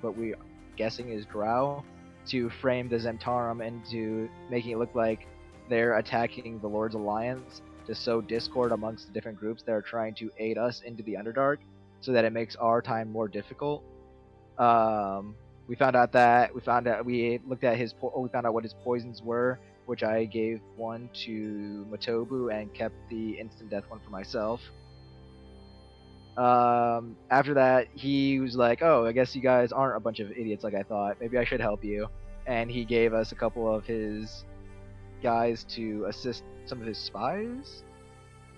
but we guessing is drow, to frame the Zentarum into making it look like they're attacking the Lord's Alliance to sow discord amongst the different groups that are trying to aid us into the Underdark, so that it makes our time more difficult. We found out we looked at we found out what his poisons were, which I gave one to Matobu and kept the instant death one for myself. After that, he was like, "Oh, I guess you guys aren't a bunch of idiots like I thought. Maybe I should help you." And he gave us a couple of his guys to assist some of his spies.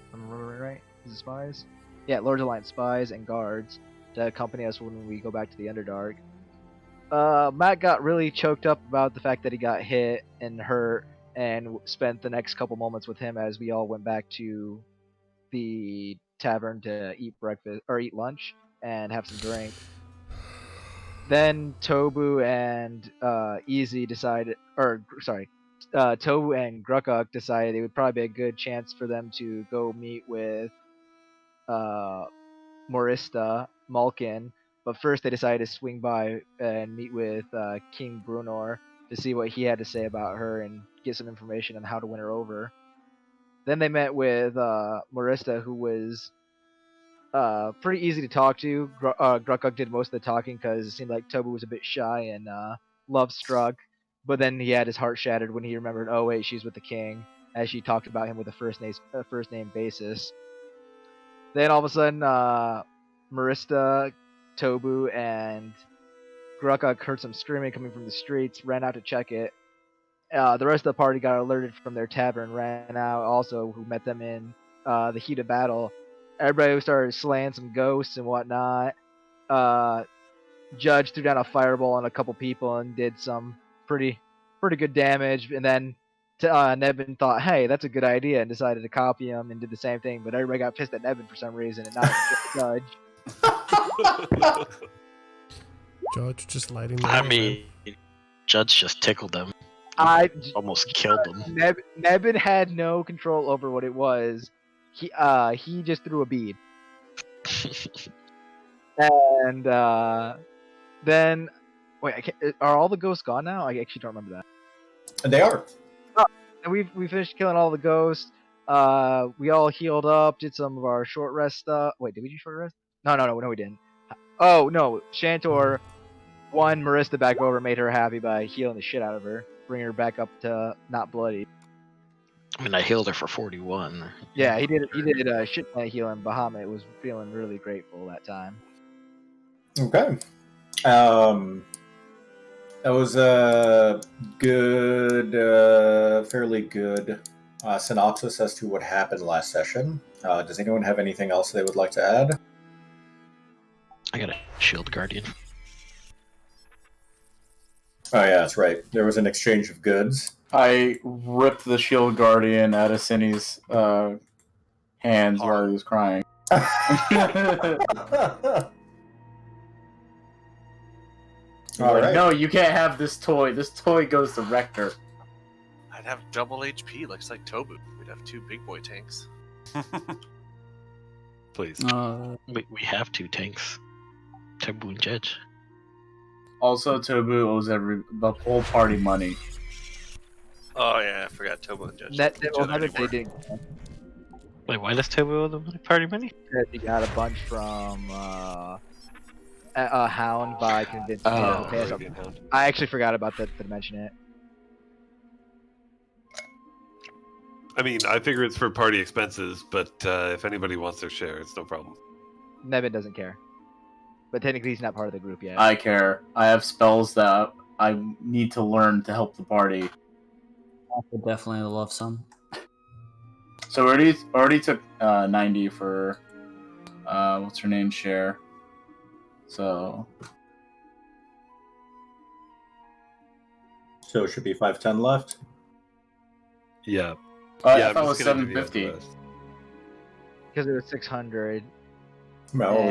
If I'm remembering right? His spies? Yeah, Lord's Alliance spies and guards to accompany us when we go back to the Underdark. Matt got really choked up about the fact that he got hit and hurt, and spent the next couple moments with him as we all went back to the tavern to eat breakfast or eat lunch and have some drink. Then Tobu and Tobu and Grukuk decided it would probably be a good chance for them to go meet with Morista Malkin, but first they decided to swing by and meet with King Brunor to see what he had to say about her and get some information on how to win her over. Then they met with Morista, who was pretty easy to talk to. Grukuk did most of the talking because it seemed like Tobu was a bit shy and love-struck, but then he had his heart shattered when he remembered, oh wait, she's with the king, as she talked about him with a first name basis. Then all of a sudden, Marista, Tobu, and Grukuk heard some screaming coming from the streets, ran out to check it. The rest of the party got alerted from their tavern, ran out also, who met them in the heat of battle. Everybody started slaying some ghosts and whatnot. Judge threw down a fireball on a couple people and did some pretty good damage, and then Nebin thought, hey, that's a good idea, and decided to copy him and did the same thing, but everybody got pissed at Nebin for some reason and not Judge. Judge just lighting the I mean, Judge just tickled them. Almost killed them. Nebin had no control over what it was. He just threw a bead. And then wait, are all the ghosts gone now? I actually don't remember that. And they are. And we finished killing all the ghosts. We all healed up, did some of our short rest stuff. Wait, did we do short rest? No, we didn't. Oh no, Shantor won Marista back over, made her happy by healing the shit out of her, bring her back up to not bloody. I mean, I healed her for 41. Yeah, he did a shit ton of healing. Bahamut was feeling really grateful that time. Okay. That was a good, fairly good synopsis as to what happened last session. Does anyone have anything else they would like to add? I got a shield guardian. Oh yeah, that's right. There was an exchange of goods. I ripped the shield guardian out of Cindy's hands while he was crying. Like, no, you can't have this toy. This toy goes to Rector. I'd have double HP, looks like Tobu. We'd have 2 big boy tanks. Please. We have 2 tanks. Tobu and Judge. Also, Tobu owes the whole party money. Oh yeah, I forgot Tobu and Judge. They didn't. Wait, why does Tobu owe the party money? He got a bunch from a Hound by convincing him. I actually forgot about that to mention it. I mean, I figure it's for party expenses, but if anybody wants their share, it's no problem. Nevin doesn't care. But technically he's not part of the group yet. I care. I have spells that I need to learn to help the party. I would definitely love some. So we already took 90 for what's her name, share. So it should be 510 left. Yeah. I thought it was 750. Because it was 600. No, it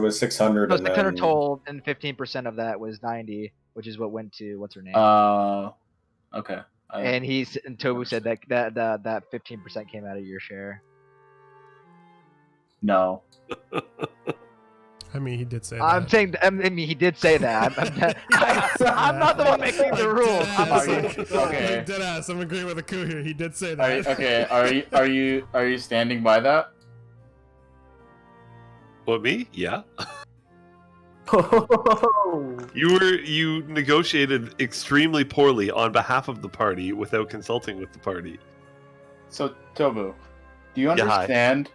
was 600. It was 600 total, and 15% of that was 90, which is what went to what's her name. Okay. And Tobu said that 15% came out of your share. No. I mean, he did say I'm that. saying, I mean, he did say that. I'm not the one making the rules. Okay. Deadass, I'm agreeing with Aku here. He did say that. Are you standing by that? What, me? Yeah. You negotiated extremely poorly on behalf of the party without consulting with the party. So, Tobu, do you Yeah, hi. understand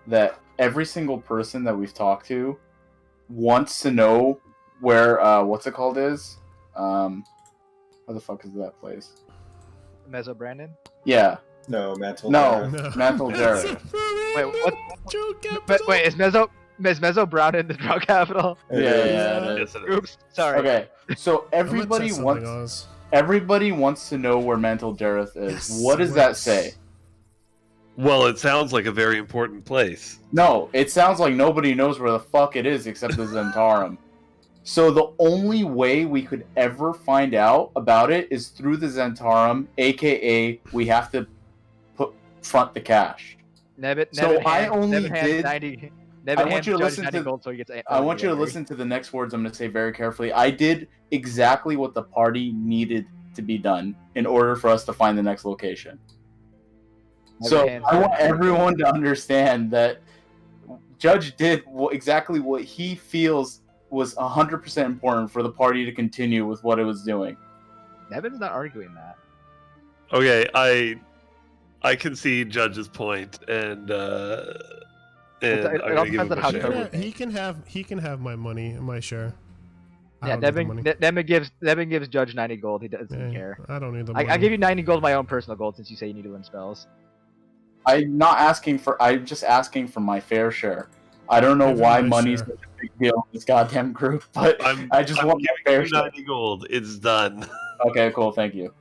that every single person that we've talked to wants to know where, what's it called is? Where the fuck is that place? Mezzo Brandon? Yeah. No, Mantle. No, Jareth. Mantle Jareth. Wait, what? Wait, is Mezzo Brown in the drow capital? It Yeah, is. yeah. Yes, it is. Oops, sorry. Okay, so I'm gonna everybody test something, wants Oz. everybody wants to know where Mantle Jareth is. Yes, What does that say? Well, it sounds like a very important place. No, it sounds like nobody knows where the fuck it is except the Zentarum. So the only way we could ever find out about it is through the Zentarum, aka we have to front the cash. I want you to listen to gold, so he gets I want you to listen to the next words I'm going to say very carefully. I did exactly what the party needed to be done in order for us to find the next location. So I want everyone to understand that Judge did exactly what he feels was 100% important for the party to continue with what it was doing. Nevin's not arguing that. Okay, I can see Judge's point, and I'm gonna give him a share. He can have my money, my share. Yeah, Devin gives Judge 90 gold. He doesn't care. I don't need the money. I give you 90 gold, my own personal gold, since you say you need to learn spells. I'm just asking for my fair share. I don't know why money's such a big deal in this goddamn group, but I just want my fair share. 90 gold. It's done. Okay, cool. Thank you.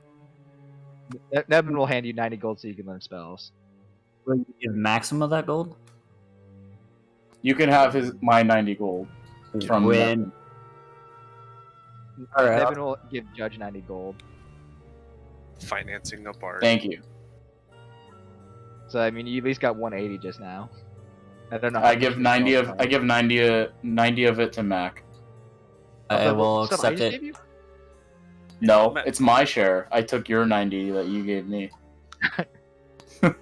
Devin will hand you 90 gold so you can learn spells. Will you give maximum of that gold? You can have my 90 gold from when. All right. Devin will give Judge 90 gold. Financing the bar. Thank you. So I mean, you at least got 180 just now. I don't know. I give 90 of it to Mac. I will accept it. No, it's my share. I took your 90 that you gave me. I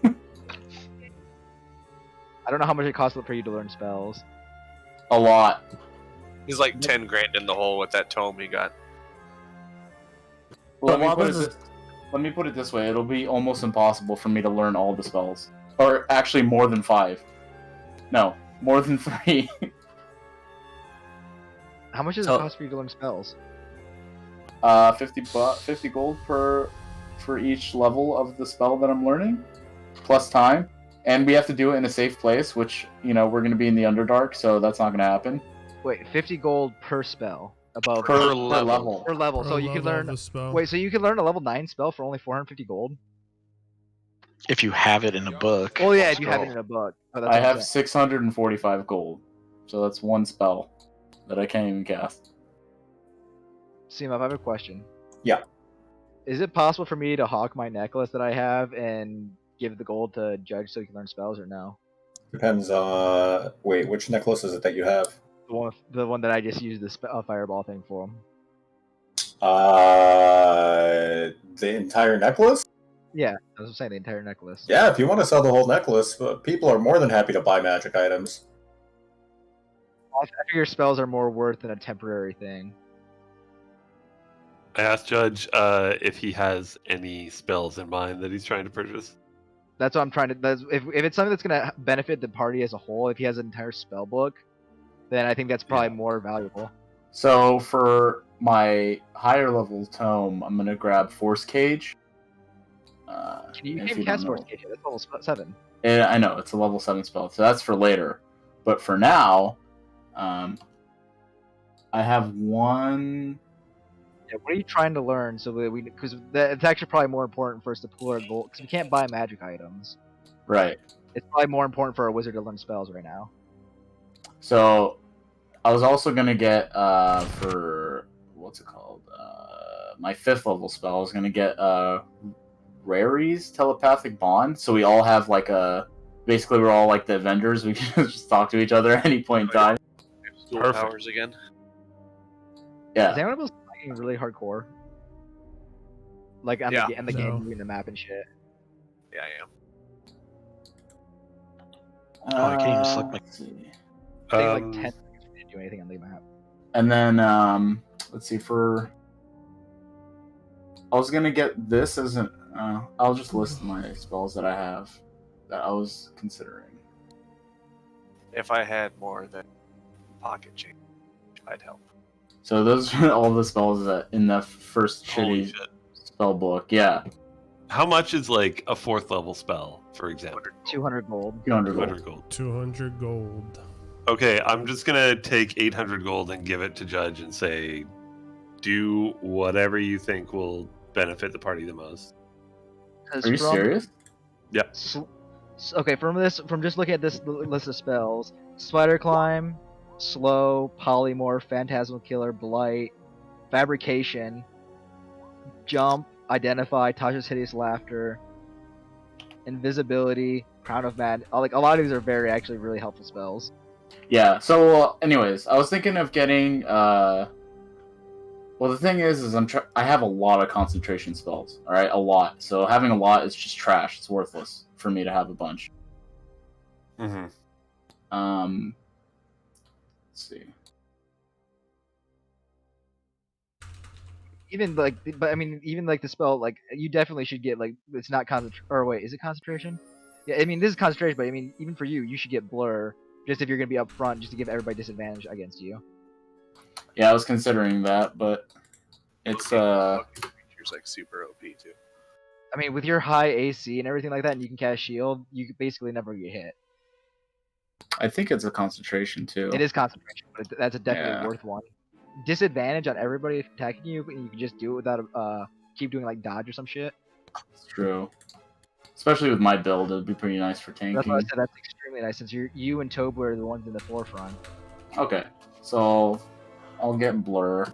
don't know how much it costs for you to learn spells. A lot. He's like 10 grand in the hole with that tome he got. Well, let me put it this way. It'll be almost impossible for me to learn all the spells. Or actually more than 5. No, more than 3. How much does it cost for you to learn spells? 50 gold for each level of the spell that I'm learning, plus time. And we have to do it in a safe place, which, we're going to be in the Underdark, so that's not going to happen. Wait, 50 gold per spell. Above per level. Per level. So you can learn. Wait, so you can learn a level 9 spell for only 450 gold? If you have it in a book. Oh yeah, if you have it in a book. Oh, I have 645 gold, so that's one spell that I can't even cast. Seema, I have a question. Yeah. Is it possible for me to hawk my necklace that I have and give the gold to Judge so he can learn spells, or no? Depends. Wait, which necklace is it that you have? The one that I just used the fireball thing for him. The entire necklace? Yeah, I was saying the entire necklace. Yeah, if you want to sell the whole necklace, people are more than happy to buy magic items. I figure spells are more worth than a temporary thing. I asked Judge if he has any spells in mind that he's trying to purchase. That's what I'm trying to. If it's something that's going to benefit the party as a whole, if he has an entire spell book, then I think that's probably more valuable. So for my higher level tome, I'm gonna grab Force Cage. You can cast Force Cage. That's level 7. Yeah, I know it's a level 7 spell, so that's for later. But for now, I have one. Yeah, what are you trying to learn so that because it's actually probably more important for us to pull our gold because we can't buy magic items. Right. It's probably more important for a wizard to learn spells right now. So, I was also gonna get for what's it called? My 5th level spell. I was gonna get Rary's telepathic bond. So we all have like basically we're all like the Avengers. We can just talk to each other at any point in time. Dual Perfect. powers again. Yeah. Is anyone else playing really hardcore? Like on Yeah. the No. game, doing the map and shit. Yeah, I am. Oh, I can't even select my. Let's see. I think like 10 Um, seconds to do anything on the map. And then let's see for. I was gonna get this as an. I'll just list my spells that I have that I was considering. If I had more than pocket change, I'd help. So those are all the spells that in the first Holy shitty shit. spell book. Yeah, how much is like a 4th level spell, for example? 200 gold. 200 gold. 200 gold. 200 gold. Okay, I'm just gonna take 800 gold and give it to Judge and say, do whatever you think will benefit the party the most. Are you serious? Yep. Okay, from just looking at this list of spells, Spider Climb, Slow, Polymorph, Phantasmal Killer, Blight, Fabrication, Jump, Identify, Tasha's Hideous Laughter, Invisibility, Crown of Mad. Like a lot of these are actually really helpful spells. Yeah. So, anyways, I was thinking of getting. Well, the thing is I have a lot of concentration spells. All right, a lot. So having a lot is just trash. It's worthless for me to have a bunch. Mm-hmm. Let's see. Even like, but I mean, even like the spell, like you definitely should get like it's not concentration. Or wait, is it concentration? Yeah, I mean this is concentration, but I mean even for you, you should get Blur just if you're gonna be up front, just to give everybody disadvantage against you. Yeah, I was considering that, but it's Creature's like super OP too. I mean, with your high AC and everything like that, and you can cast shield, you could basically never get hit. I think it's a concentration too. It is concentration, but that's a definitely Yeah. worth one. Disadvantage on everybody attacking you, and you can just do it without keep doing like dodge or some shit. It's true. Especially with my build, it'd be pretty nice for tanking. That's why I said that's extremely nice, since you and Tobu are the ones in the forefront. Okay, so I'll get Blur.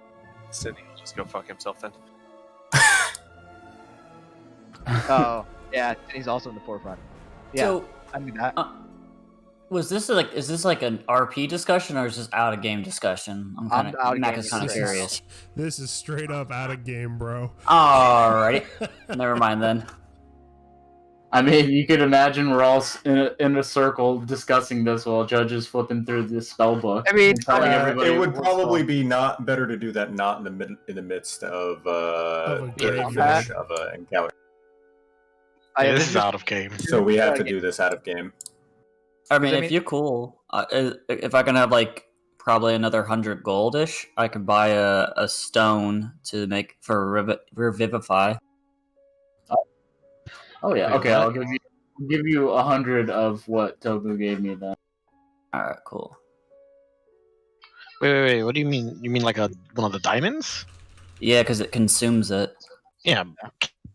Cindy will just go fuck himself then. Oh, yeah, he's also in the forefront. Yeah, So, I knew that. is this like an RP discussion or is this out of game discussion? I'm out of Mac game is kind of discussion. curious. This is straight up out of game, bro. Alrighty, never mind then. I mean, you could imagine we're all in a circle discussing this while Judge is flipping through the spell book. I mean, and telling everybody it would what probably spell- be not better to do that not in the midst of a the game. finish of an encounter. Yeah, this is out of game. So we have to do this out of game. I mean, I if mean- you're cool, if I can have like probably another 100 goldish, I could buy a stone to make for revivify. Oh yeah, Wait, okay. what? I'll give you 100 of what Tobu gave me then. All right, cool. Wait. What do you mean? You mean like one of the diamonds? Yeah, because it consumes it. Yeah.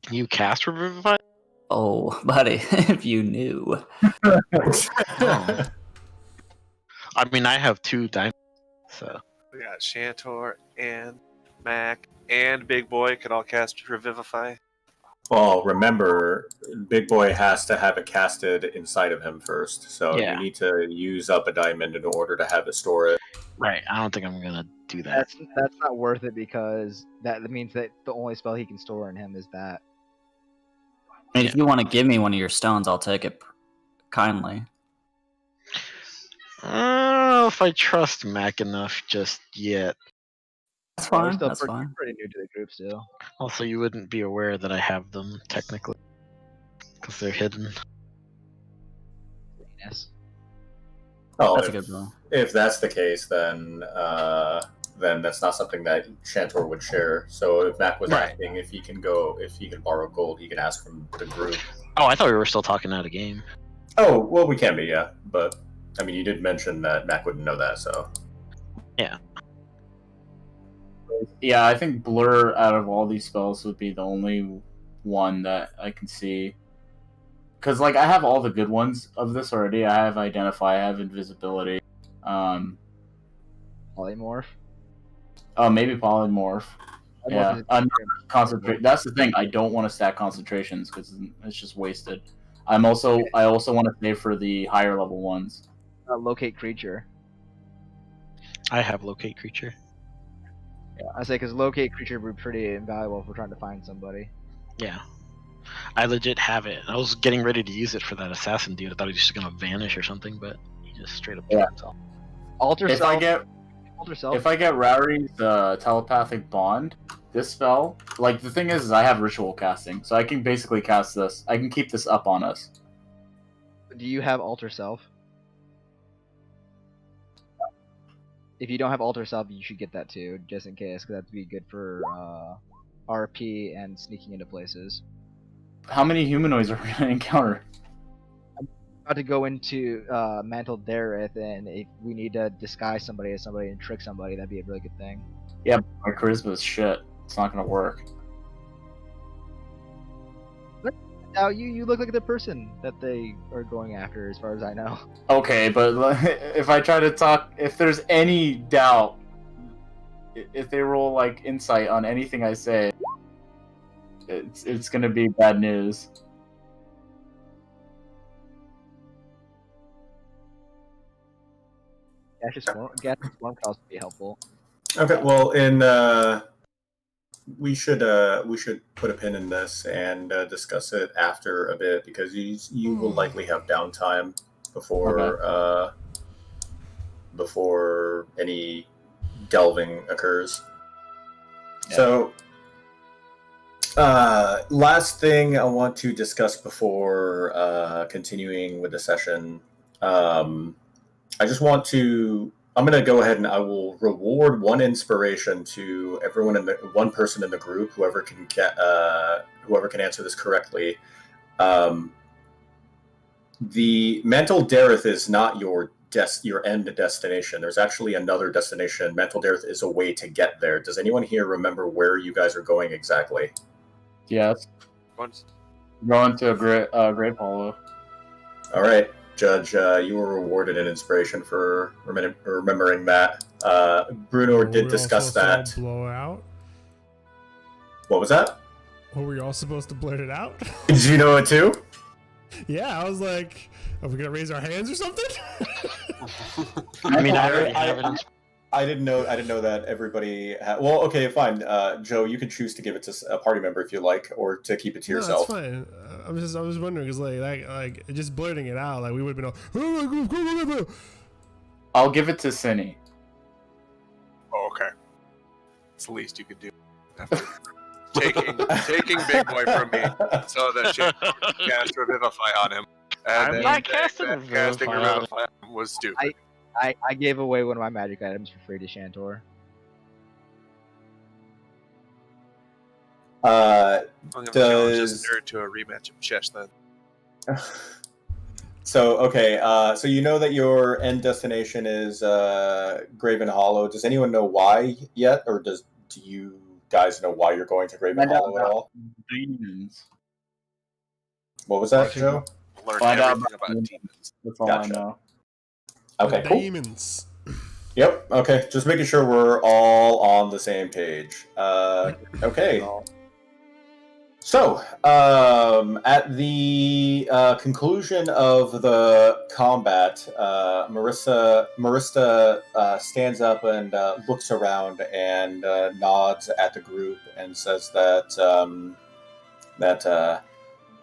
Can you cast Revivify? Oh, buddy, if you knew. Oh. I mean, I have 2 diamonds, so. We got Shantor and Mac and Big Boy could all cast Revivify. Well, remember, Big Boy has to have it casted inside of him first, so Yeah. you need to use up a diamond in order to have it store it. Right. I don't think I'm gonna do that. That's not worth it because that means that the only spell he can store in him is that. I mean, if you want to give me one of your stones, I'll take it kindly. I don't know if I trust Mac enough just yet. That's We're fine. still That's pretty, fine. pretty new to the group still. Also, you wouldn't be aware that I have them technically, because they're hidden. Yes. Oh, That's a if, good one. if that's the case, then that's not something that Shantor would share. So if Mac was Right. asking if he can borrow gold, he can ask from the group. Oh, I thought we were still talking out of game. Oh, well, we can be, yeah. But, I mean, you did mention that Mac wouldn't know that, so. Yeah, I think Blur out of all these spells would be the only one that I can see. Because, like, I have all the good ones of this already. I have Identify, I have Invisibility. Polymorph. Oh, maybe Polymorph. Yeah, concentrate. That's the thing. I don't want to stack concentrations because it's just wasted. I also want to save for the higher level ones. Locate creature. I have locate creature. I say because locate creature would be pretty invaluable if we're trying to find somebody. Yeah. I legit have it. I was getting ready to use it for that assassin dude. I thought he was just gonna vanish or something, but he just straight up killed himself. Alter If self. I get Alter self. if I get Rowry's telepathic bond, this spell, like the thing is I have ritual casting, so I can basically cast this. I can keep this up on us. Do you have alter self? If you don't have alter self, you should get that too, just in case, because that'd be good for RP and sneaking into places. How many humanoids are we gonna encounter? About to go into Mantle Dareth, and if we need to disguise somebody as somebody and trick somebody, that'd be a really good thing. Yeah, but my charisma is shit. It's not gonna work. Now you look like the person that they are going after, as far as I know. Okay, but if I try to talk, if there's any doubt, if they roll like insight on anything I say, it's gonna be bad news. Gaseous form calls would be helpful. Okay, well, we should put a pin in this and discuss it after a bit because you will likely have downtime before before any delving occurs. Yeah. So, last thing I want to discuss before continuing with the session. I just want to. I'm going to go ahead and I will reward one inspiration to everyone one person in the group, whoever can answer this correctly. The Mantle Dareth is not your end destination. There's actually another destination. Mantle Dareth is a way to get there. Does anyone here remember where you guys are going exactly? Yes. Once. Going to Great Hollow. All right. Judge, you were rewarded an inspiration for remembering that. Bruno did discuss that. Blow out. What was that? What, were you all supposed to blurt it out? Did you know it too? Yeah, I was like, are we gonna raise our hands or something? I mean, I already have it. I didn't know that everybody had. Well, okay, fine. Joe, you can choose to give it to a party member if you like, or to keep it to yourself. No, that's fine. I was wondering because like just blurting it out, like we would have been all. I'll give it to Cinny. Oh, okay. It's the least you could do. taking Big Boy from me so that she cast Revivify on him. And I'm then not casting casting Revivify on him. Revivify was stupid. I gave away one of my magic items for free to Shantor. I'm gonna challenge this nerd to a rematch of chess then. So okay, so you know that your end destination is Graven Hollow. Does anyone know why yet, or do you guys know why you're going to Graven Hollow at all? Demons. What was that, Joe? Learn Find out everything about demons. That's all Gotcha. I know. Okay, cool. Demons. Yep. Okay, just making sure we're all on the same page. Okay. So, at the conclusion of the combat, Marista stands up and looks around and nods at the group and says that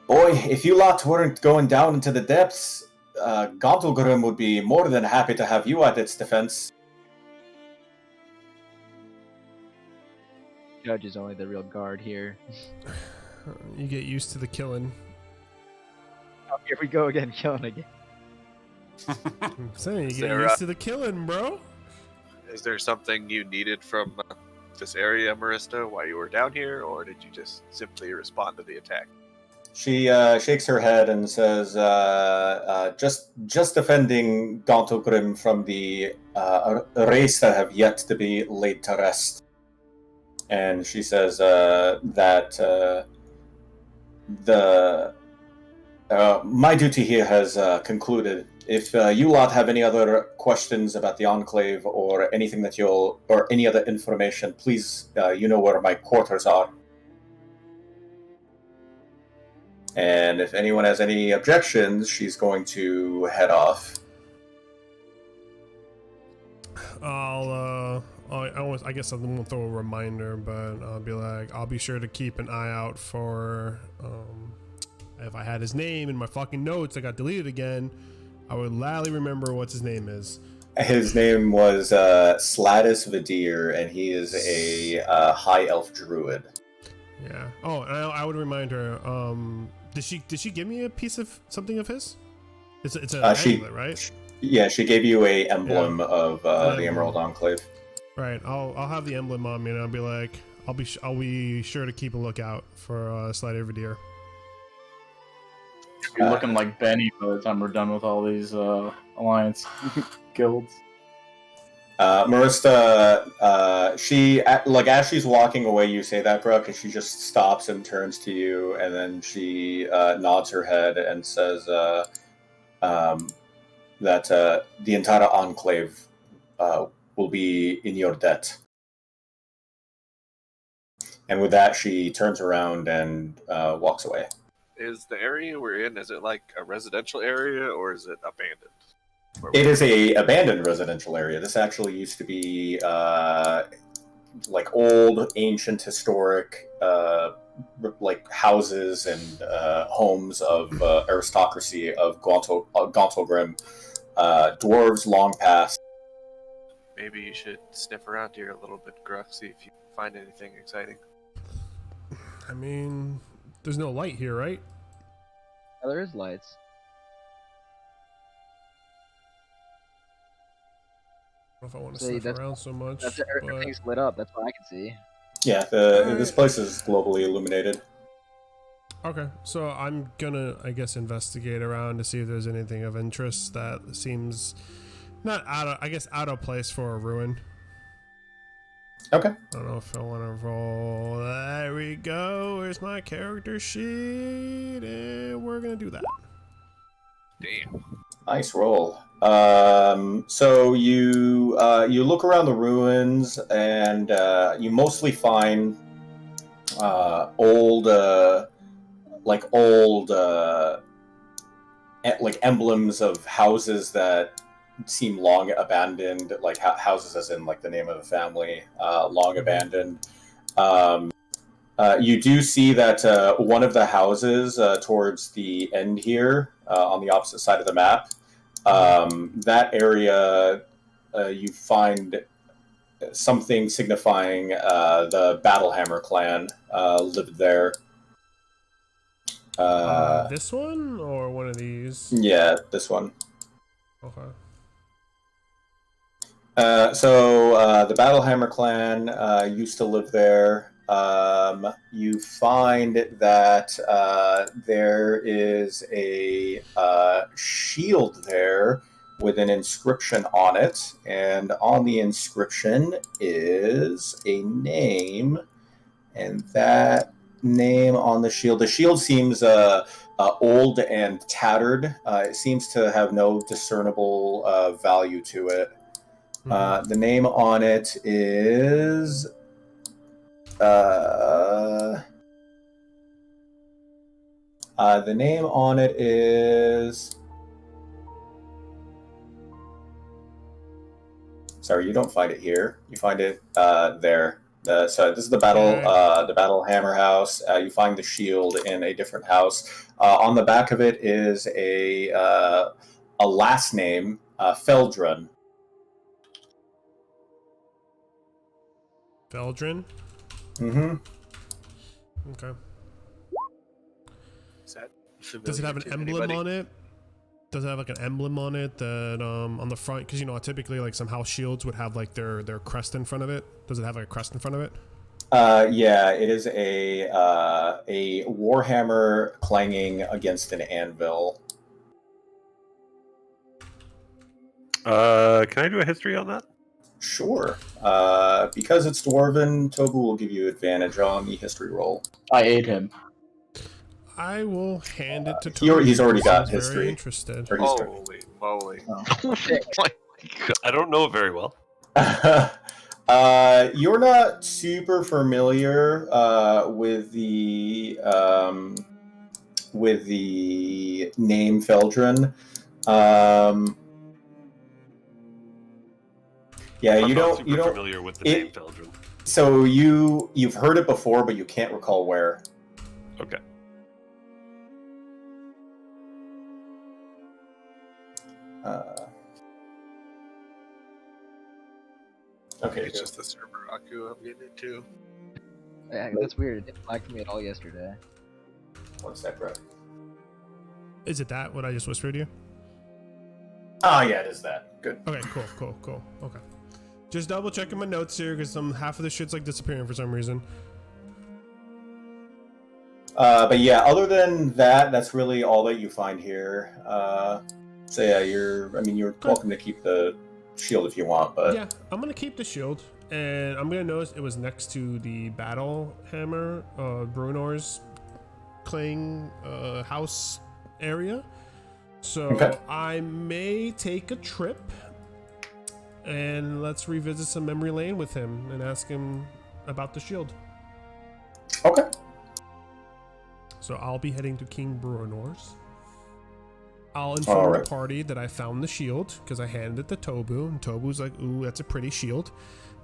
boy, if you lot weren't going down into the depths, Gauntlgrim would be more than happy to have you at its defense. Judge is only the real guard here. You get used to the killing. Oh, here we go again, killing again. I'm saying, you Is get there, used to the killing, bro. Is there something you needed from this area, Marista, while you were down here, or did you just simply respond to the attack? She shakes her head and says, just defending Gauntlgrim from the race that have yet to be laid to rest. And she says that my duty here has concluded. If you lot have any other questions about the Enclave or anything or any other information, please, you know where my quarters are. And if anyone has any objections, she's going to head off. I guess I won't throw a reminder, but I'll be like, I'll be sure to keep an eye out for, if I had his name in my fucking notes that got deleted again, I would gladly remember what his name is. His name was Sladis Vadir, and he is a high elf druid. Yeah. Oh, and I would remind her. Did she give me a piece of something of his? It's an amulet, right? Yeah, she gave you a emblem of the Emerald Enclave. Right. I'll have the emblem on me, and I'll be like, I'll be sure to keep a lookout for Slider Vadir. You're looking like Benny by the time we're done with all these alliance guilds. Marista, she as she's walking away, you say that, Brooke, and she just stops and turns to you, and then she nods her head and says that the entire enclave will be in your debt. And with that, she turns around and walks away. Is the area we're in, is it like a residential area or is it abandoned? It is a abandoned residential area. This actually used to be like old, ancient, historic like houses and homes of aristocracy of Gauntlgrim. Dwarves long past. Maybe you should sniff around here a little bit, Gruff, see if you find anything exciting. I mean, there's no light here, right? Yeah, there is lights. I don't know if I want to sniff around so much. Everything's lit up. That's what I can see. Yeah, this place is globally illuminated. Okay, so I'm gonna, I guess, investigate around to see if there's anything of interest that seems not out of place for a ruin. Okay. I don't know if I want to roll. There we go. Where's my character sheet? And we're gonna do that. Damn. Nice roll. So you look around the ruins, and you mostly find old emblems of houses that seem long abandoned, like houses as in like the name of the family, long abandoned. You do see that one of the houses towards the end here, on the opposite side of the map, that area, you find something signifying the Battlehammer clan lived there. This one or one of these? Yeah, this one. Okay. So the Battlehammer clan used to live there. You find that there is a shield there with an inscription on it, and on the inscription is a name, and that name on the shield seems old and tattered. It seems to have no discernible value to it. The name on it is sorry, you don't find it here. You find it there. So this is the Battlehammer house. You find the shield in a different house. On the back of it is a last name, Feldrun. Feldrun? Mm-hmm. Okay. Is that Does it have an emblem on it? Does it have like an emblem on it that on the front? Because typically like some house shields would have like their crest in front of it. Does it have like a crest in front of it? Yeah, it is a warhammer clanging against an anvil. Can I do a history on that? Sure. Because it's dwarven, Tobu will give you advantage on the history roll. I ate him. I will hand it to Toby. He's already got very history. Interested. Holy moly. Oh my God. I don't know it very well. You're not super familiar with the name Feldrun. Yeah, I'm you not don't. super You don't. familiar with the it- name Feldrin. So you've heard it before, but you can't recall where. Okay. Okay. It's Good. just the server Aku I'm getting into. Yeah, that's weird. It didn't flag for me at all yesterday. One sec, bro. Is it that what I just whispered you? Ah, yeah, it is that. Good. Okay, cool. Okay. Just double checking my notes here because half of the shit's like disappearing for some reason. But yeah, other than that, that's really all that you find here. So yeah, you're welcome to keep the shield if you want, but Yeah, I'm gonna keep the shield, and I'm gonna notice it was next to the battle hammer, Brunor's clang house area. So Okay. I may take a trip, and let's revisit some memory lane with him and ask him about the shield. okay. So I'll be heading to King Brunor's. I'll All inform right. the party that I found the shield because I handed it to Tobu, and Tobu's like, "Ooh, that's a pretty shield,"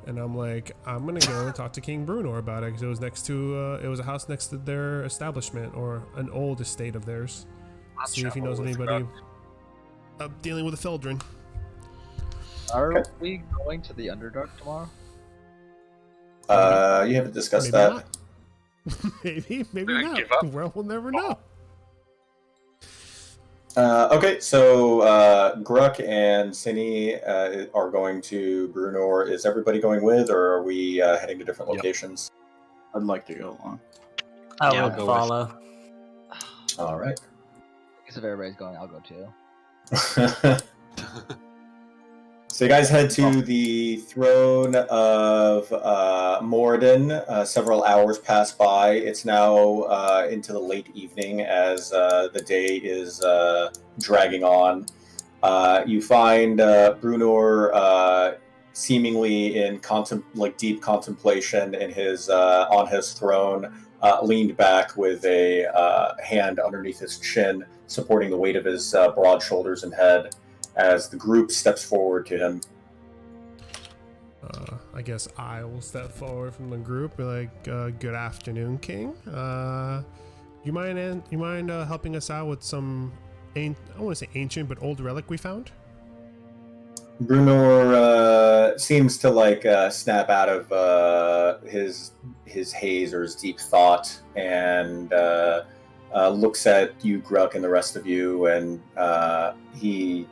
and I'm like, "I'm gonna go and talk to King Brunor about it because it was next to, it was a house next to their establishment or an old estate of theirs. See if he knows anybody dealing with a Feldrin." Are we going to the Underdark tomorrow? You haven't discussed Maybe that. not. maybe not. Give up. Well, we'll never know. Okay, so Gruck and Cine are going to Brunor. Is everybody going with, or are we heading to different Yep. locations? I'd like to go along. I Yeah, I'll would go with- follow. All right. I guess if everybody's going, I'll go too. So you guys head to the throne of Moradin. Several hours pass by. It's now into the late evening as the day is dragging on. You find Brunor seemingly in deep contemplation in his on his throne, leaned back with a hand underneath his chin, supporting the weight of his broad shoulders and head. As the group steps forward to him. I guess I will step forward from the group, be like, "Good afternoon, King. You mind helping us out with some, I want to say ancient but old relic we found?" Brunor seems to snap out of his haze or his deep thought, and looks at you, Gruck, and the rest of you, and he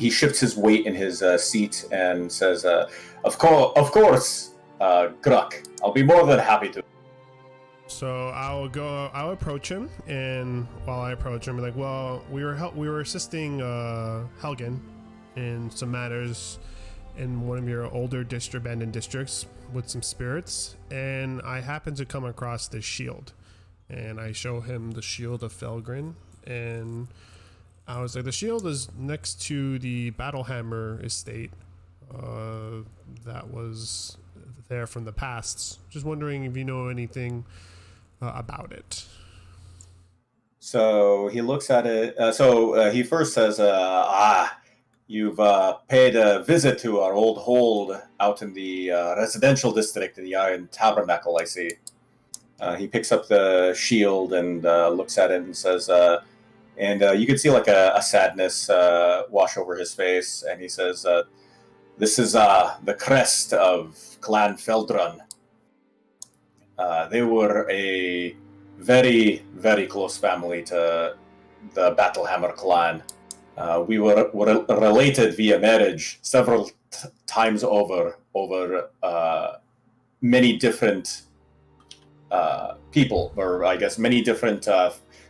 shifts his weight in his seat and says, of course, Gruck. I'll be more than happy to." So I'll approach him, and while I approach him, be like, "Well, we were assisting Helgen in some matters in one of your older abandoned districts with some spirits, and I happened to come across this shield." And I show him the shield of Felgrin, and I was like, "The shield is next to the Battlehammer estate that was there from the past. Just wondering if you know anything about it." So he looks at it. He first says, you've paid a visit to our old hold out in the residential district in the Iron Tabernacle, I see." He picks up the shield and looks at it and says, and you can see like a sadness wash over his face, and he says, "This is the crest of Clan Feldrun. They were a very, very close family to the Battlehammer clan. We were related via marriage several times over many different people, or I guess many different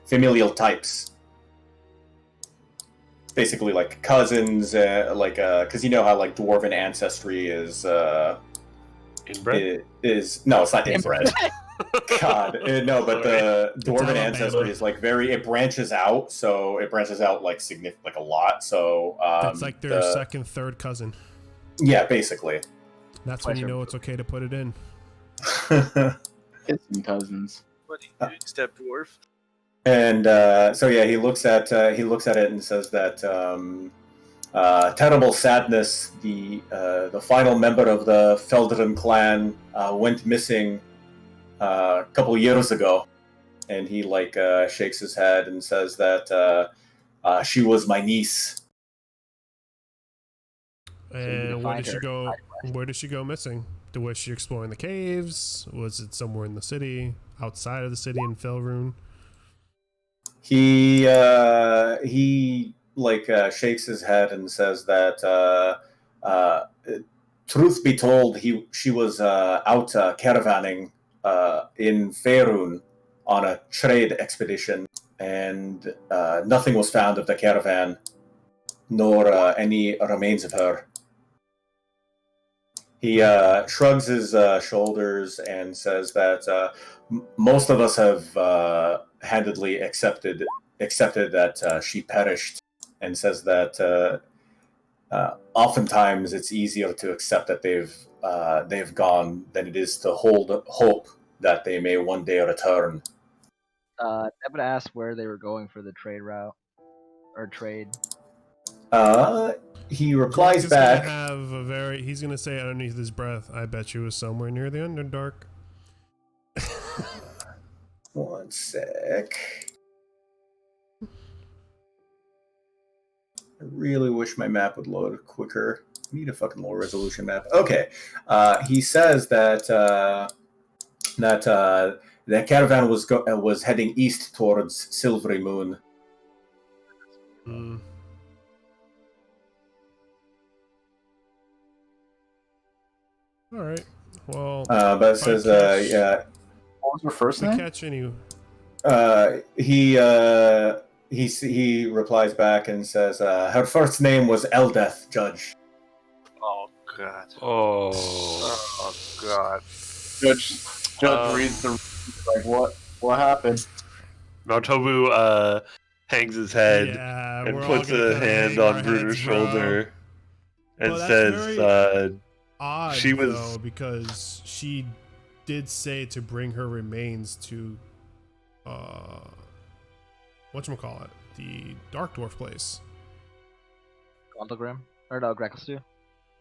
familial types. Basically, like cousins, because you know how like dwarven ancestry is. Inbred? No, it's not inbred. God, no, but the dwarven Alabama. ancestry is like it branches out, so it branches out like like a lot. So It's like their second, third cousin. Yeah, basically. That's when you know it's okay to put it in. Kissing cousins. What are you doing, step dwarf? And so yeah, he looks at it and says that terrible sadness, the final member of the Feldren clan went missing a couple years ago, and he shakes his head and says that she was my niece. And where did she go? Where did she go missing? Was she exploring the caves? Was it somewhere in the city, outside of the city in Felrune? He shakes his head and says that truth be told, she was out caravanning in Faerun on a trade expedition, and nothing was found of the caravan, nor any remains of her. He shrugs his shoulders and says that most of us have handedly accepted that she perished, and says that oftentimes it's easier to accept that they've gone than it is to hold hope that they may one day return. I'm gonna ask where they were going for the trade route or trade. He replies back. He's gonna say underneath his breath, "I bet you was somewhere near the Underdark." One sec. I really wish my map would load quicker. I need a fucking low resolution map. Okay. He says that the caravan was heading east towards Silvery Moon. Mm. All right. Well, but it says, yeah. What was her first name? Catch any. He replies back and says, her first name was Eldeth, Judge. Oh god. Oh god. Judge reads the what happened? Maltobu hangs his head and puts a hand on Bruder's shoulder and says, odd, she was though, because she did say to bring her remains to whatchamacallit, the Dark Dwarf place. Gauntlegrim? Or no, Gracklesteel?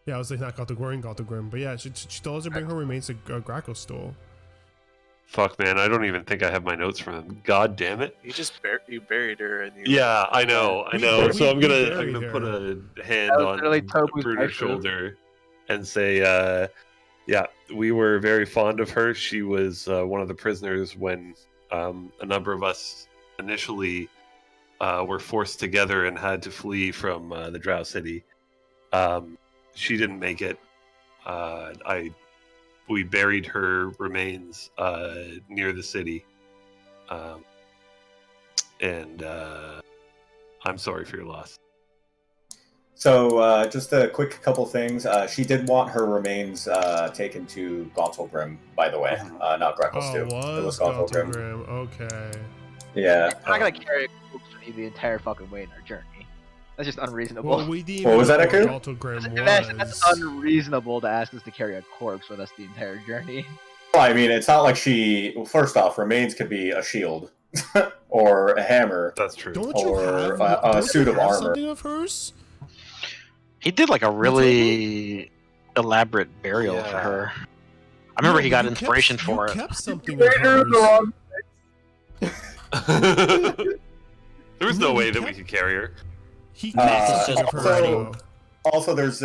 Yeah, I was like, not Gauntlegrim, but yeah, she told us to bring her remains to Gracklesteel. Fuck, man, I don't even think I have my notes from him. God damn it! You buried her, and Yeah, I know. So I'm gonna put a hand on Tobu's Bruder's shoulder and say, yeah, we were very fond of her. She was one of the prisoners when a number of us initially were forced together and had to flee from the Drow City. She didn't make it. We buried her remains near the city, and I'm sorry for your loss. So, just a quick couple things. She did want her remains taken to Gauntlegrim, by the way, not Gracklesteel. Oh, it was Gauntlegrim. Okay. Yeah. I'm not gonna carry a corpse with me the entire fucking way in our journey. That's just unreasonable. Well, what was that, Aku? That's unreasonable to ask us to carry a corpse with us the entire journey. Well, I mean, it's not like first off, remains could be a shield or a hammer. That's true. Or a suit of armor. Something of hers? He did like a really elaborate burial for her. I remember he got inspiration for it. You kept something of hers. There was no way that we could carry her. He kept something of hers. Also, there's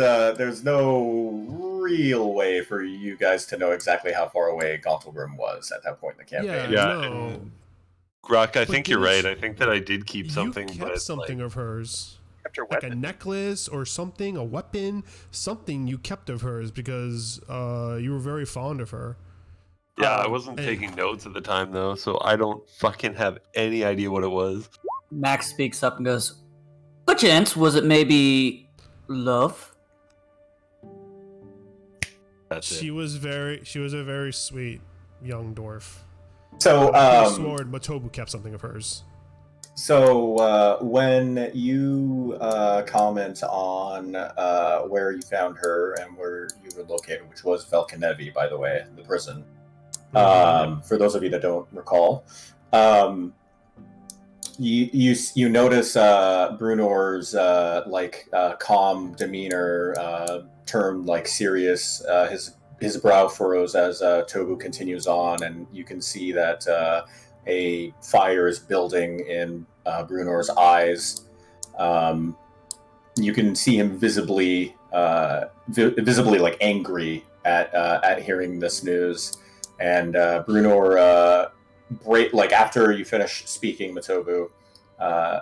no real way for you guys to know exactly how far away Gauntlegrim was at that point in the campaign. No. Grok, I think you're right. I think that I did keep something. You kept something of hers. Like a necklace or something, a weapon, something you kept of hers because you were very fond of her. Yeah, I wasn't taking notes at the time though, so I don't fucking have any idea what it was. Max speaks up and goes, "Perchance, was it maybe love?" She was a very sweet young dwarf. So, sword, Matobu kept something of hers. So when you comment on where you found her and where you were located, which was Velkanevi, by the way, the prison, for those of you that don't recall, You notice Brunor's calm demeanor turn serious. His brow furrows as Tobu continues on, and you can see that a fire is building in Brunor's eyes. You can see him visibly angry at hearing this news, and Brunor. After you finish speaking, Matobu,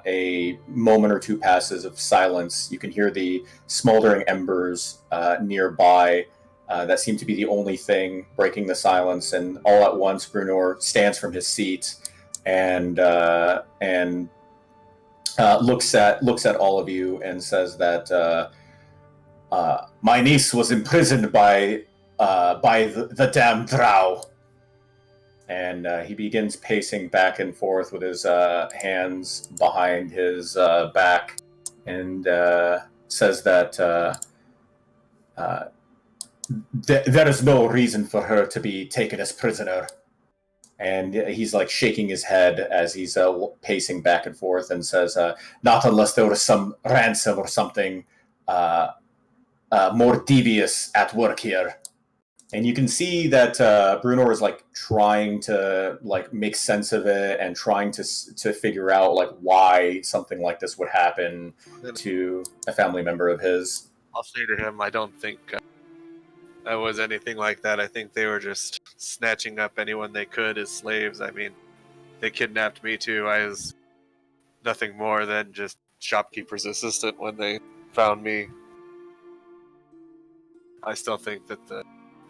a moment or two passes of silence. You can hear the smoldering embers nearby that seem to be the only thing breaking the silence. And all at once, Brunor stands from his seat and looks at all of you and says that my niece was imprisoned by the damn drow. And he begins pacing back and forth with his hands behind his back, and says that there is no reason for her to be taken as prisoner. And he's shaking his head as he's pacing back and forth, and says, not unless there was some ransom or something more devious at work here. And you can see that Brunor is trying to make sense of it and trying to figure out why something like this would happen to a family member of his. I'll say to him, I don't think that was anything like that. I think they were just snatching up anyone they could as slaves. I mean, they kidnapped me too. I was nothing more than just shopkeeper's assistant when they found me. I still think that the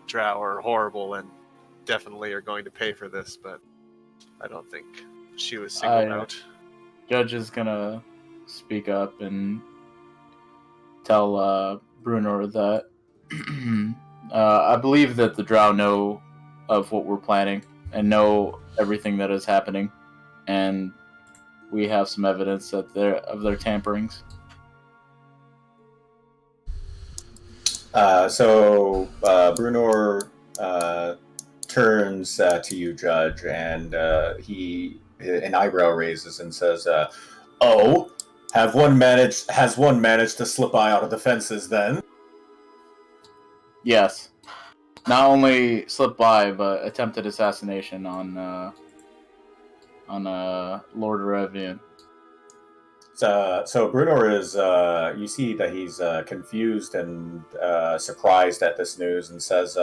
drow are horrible and definitely are going to pay for this, but I don't think she was singled out. Judge is gonna speak up and tell Brunor that I believe that the drow know of what we're planning and know everything that is happening, and we have some evidence that of their tamperings. So Brunor turns to you, Judge, and he an eyebrow raises and says, "Oh, has one managed to slip by out of the fences then?" Yes, not only slipped by, but attempted assassination on Lord Revian. So Brunor is, you see that he's confused and surprised at this news, and says,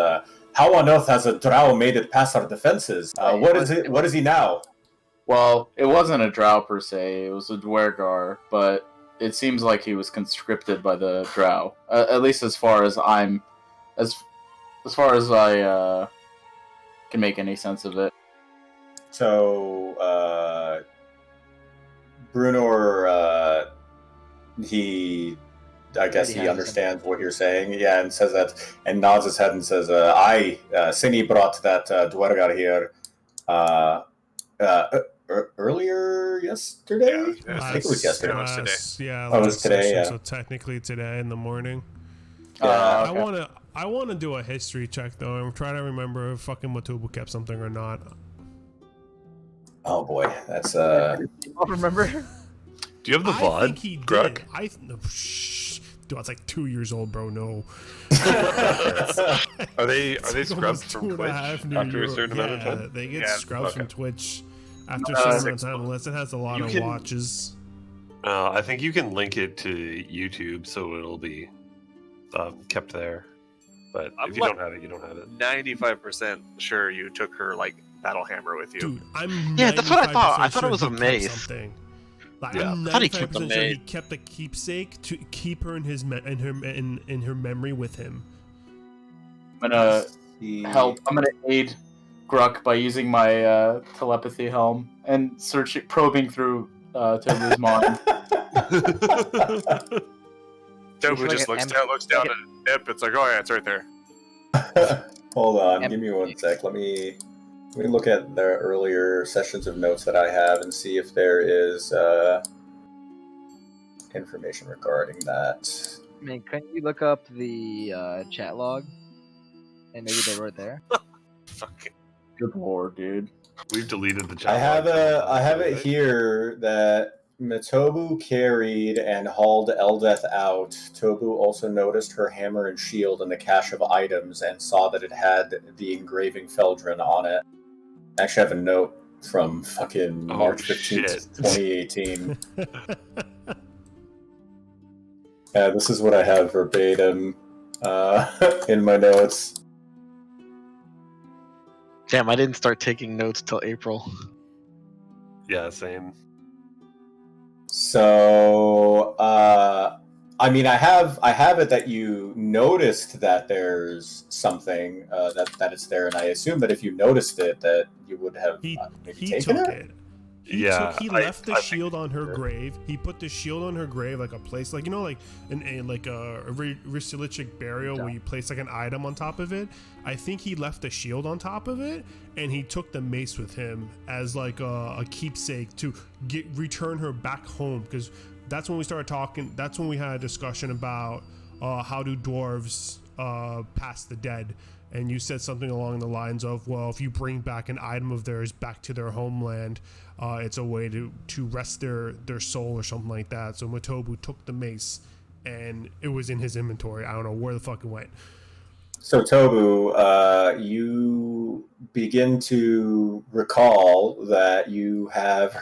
"How on earth has a drow made it past our defenses? What is he now?" Well, it wasn't a drow per se; it was a dwergar, but it seems like he was conscripted by the drow. At least as far as I can make any sense of it. So Brunor, he understands what you're saying, yeah, and says that, and nods his head and says, Sini brought that dwergar here earlier yesterday? Yeah, I think it was yesterday. It was today, yeah. So technically today in the morning. Okay. I wanna do a history check though. I'm trying to remember if fucking Matubu kept something or not. Oh boy, that's I'll remember. Do you have the VOD? I think he did. Grug? Dude, it's 2 years old, bro. No. Are they It's scrubbed almost from 2.5 Twitch new after a euros. certain amount of time? They get Yeah, scrubbed from okay. Twitch after a certain amount of 6 time, months. unless it has a lot You of can- watches. I think you can link it to YouTube, so it'll be kept there. But I'm if you don't have it, you don't have it. 95% sure you took her battle hammer with you. Dude, I'm Yeah, that's what I thought. 95% I thought it sure was a he kept mace. something. Yeah. I'm I thought he kept 95% the sure he mace. kept the keepsake to keep her in his in her memory with him. I'm gonna help. I'm gonna aid Gruck by using my telepathy helm and probing through Tobu's mind. Tobu like just an looks down at Nip. It's like, oh yeah, it's right there. Hold on, give me 1 sec. Let me look at the earlier sessions of notes that I have and see if there is information regarding that. I mean, couldn't you look up the chat log? And maybe they were there. Fucking. Good lord, dude. We've deleted the chat. I have it here that Matobu carried and hauled Eldeth out. Tobu also noticed her hammer and shield in the cache of items and saw that it had the engraving Feldrin on it. I actually have a note from fucking March 15th, 2018. This is what I have verbatim in my notes. Damn, I didn't start taking notes till April. Yeah, same. So, I mean, I have it that you noticed that there's something that it's there, and I assume that if you noticed it, that you would have maybe taken it. He left the shield on her grave. He put the shield on her grave, like a place, like, you know, like a ritualistic burial where you place like an item on top of it. I think he left the shield on top of it, and he took the mace with him as like a keepsake to return her back home. Because that's when we started talking. That's when we had a discussion about how do dwarves pass the dead. And you said something along the lines of, well, if you bring back an item of theirs back to their homeland, it's a way to rest their soul or something like that. So Matobu took the mace, and it was in his inventory. I don't know where the fuck it went. So Tobu, you begin to recall that you have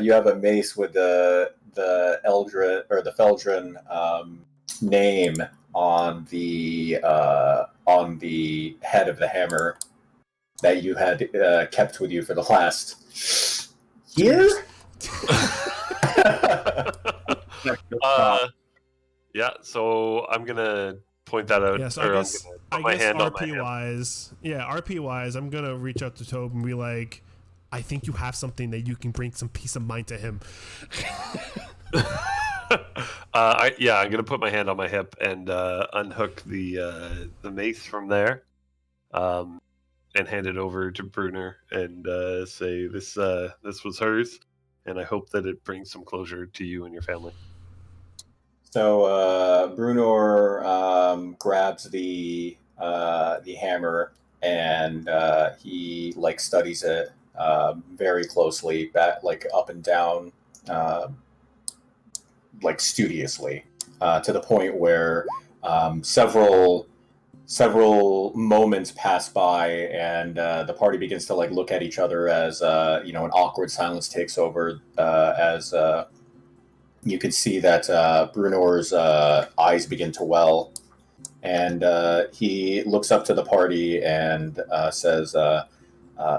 you have a mace with the Eldred or the Feldrin name on the head of the hammer that you had kept with you for the last year. Yeah, so I'm gonna point that out. Yeah, so I guess RP wise, I'm gonna reach out to Tobe and be like, I think you have something that you can bring some peace of mind to him. I'm gonna put my hand on my hip and unhook the mace from there, and hand it over to Brunner and say this was hers, and I hope that it brings some closure to you and your family. So Brunor grabs the hammer and he like studies it very closely, up and down. Like studiously, to the point where several moments pass by, and the party begins to like look at each other as an awkward silence takes over. As you can see that Brunor's eyes begin to well, and he looks up to the party and says,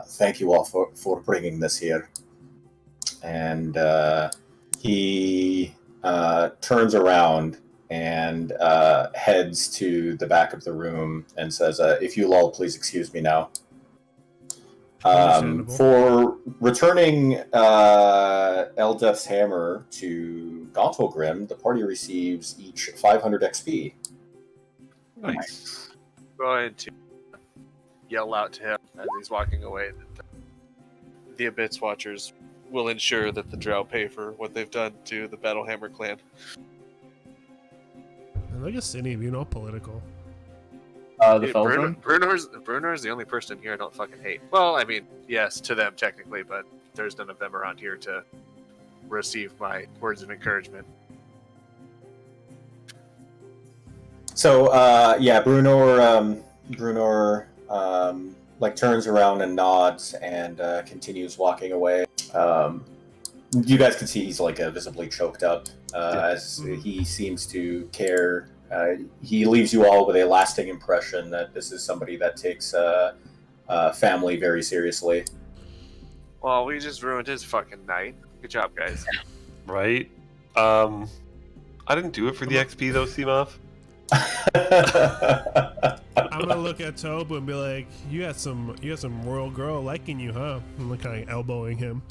"Thank you all for bringing this here." And he turns around and heads to the back of the room and says, "If you'll all please excuse me now." For returning Eldeth's hammer to Gauntlgrim, the party receives each 500 XP. Nice. Going to yell out to him as he's walking away that the Abyss Watchers will ensure that the drow pay for what they've done to the Battlehammer clan. And look at Cindy, you know, political. The Feldrin? Brunor's the only person here I don't fucking hate. Well, I mean, yes, to them technically, but there's none of them around here to receive my words of encouragement. So, Brunor like turns around and nods and continues walking away. You guys can see he's like visibly choked up as he seems to care. He leaves you all with a lasting impression that this is somebody that takes family very seriously. Well, we just ruined his fucking night. Good job, guys. Right? I didn't do it for the XP though, Seamoth. I'm gonna look at Tobe and be like, "You got some royal girl liking you, huh?" I'm like kind of elbowing him.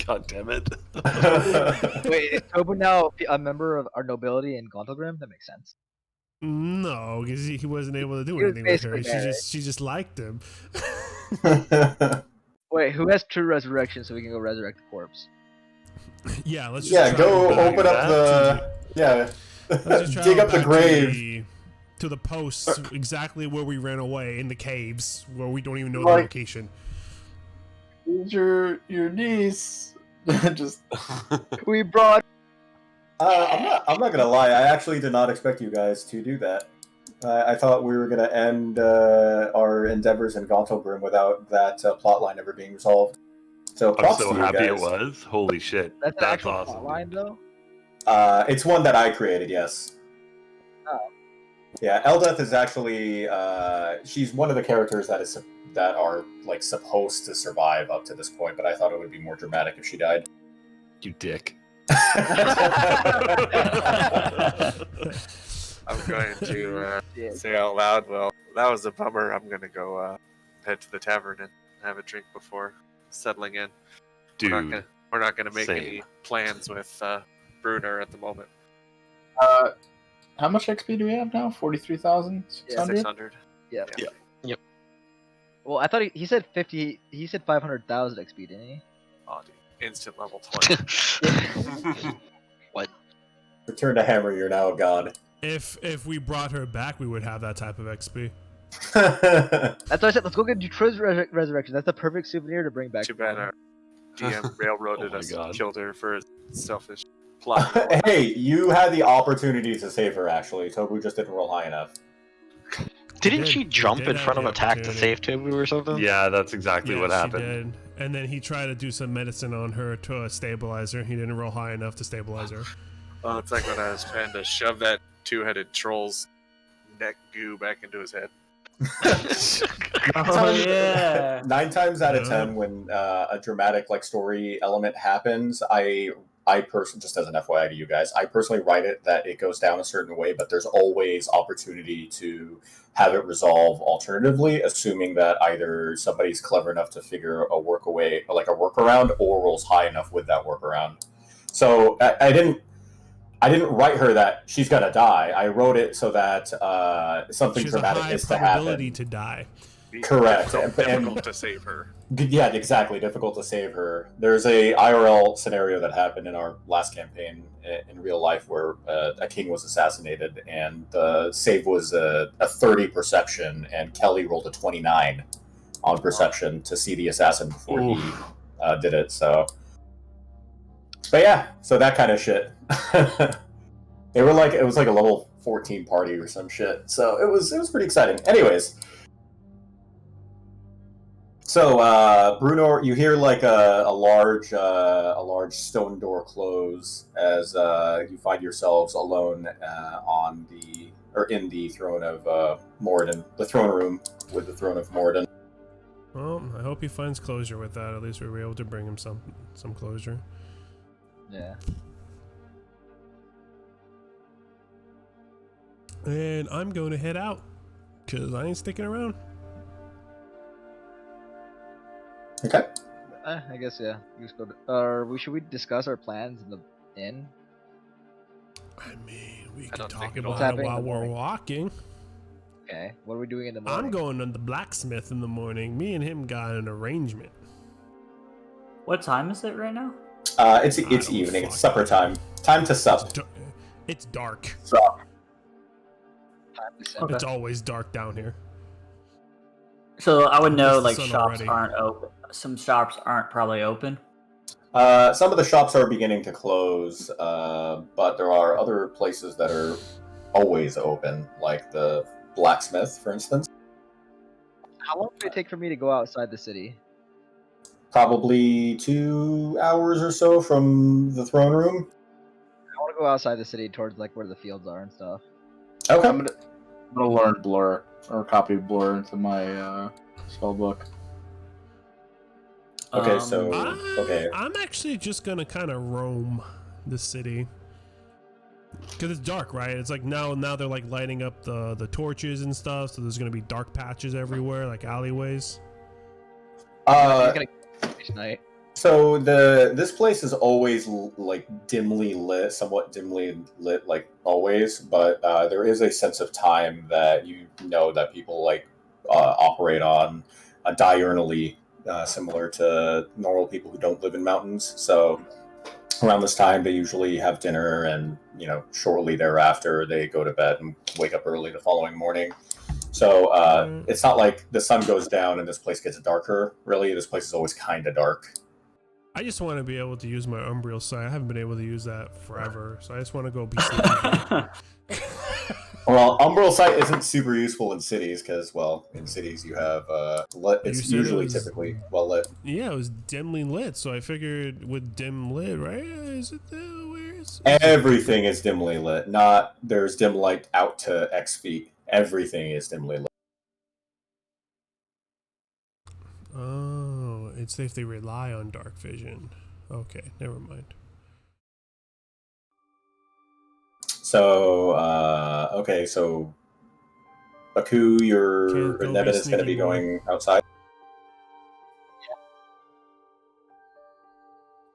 God damn it! Wait, is Tobu now a member of our nobility in Gauntlgrim? That makes sense. No, because he wasn't able to do anything with her. She just liked him. Wait, who has true resurrection so we can go resurrect the corpse? Yeah, let's just go open up the dig up the grave. to the posts exactly where we ran away in the caves, where we don't even know the Like- location. Who's your niece? Just We brought. I'm not gonna lie. I actually did not expect you guys to do that. I thought we were gonna end our endeavors in Gauntlebrim without that plot line ever being resolved. So I'm props so to you happy guys. it was. Holy shit. That's an actual awesome. plot line, though. It's one that I created. Yes. Oh. Yeah, Eldeth is actually she's one of the characters that are like supposed to survive up to this point, but I thought it would be more dramatic if she died. You dick. I'm going to say out loud, well, that was a bummer. I'm going to go head to the tavern and have a drink before settling in. Dude, We're not going to make same. any plans with Bruner at the moment. how much XP do we have now? 43,600. 600. Yeah. Yeah. Well, I thought he said 50. He said 500,000 XP, didn't he? Oh, dude. Instant level 20. What? Return to Hammer, you're now a god. If we brought her back, we would have that type of XP. That's what I said. Let's go get Jutra's resurrection. That's the perfect souvenir to bring back. Too bad our DM railroaded Oh my us God. and killed her for his selfish plot. Hey, you had the opportunity to save her. Actually, Tobu just didn't roll high enough. Didn't did. she He jump did in have front of the attack to opportunity. save Tobu or something? Yeah, that's exactly what Yes, she happened. did. And then he tried to do some medicine on her to stabilize her. He didn't roll high enough to stabilize her. Oh, it's like when I was trying to shove that two-headed troll's neck goo back into his head. Oh yeah. 9 times out of Yeah. 10, when a dramatic like story element happens, I personally, just as an FYI to you guys, I personally write it that it goes down a certain way, but there's always opportunity to have it resolve alternatively, assuming that either somebody's clever enough to figure a workaround, or rolls high enough with that workaround. So I didn't write her that she's gonna die. I wrote it so that something She has a dramatic high is to probability happen. to die. Correct. Difficult to save her. Yeah, exactly. Difficult to save her. There's a IRL scenario that happened in our last campaign in real life where a king was assassinated, and the save was a 30 perception, and Kelly rolled a 29 on perception to see the assassin before he did it. So, but yeah, so that kind of shit. It was like a level 14 party or some shit. So it was pretty exciting. Anyways. So, Bruno, you hear like a large stone door close as you find yourselves alone in the throne of Moradin, the throne room with the throne of Moradin. Well, I hope he finds closure with that. At least we were able to bring him some closure. Yeah. And I'm going to head out because I ain't sticking around. Okay. I guess yeah. We just go to, should we discuss our plans in the inn? I mean, we can don't talk think it'll about it happen in while the we're morning. walking. Okay. What are we doing in the morning? I'm going to the blacksmith in the morning. Me and him got an arrangement. What time is it right now? It's don't evening. It's fuck. supper time. Time to sup. It's dark. Sup. Time to send Okay. It's always dark down here. So I would know It's the like sun shops already. aren't open. Some shops aren't probably open. Some of the shops are beginning to close, but there are other places that are always open, like the blacksmith, for instance. How long would it take for me to go outside the city? Probably 2 hours or so from the throne room. I want to go outside the city towards like where the fields are and stuff. Okay. I'm gonna learn Blur or copy Blur into my spell book. Okay, so okay. I'm actually just gonna kind of roam the city because it's dark, right? It's like now they're like lighting up the torches and stuff, so there's gonna be dark patches everywhere, like alleyways. He's gonna each night. So this place is always like dimly lit, somewhat dimly lit, like always. But there is a sense of time that you know that people like operate on diurnally, similar to normal people who don't live in mountains. So around this time, they usually have dinner, and shortly thereafter, they go to bed and wake up early the following morning. So it's not like the sun goes down and this place gets darker. Really, this place is always kind of dark. I just want to be able to use my Umbriel sight. I haven't been able to use that forever, so I just want to go be sleepy. Well, Umbral Sight isn't super useful in cities because, well, in cities you have it's usually typically well lit. Yeah, it was dimly lit, so I figured with dim lit, right? Is it where is Everything is dimly lit. Not there's dim light out to X feet. Everything is dimly lit. Oh, it's if they rely on dark vision. Okay, never mind. So, okay, so Aku, your Can't go Nevin be is going to be sneaky boy. going outside.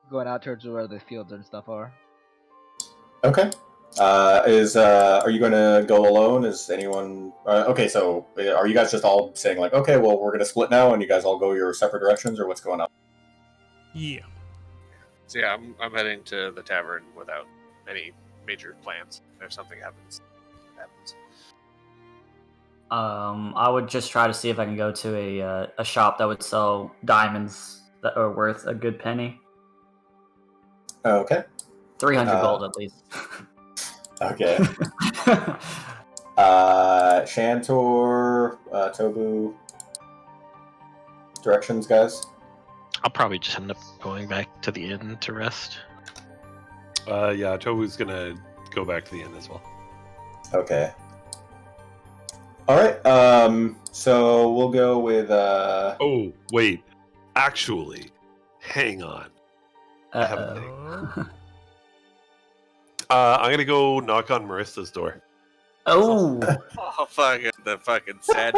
Going out towards where the fields and stuff are. Okay. Are you going to go alone? Is anyone okay? So, are you guys just all saying like, okay, well, we're going to split now, and you guys all go your separate directions, or what's going on? Yeah. So yeah, I'm heading to the tavern without any major plans. If something happens. I would just try to see if I can go to a shop that would sell diamonds that are worth a good penny. Okay. 300 gold at least. Okay. Shantor, Tobu, directions, guys. I'll probably just end up going back to the inn to rest. Yeah, Tobu's gonna go back to the inn as well. Okay. All right. So we'll go with. Oh wait, actually, hang on. I have a thing. I'm gonna go knock on Marissa's door. Oh. Oh, the fucking sad.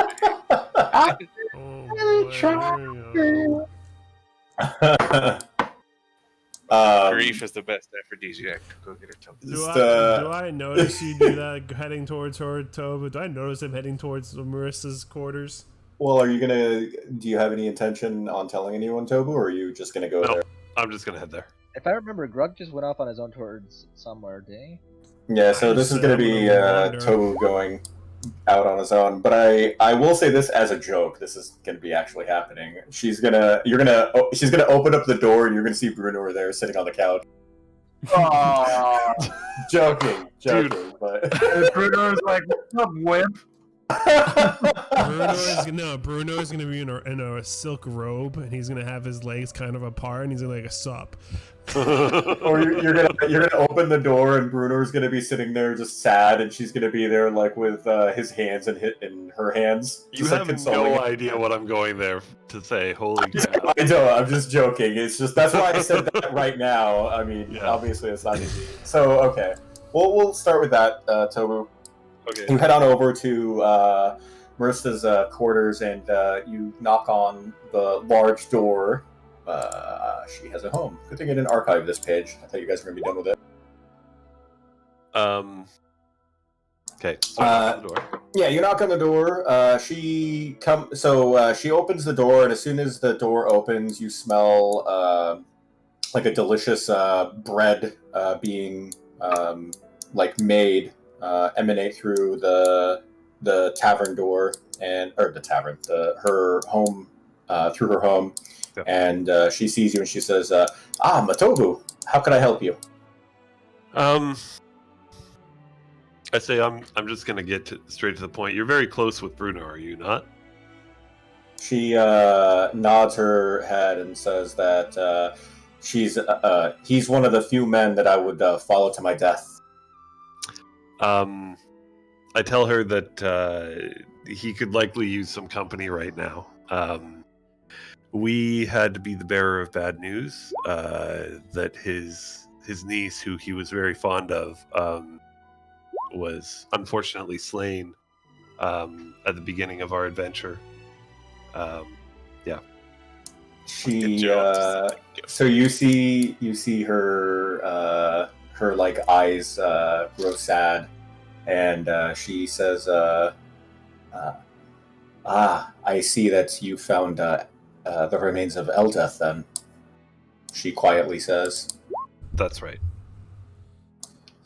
Grief is the best aphrodisiac. Go get her token. Do I notice you do that heading towards her, Toba? Do I notice him heading towards Marissa's quarters? Well, do you have any intention on telling anyone, Tobu, or are you just gonna go there? I'm just gonna head there. If I remember, Grug just went off on his own towards somewhere, didn't he? Yeah, so this is gonna be Tobu going out on his own. But I will say this as a joke. This is gonna be actually happening. She's gonna open up the door and you're gonna see Bruno over there sitting on the couch. Joking, Dude. but Bruno's like, what's up, wimp? Bruno is gonna be in a silk robe, and he's gonna have his legs kind of apart, and he's gonna like a sup. Or you're gonna open the door, and Bruno's gonna be sitting there just sad, and she's gonna be there like with his hands in her hands. You have no idea what I'm going there to say. Holy cow! I know. I'm just joking. It's just that's why I said that right now. I mean, obviously it's not easy. So okay, we'll start with that, Tobu. Okay. You head on over to Marissa's quarters, and you knock on the large door. She has a home. Good thing I didn't archive this page. I thought you guys were gonna be done with it. Okay. So I knock on the door. Yeah, you knock on the door. She opens the door, and as soon as the door opens, you smell like a delicious bread being like made. Emanate through the tavern door her home through her home, and she sees you and she says, Matobu, how can I help you? I say I'm just gonna get straight to the point. You're very close with Bruno, are you not? She nods her head and says that he's one of the few men that I would follow to my death. I tell her that he could likely use some company right now. We had to be the bearer of bad news that his niece, who he was very fond of, was unfortunately slain at the beginning of our adventure. Yeah. She so you see her her like eyes grow sad, and she says, I see that you found the remains of Eldeth then, she quietly says. That's right.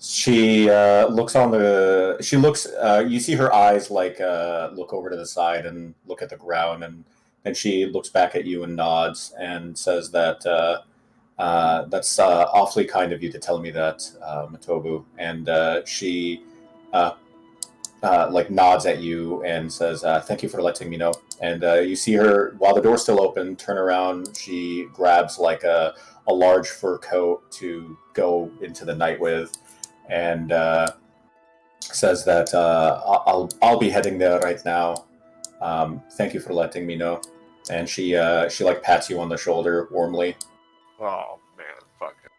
She looks on the. She looks. You see her eyes look over to the side and look at the ground, and she looks back at you and nods and says that that's awfully kind of you to tell me that, Matobu. And she nods at you and says, "Thank you for letting me know." And you see her while the door's still open. Turn around. She grabs a large fur coat to go into the night with. And says that I'll be heading there right now. Thank you for letting me know. And she pats you on the shoulder warmly. Oh man, fuck it.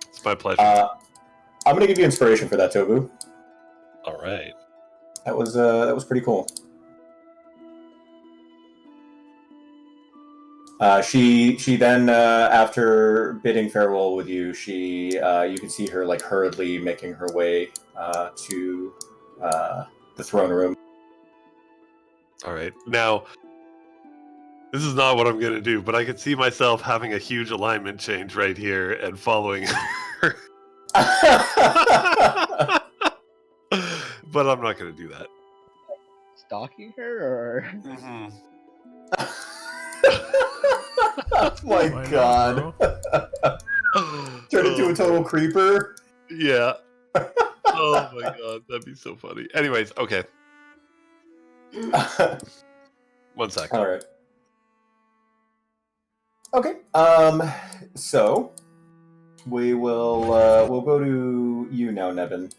It's my pleasure. I'm gonna give you inspiration for that, Tobu. All right. That was pretty cool. She then, after bidding farewell with you, you can see her hurriedly making her way to the throne room. All right. Now, this is not what I'm going to do, but I could see myself having a huge alignment change right here and following her. But I'm not going to do that. Stalking her, or Mm-hmm. Oh my Why not, god! bro? Turn into a total creeper. Yeah. Oh my god, that'd be so funny. Anyways, okay. 1 second. All right. Okay. So we will we'll go to you now, Nevin.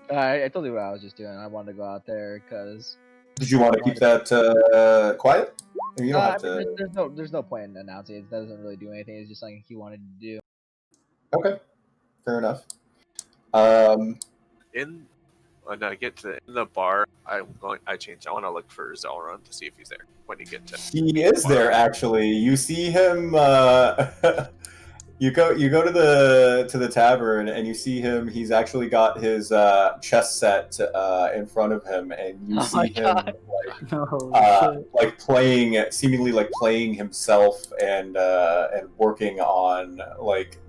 I told you what I was just doing. I wanted to go out there because Did you want to keep that quiet? Or you don't have to. there's no point in announcing it. It doesn't really do anything. It's just something he wanted to do. Okay. Fair enough. When I get to in the bar, I want to look for Zelron to see if he's there when you get to. He is there actually. You see him. You go to the tavern and you see him. He's actually got his chess set in front of him, and you see him seemingly playing himself and working on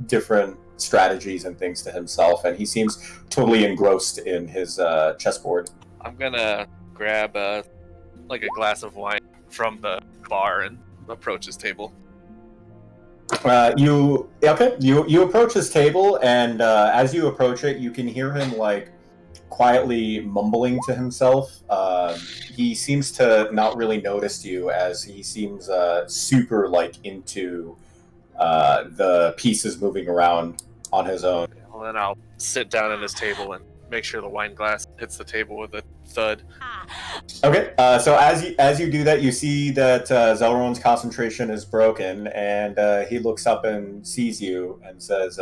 different strategies and things to himself, and he seems totally engrossed in his chessboard. I'm gonna grab a glass of wine from the bar and approach his table. You approach his table, and as you approach it, you can hear him quietly mumbling to himself. He seems to not really notice you, as he seems super into the pieces moving around on his own. Well, then I'll sit down at his table and make sure the wine glass hits the table with a thud. Okay, so as you do that, you see that Zelron's concentration is broken, and he looks up and sees you and says,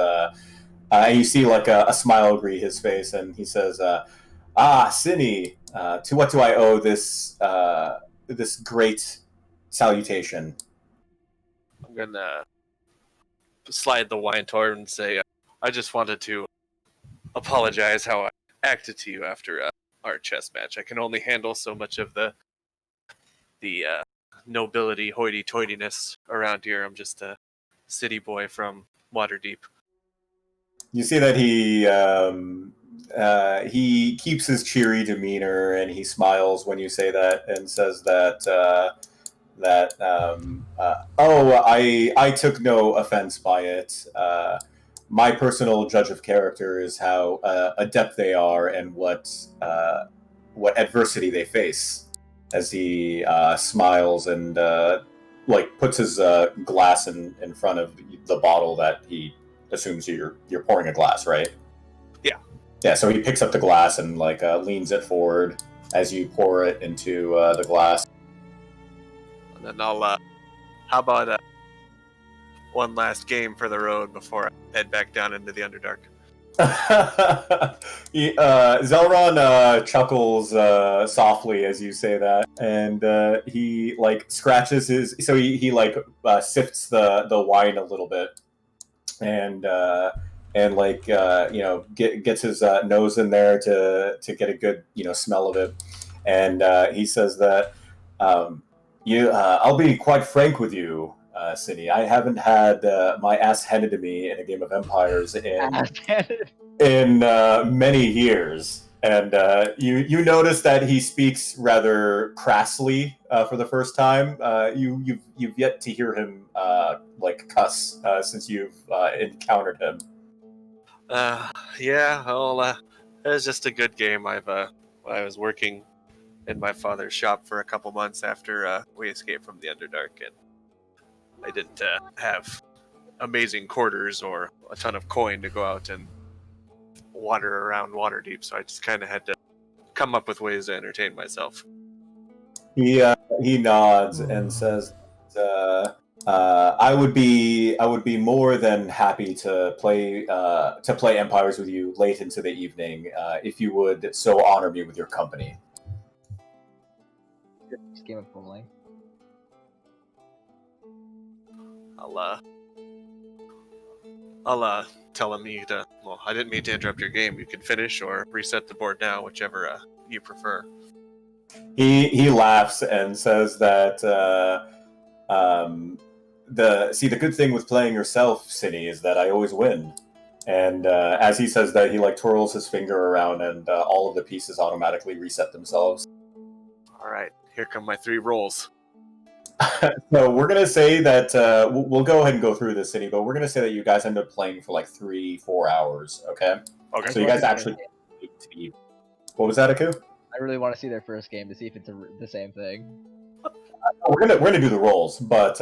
and you see a smile greet his face, and he says, Cine, to what do I owe this great salutation? I'm gonna slide the wine toward him and say, I just wanted to apologize how I acted to you after our chess match. I can only handle so much of the nobility hoity-toityness around here. I'm just a city boy from Waterdeep. You see that he keeps his cheery demeanor, and he smiles when you say that, and says that I took no offense by it. My personal judge of character is how adept they are and what adversity they face. As he smiles and puts his glass in front of the bottle that he assumes you're pouring a glass, right? Yeah. Yeah. So he picks up the glass and leans it forward as you pour it into the glass. And then I'll how about one last game for the road before I head back down into the Underdark. Zelron chuckles softly as you say that, and he scratches his. So he sifts the wine a little bit, and gets his nose in there to get a good smell of it, and he says that I'll be quite frank with you. City. I haven't had my ass handed to me in a game of Empires in many years. And you notice that he speaks rather crassly for the first time. You've yet to hear him cuss since you've encountered him. Yeah, well, it was just a good game. I was working in my father's shop for a couple months after we escaped from the Underdark, and I didn't have amazing quarters or a ton of coin to go out and wander around Waterdeep, so I just kind of had to come up with ways to entertain myself. He nods and says, "I would be more than happy to play Empires with you late into the evening if you would so honor me with your company." This game of bowling. I'll tell him you to. Well, I didn't mean to interrupt your game. You can finish or reset the board now, whichever you prefer. He laughs and says that the good thing with playing yourself, Cinny, is that I always win. And as he says that, he twirls his finger around, and all of the pieces automatically reset themselves. All right, here come my 3 rolls. So we're gonna say that we'll go ahead and go through this, Cinny, but we're gonna say that you guys end up playing for 3-4 hours. Okay. Okay. So you guys actually. What was that, Aku? I really want to see their first game to see if it's the same thing. We're gonna do the rolls, but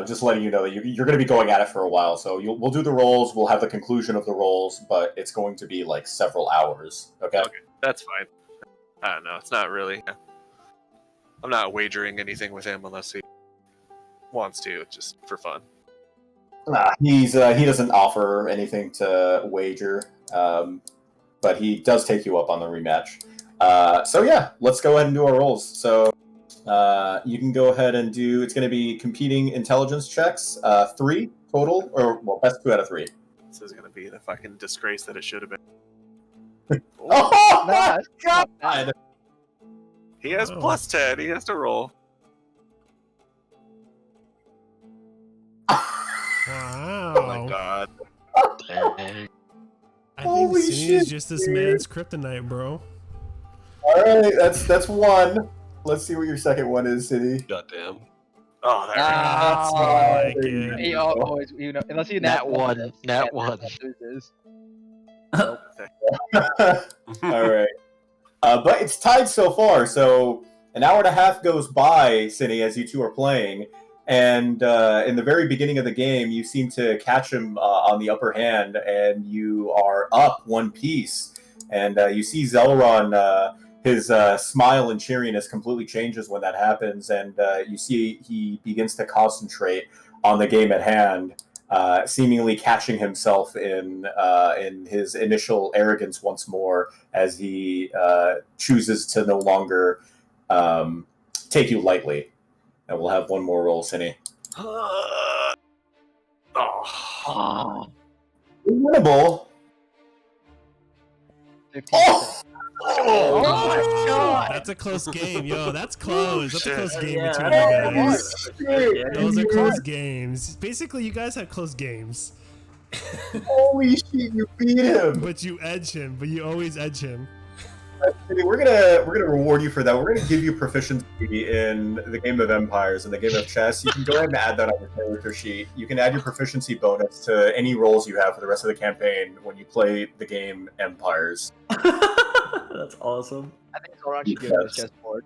just letting you know that you're gonna be going at it for a while. So we'll do the rolls. We'll have the conclusion of the rolls, but it's going to be several hours. Okay. Okay, that's fine. I don't know. It's not really. I'm not wagering anything with him unless he wants to, just for fun. He doesn't offer anything to wager, but he does take you up on the rematch. So yeah, let's go ahead and do our rolls. So you can go ahead and do. It's going to be competing intelligence checks, 3 total, or best 2 out of 3. This is going to be the fucking disgrace that it should have been. Oh my God! He has plus 10. He has to roll. Wow. Oh my God. Dang. I Holy think Cinny shit, is just this dude. man's kryptonite, bro. All right, that's 1. Let's see what your second one is, Cindy. Goddamn. Oh, there That's more like it. He always, unless you Nat 1. Nat 1. loses. All right. But it's tied so far. So an hour and a half goes by, Cindy, as you two are playing. And in the very beginning of the game, you seem to catch him on the upper hand, and you are up 1 piece. And you see Zelron, his smile and cheeriness completely changes when that happens. And you see he begins to concentrate on the game at hand, seemingly catching himself in his initial arrogance once more as he chooses to no longer take you lightly. And we'll have 1 more roll, Cinny. Oh. Winnable. 15%. Oh my God! That's a close game, yo. That's close. That's a close game Yeah. between you guys. shit. Those are close games. Basically, you guys had close games. Holy shit, you beat him. But you edge him. But you always edge him. We're gonna reward you for that. We're gonna give you proficiency in the game of Empires and the game of chess. You can go ahead and add that on your character sheet. You can add your proficiency bonus to any rolls you have for the rest of the campaign when you play the game Empires. That's awesome. I think Zoran should give him his chessboard.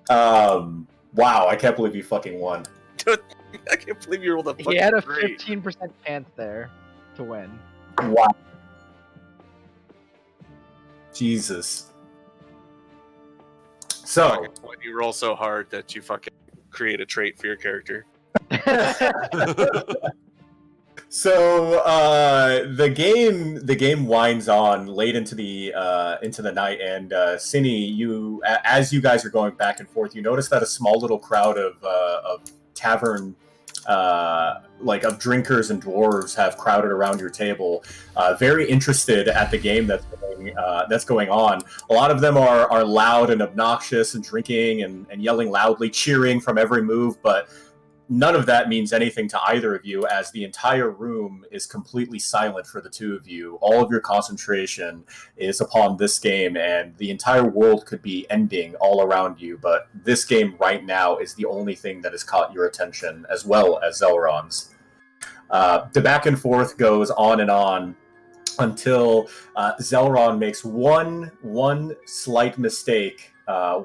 Wow, I can't believe you fucking won. I can't believe you rolled a fucking He had a 3. 15% chance there to win. Wow. Jesus. So, When you roll so hard that you fucking create a trait for your character. the game winds on late into the night, and Cinny, as you guys are going back and forth, you notice that a small little crowd of tavern of drinkers and dwarves have crowded around your table, very interested at the game that's going on. A lot of them are loud and obnoxious and drinking and yelling loudly, cheering from every move, but none of that means anything to either of you, as the entire room is completely silent for the two of you. All of your concentration is upon this game, and the entire world could be ending all around you, but this game right now is the only thing that has caught your attention, as well as Zelron's. The back and forth goes on and on until Zelron makes one slight mistake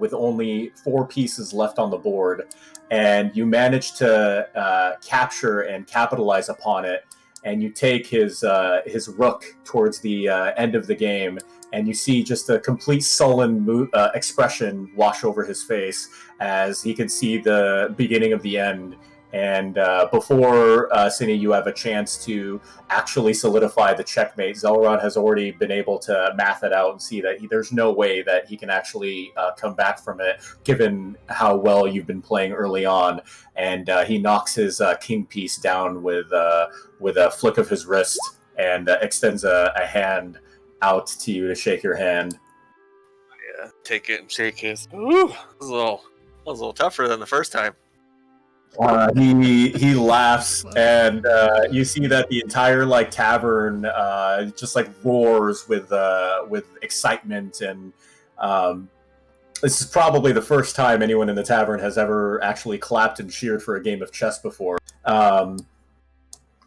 with only 4 pieces left on the board, and you manage to capture and capitalize upon it, and you take his rook towards the end of the game, and you see just a complete sullen expression wash over his face as he can see the beginning of the end. And before, Cine, you have a chance to actually solidify the checkmate, Zelron has already been able to math it out and see that there's no way that he can actually come back from it, given how well you've been playing early on. And he knocks his king piece down with a flick of his wrist and extends a hand out to you to shake your hand. Yeah, take it and shake his. Ooh, that was a little tougher than the first time. He laughs, and you see that the entire tavern just roars with excitement, and this is probably the first time anyone in the tavern has ever actually clapped and cheered for a game of chess before.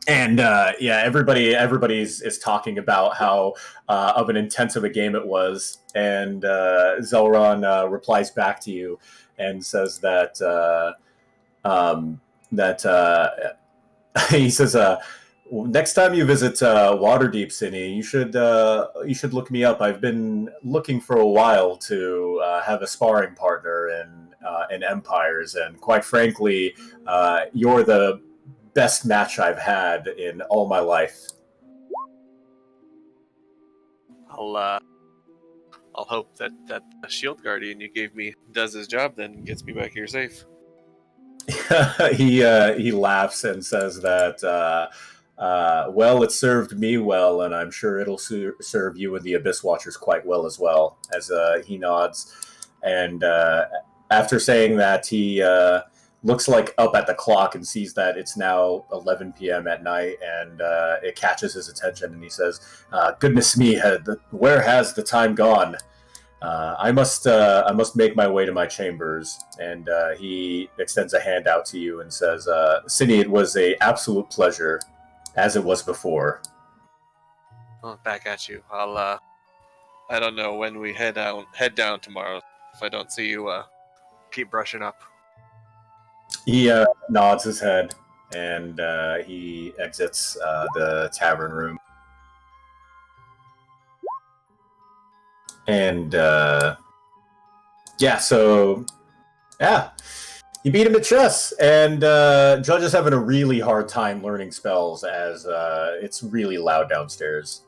Everybody's talking about how of an intensive a game it was, and Zelron replies back to you and says that. He says, next time you visit Waterdeep City, you should look me up. I've been looking for a while to have a sparring partner in Empires, and quite frankly, you're the best match I've had in all my life. I'll hope that shield guardian you gave me does his job, then gets me back here safe. He laughs and says that well, it served me well, and I'm sure it'll serve you and the Abyss Watchers quite well as well. As he nods, and after saying that, he looks up at the clock and sees that it's now 11 p.m. at night, and it catches his attention, and he says, "Goodness me, where has the time gone? I must make my way to my chambers." And he extends a hand out to you and says, "Cine, it was an absolute pleasure, as it was before." Well, back at you. I don't know when we head down tomorrow. If I don't see you, keep brushing up. He nods his head, and he exits the tavern room. And you beat him at chess, and Judge is having a really hard time learning spells as it's really loud downstairs.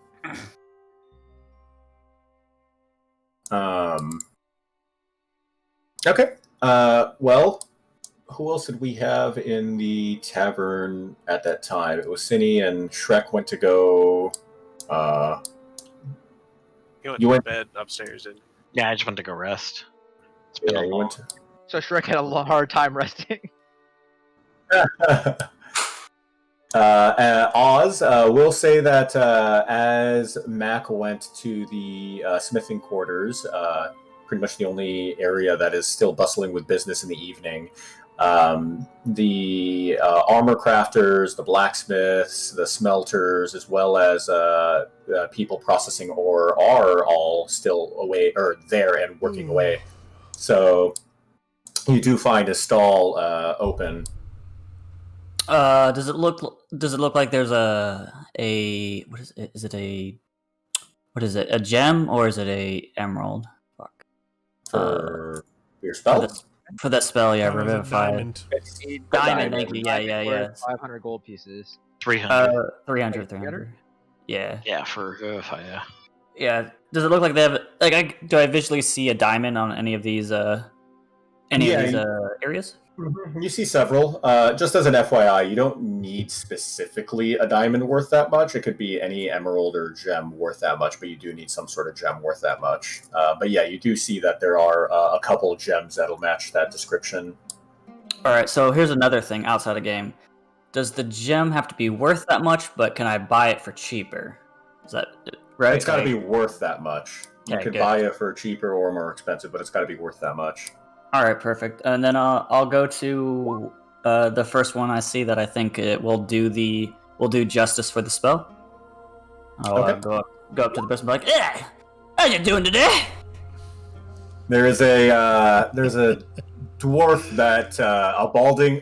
Okay. Well, who else did we have in the tavern at that time? It was Cine, and Shrek went to go. You went to bed upstairs, didn't you? Yeah, I just went to go rest. It's been Yeah, a you long... went to. So Shrek had a hard time resting. Oz, we'll say that as Mac went to the smithing quarters, pretty much the only area that is still bustling with business in the evening, the armor crafters, the blacksmiths, the smelters, as well as people processing ore are all still away or there and working away. So you do find a stall open. Does it look like there's a what is it? Is it a gem or is it a emerald? Fuck. For your spell? For that spell, yeah, That was a Revivify. Diamond. Diamond, thank you. Yeah. 500 gold pieces. 300. 300. Yeah. Yeah, for Revivify, yeah. Yeah. Does it look like they have do I visually see a diamond on any of these areas? You see several. Just as an FYI, you don't need specifically a diamond worth that much. It could be any emerald or gem worth that much, but you do need some sort of gem worth that much. But yeah, you do see that there are a couple gems that'll match that description. All right, so here's another thing outside of game. Does the gem have to be worth that much, but can I buy it for cheaper? Is that right? It's got to be worth that much. You Okay, could good. buy it for cheaper or more expensive, but it's got to be worth that much. All right, perfect. And then I'll go to the first one I see that I think it will do justice for the spell. I'll Okay. go up to the person and be like, "Yeah, how you doing today?" There's a dwarf that a balding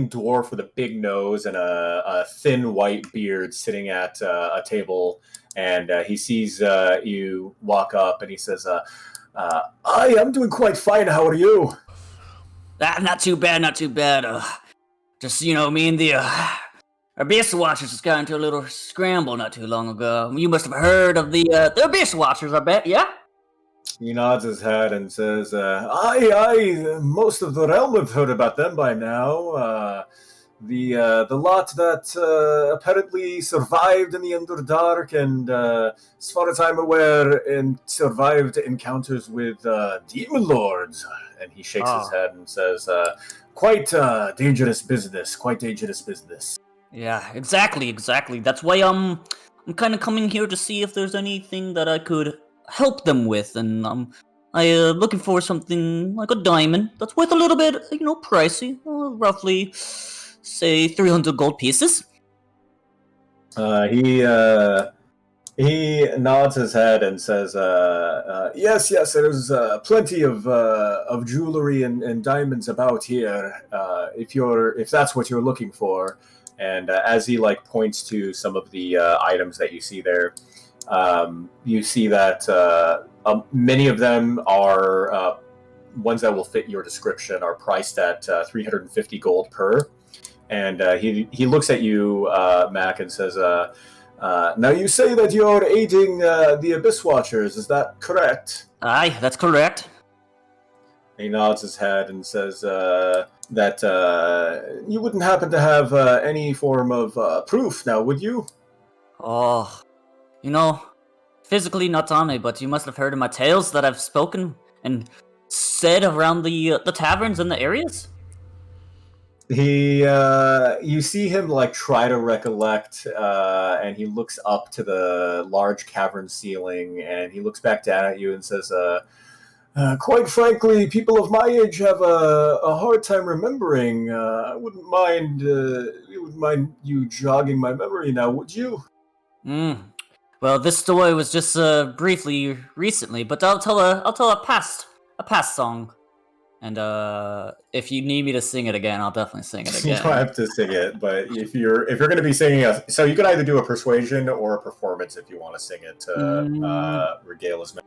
dwarf with a big nose and a thin white beard sitting at a table, and he sees you walk up and he says, "Hi, I'm doing quite fine. How are you?" Not too bad, not too bad. Just me and the Abyss Watchers just got into a little scramble not too long ago. You must have heard of the Abyss Watchers, I bet, yeah? He nods his head and says, "Aye, most of the realm have heard about them by now. The lot that apparently survived in the Underdark, and as far as I'm aware, survived encounters with demon lords." And he shakes his head and says, "Quite dangerous business. Quite dangerous business." Yeah, exactly. That's why I'm kind of coming here to see if there's anything that I could help them with, and I'm looking for something like a diamond that's worth a little bit, pricey, roughly, say 300 gold pieces. He nods his head and says, "Yes, there's plenty of jewelry and diamonds about here. If that's what you're looking for." And as he points to some of the items that you see there, you see that many of them are ones that will fit your description, are priced at 350 gold per. And he looks at you, Mac, and says, "Now you say that you're aiding the Abyss Watchers, is that correct?" Aye, that's correct. He nods his head and says that you wouldn't happen to have any form of proof now, would you? Oh, physically not on me, but you must have heard of my tales that I've spoken and said around the taverns and the areas. You see him try to recollect, and he looks up to the large cavern ceiling, and he looks back down at you and says, "Quite frankly, people of my age have a hard time remembering. I wouldn't mind you jogging my memory now, would you?" Well, this story was just briefly recently, but I'll tell a past song. And if you need me to sing it again, I'll definitely sing it again. You don't have to sing it, but if you're going to be singing, so you can either do a persuasion or a performance if you want to sing it to regale his memory.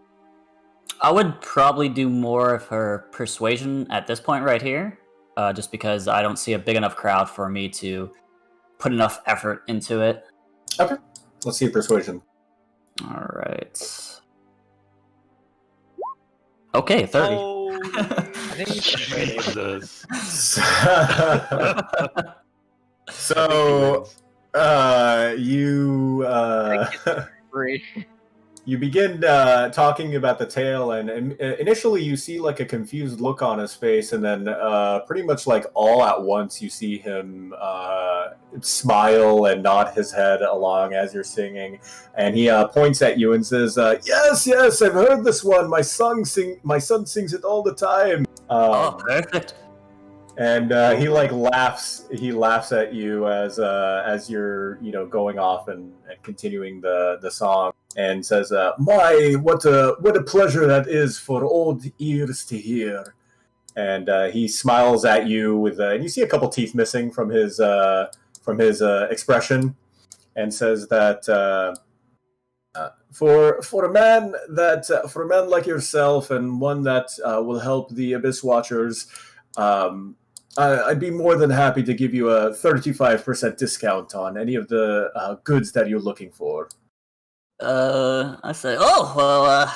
I would probably do more of her persuasion at this point right here, just because I don't see a big enough crowd for me to put enough effort into it. Okay, let's see persuasion. All right. Okay, 30. I think Jesus. So, free. you begin talking about the tale, and initially you see a confused look on his face, and then pretty much all at once you see him smile and nod his head along as you're singing, and he points at you and says, yes, I've heard this one. My son sings it all the time." Oh, perfect. And he laughs. He laughs at you as you're going off and continuing the song, and says, "My, what a pleasure that is for old ears to hear." And he smiles at you and you see a couple teeth missing from his expression, and says that for a man like yourself, and one that will help the Abyss Watchers, I'd be more than happy to give you a 35% discount on any of the goods that you're looking for. I say, oh, well,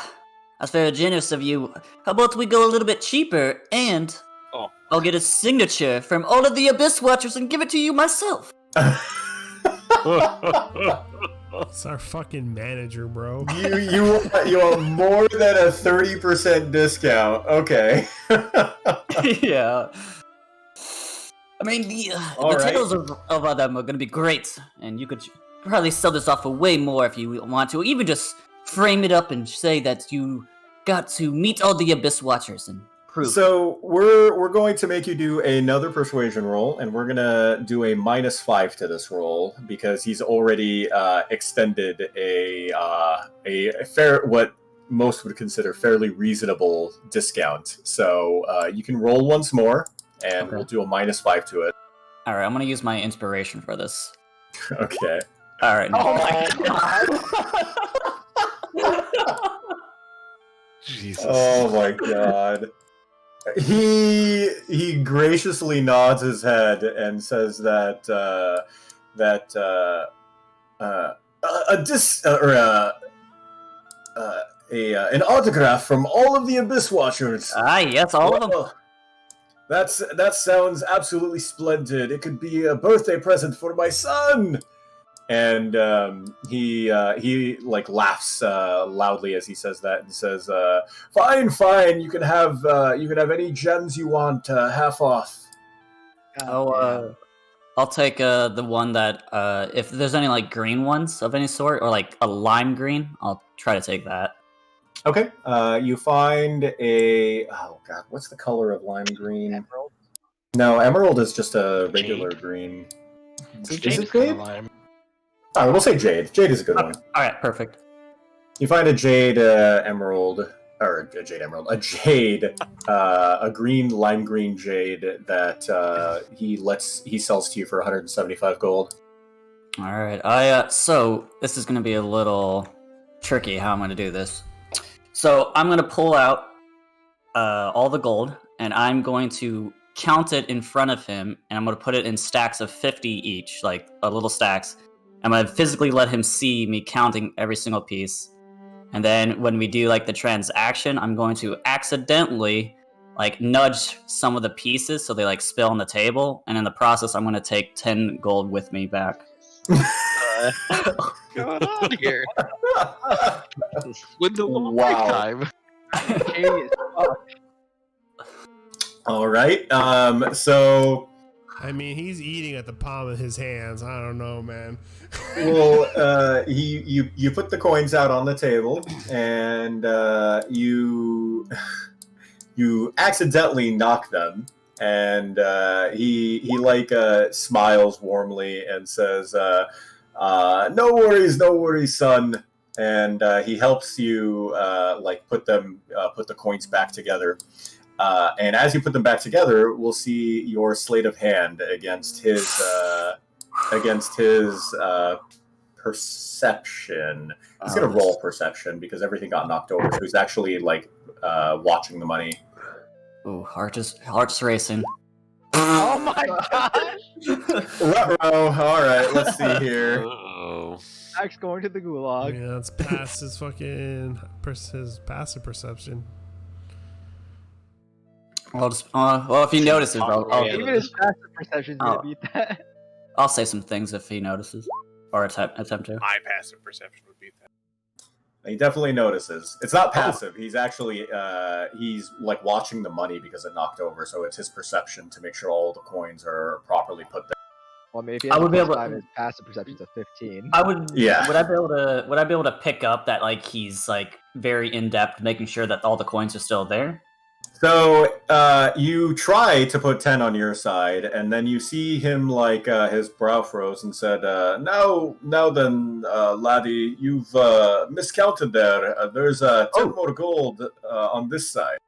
that's very generous of you. How about we go a little bit cheaper, and I'll get a signature from all of the Abyss Watchers and give it to you myself. It's our fucking manager, bro. You want more than a 30% discount. Okay. Yeah. I mean, the All tales of them are going to be great, and you could probably sell this off for way more if you want to, or even just frame it up and say that you got to meet all the Abyss Watchers and prove. So we're going to make you do another persuasion roll, and we're gonna do a -5 to this roll because he's already extended a fair, what most would consider fairly reasonable discount. So you can roll once more, and we'll do a -5 to it. All right, I'm going to use my inspiration for this. Okay. All right. Oh my god! Jesus. Oh my god. He graciously nods his head and says that an autograph from all of the Abyss Watchers. Yes, all of them. Well, that sounds absolutely splendid. It could be a birthday present for my son. And he like laughs loudly as he says that and says, "Fine, you can have any gems you want half off." I'll take the one that if there's any like green ones of any sort or like a lime green, I'll try to take that. Okay. You find what's the color of lime green? Emerald. No, emerald is just a regular green. Is it jade? All right, we'll say jade. Jade is a good one. All right, perfect. You find a jade emerald, or a jade emerald, a green lime green jade that he sells to you for 175 gold. All right, so this is gonna be a little tricky how I'm gonna do this. So I'm gonna pull out all the gold, and I'm going to count it in front of him, and I'm gonna put it in stacks of 50 each, like little stacks. I'm gonna physically let him see me counting every single piece, and then when we do like the transaction, I'm going to accidentally like nudge some of the pieces so they like spill on the table, and in the process, I'm gonna take 10 gold with me back. What's going on here? With the long time. All right. So. I mean, he's eating at the palm of his hands. I don't know, man. Well, you put the coins out on the table, and you accidentally knock them, and he smiles warmly and says, "No worries, son." And he helps you put the coins back together. And as you put them back together, we'll see your sleight of hand against his perception. He's gonna roll perception because everything got knocked over. So he's actually watching the money. Ooh, heart's racing. Oh my gosh! All right, let's see here. Uh-oh. Zach's going to the gulag. Yeah, that's past his fucking his passive perception. I'll just, well, if he notices, Even his passive perception's gonna beat that. I'll say some things if he notices, or attempt to. My passive perception would beat that. He definitely notices. It's not passive. He's actually he's watching the money because it knocked over. So it's his perception to make sure all the coins are properly put there. Well, maybe if he I would be has able his passive perception's a 15. I would. Yeah. Would I be able to pick up that he's very in depth, making sure that all the coins are still there? So you try to put 10 on your side, and then you see him his brow froze and said, "Now then, laddie, you've miscounted there. There's 10 more gold on this side."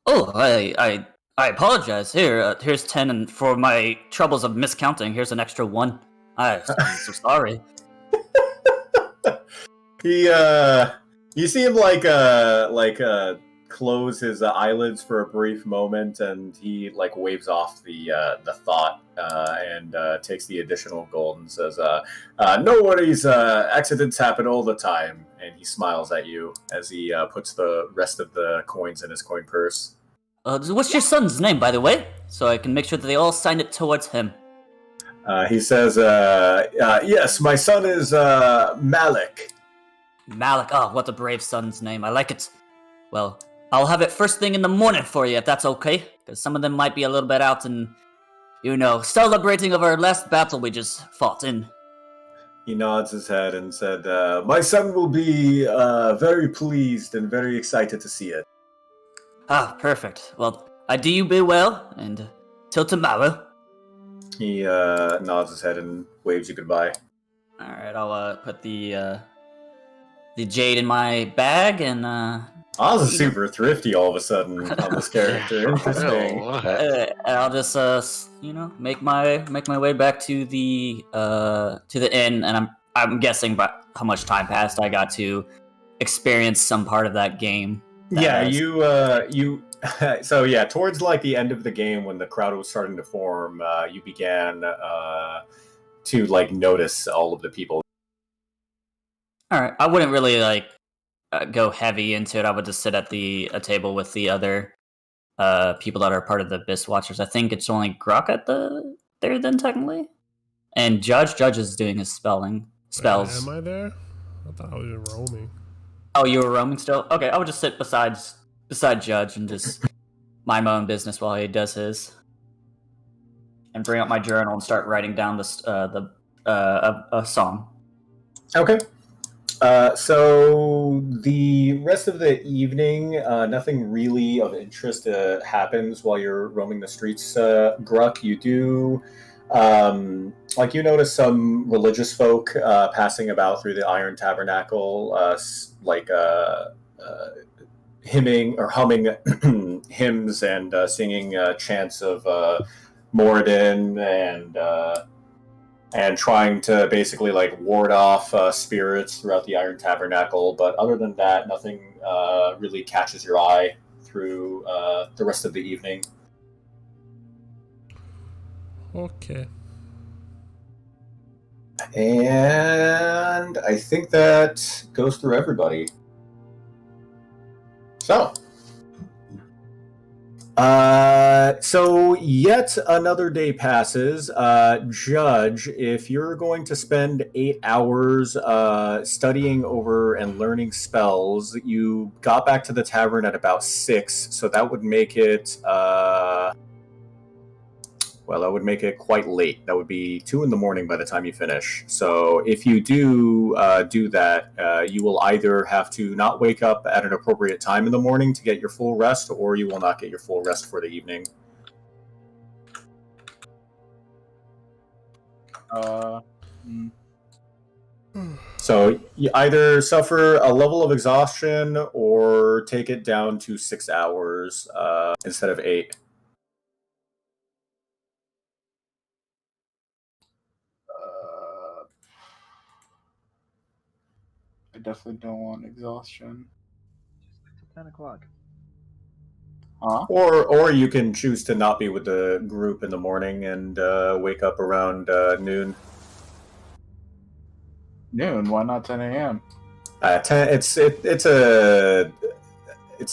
Oh, I apologize. Here's 10, and for my troubles of miscounting, here's an extra 1. I'm so sorry. You see him close his eyelids for a brief moment, and he waves off the thought and takes the additional gold and says, "No worries, accidents happen all the time." And he smiles at you as he puts the rest of the coins in his coin purse. What's your son's name, by the way? so I can make sure that they all sign it towards him. He says, yes, my son is Malik. Malik, oh, what a brave son's name. I like it. Well, I'll have it first thing in the morning for you, if that's okay. Because some of them might be a little bit out and, celebrating of our last battle we just fought in. He nods his head and said, my son will be very pleased and very excited to see it. Ah, perfect. Well, I do you be well, and till tomorrow. He nods his head and waves you goodbye. Alright, I'll put the jade in my bag, and Oz is super thrifty all of a sudden on this character. Interesting. I'll just make my way back to the inn, and I'm guessing by how much time passed I got to experience some part of that game. Yeah, you so yeah, towards like the end of the game when the crowd was starting to form, you began to like notice all of the people. Alright, I wouldn't really go heavy into it. I would just sit at a table with the other people that are part of the Abyss Watchers. I think it's only Grok there then technically, and Judge is doing his spells. Am I there? I thought I was in roaming. Oh, you were roaming still? Okay, I would just sit beside Judge and just mind my own business while he does his, and bring up my journal and start writing down a song. Okay. So the rest of the evening, nothing really of interest happens while you're roaming the streets, Gruck. You do, you notice some religious folk passing about through the Iron Tabernacle, hymning or humming hymns and singing chants of Moradin and trying to basically ward off spirits throughout the Iron Tabernacle. But other than that, nothing really catches your eye through the rest of the evening. Okay. And I think that goes through everybody. So yet another day passes. Judge, if you're going to spend 8 hours studying over and learning spells, you got back to the tavern at about 6, so that would make it that would make it quite late. That would be 2 in the morning by the time you finish. So if you do that, you will either have to not wake up at an appropriate time in the morning to get your full rest, or you will not get your full rest for the evening. So you either suffer a level of exhaustion or take it down to 6 hours instead of 8. I definitely don't want exhaustion. 10 o'clock. Huh? Or you can choose to not be with the group in the morning and wake up around noon. Noon? Why not 10 a.m.? 10. It's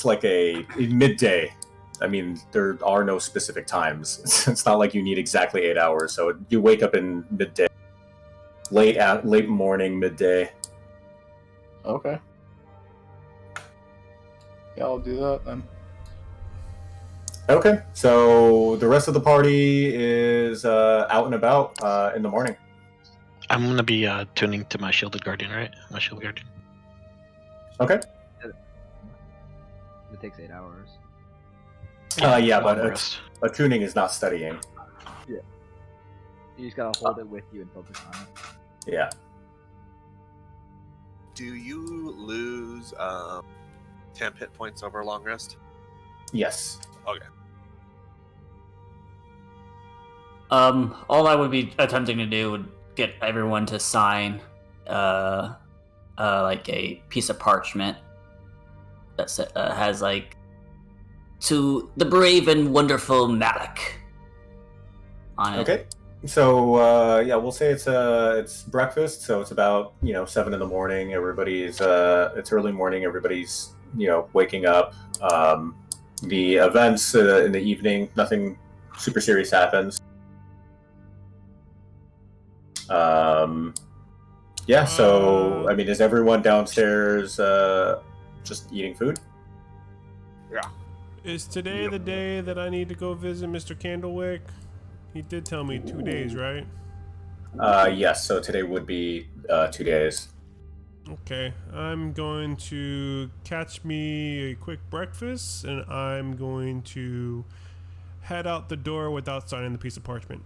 like a midday. I mean, there are no specific times. It's not like you need exactly 8 hours. So you wake up in midday, late morning, midday. Okay. Yeah, I'll do that then. Okay, so the rest of the party is out and about in the morning. I'm gonna be tuning to my Shielded Guardian, right? My Shielded Guardian. Okay. It takes 8 hours. Yeah, long but rest. attuning is not studying. Yeah. You just gotta hold it with you and focus on it. Yeah. Do you lose 10 hit points over long rest? Yes. Okay. All I would be attempting to do would get everyone to sign like a piece of parchment that has to the brave and wonderful Malik on it. Okay. So we'll say it's breakfast, so it's about 7 in the morning. Everybody's it's early morning. Everybody's waking up. The events in the evening, nothing super serious happens. Yeah, so, I mean, is everyone downstairs just eating food? Yeah. Is today the day that I need to go visit Mr. Candlewick? He did tell me 2 days, right? Yes, so today would be 2 days. Okay, I'm going to catch me a quick breakfast, and I'm going to head out the door without signing the piece of parchment.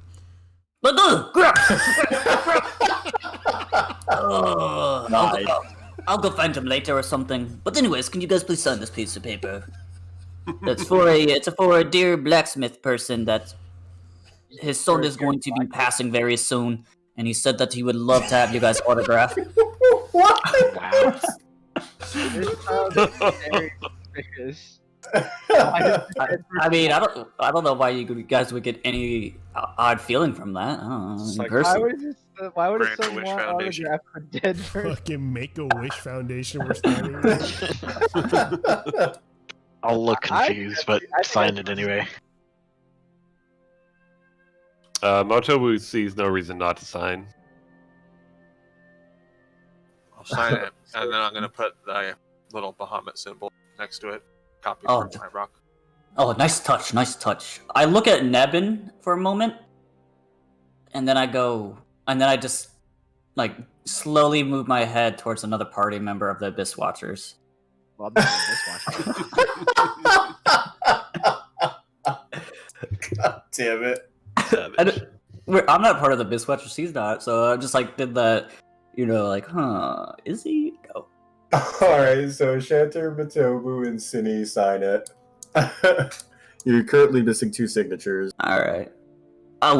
I'll go find him later or something. But anyways, can you guys please sign this piece of paper? It's for a dear blacksmith person that his son is going to be passing very soon, and he said that he would love to have you guys autograph. What? Wow. This sounds very suspicious. I mean, I don't know why you guys would get any odd feeling from that. I don't know. It's In like, person. Why would Grant a someone Wish want Foundation. autograph a dead person? Fucking Make-A-Wish Foundation we're starting. I'll look confused, but sign it anyway. Motobu sees no reason not to sign. I'll sign it, and then I'm gonna put the little Bahamut symbol next to it. Copy Oh. from my rock. Oh, nice touch, nice touch. I look at Nebin for a moment, and then I just like slowly move my head towards another party member of the Abyss Watchers. Well, I'm not doing this one. God damn it. I'm not part of the Abyss Watchers, he's not, so I just like did that, like, is he? Oh. Alright, so Shanter, Matobu, and Cine sign it. You're currently missing 2 signatures. Alright. I'll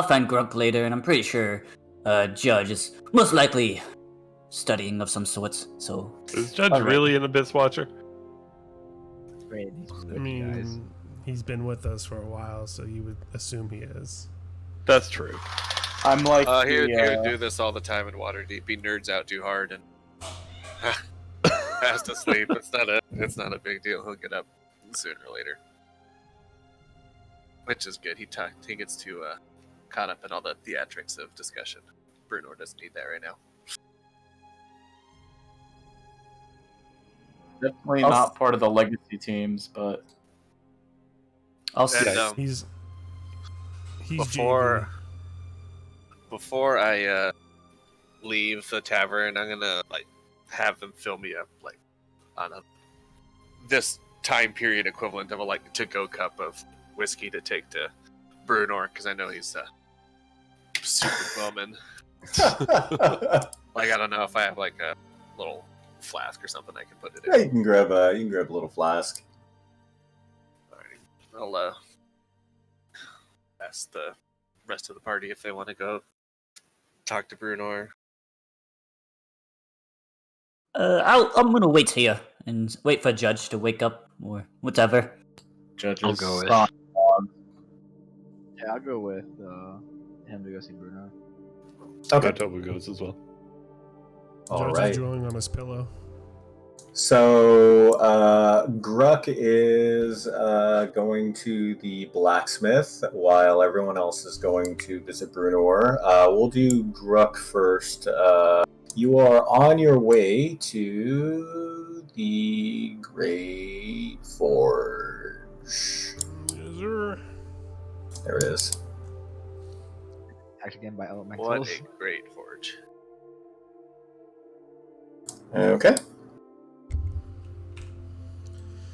find Grump later, and I'm pretty sure Judge is most likely studying of some sorts, so... Is Judge Alright. really an Abyss Watcher? Great, these I good guys. mean, he's been with us for a while, so you would assume he is. That's true. I'm like, He would do this all the time in Waterdeep. He nerds out too hard and has to sleep. It's not a big deal. He'll get up sooner or later, which is good. He gets too caught up in all the theatrics of discussion. Bruno doesn't need that right now. definitely not part of the legacy teams, but I'll see. And, He's before JV. before I leave the tavern, I'm gonna have them fill me up on this time period equivalent of a to-go cup of whiskey to take to Brunor, because I know he's super bumming. I don't know if I have a little flask or something I can put it in. Yeah, you can grab a little flask. Alrighty. I'll ask the rest of the party if they want to go talk to Brunor. I'm gonna wait here and wait for Judge to wake up or whatever. Judges. I'll go with. Yeah, I'll go with him to go see Bruno. Okay. Motobu goes as well. All Judge right. is drooling on his pillow. So Gruck is going to the blacksmith while everyone else is going to visit Brunor. We'll do Gruck first. You are on your way to the Great Forge. Yes, sir. There it is. Attacked again by What elementals. a great forge. Okay.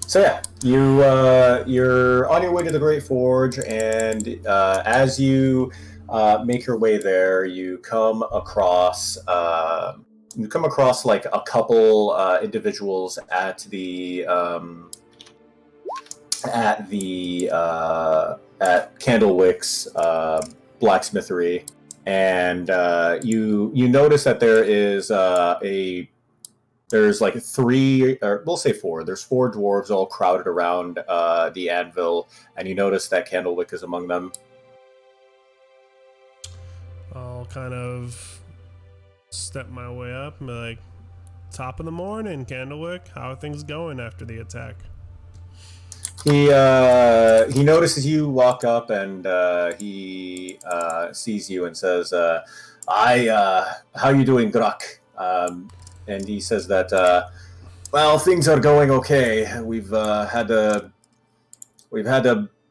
So yeah, you're on your way to the Great Forge, and as you make your way there, you come across a couple individuals at Candlewick's blacksmithery, and you notice that there's like 3, or we'll say 4. There's 4 dwarves all crowded around the anvil, and you notice that Candlewick is among them. I'll kind of step my way up and be like, top of the morning, Candlewick. How are things going after the attack? He notices you walk up, and he sees you and says, how you doing, Gruck? And he says that, well, things are going okay. We've had a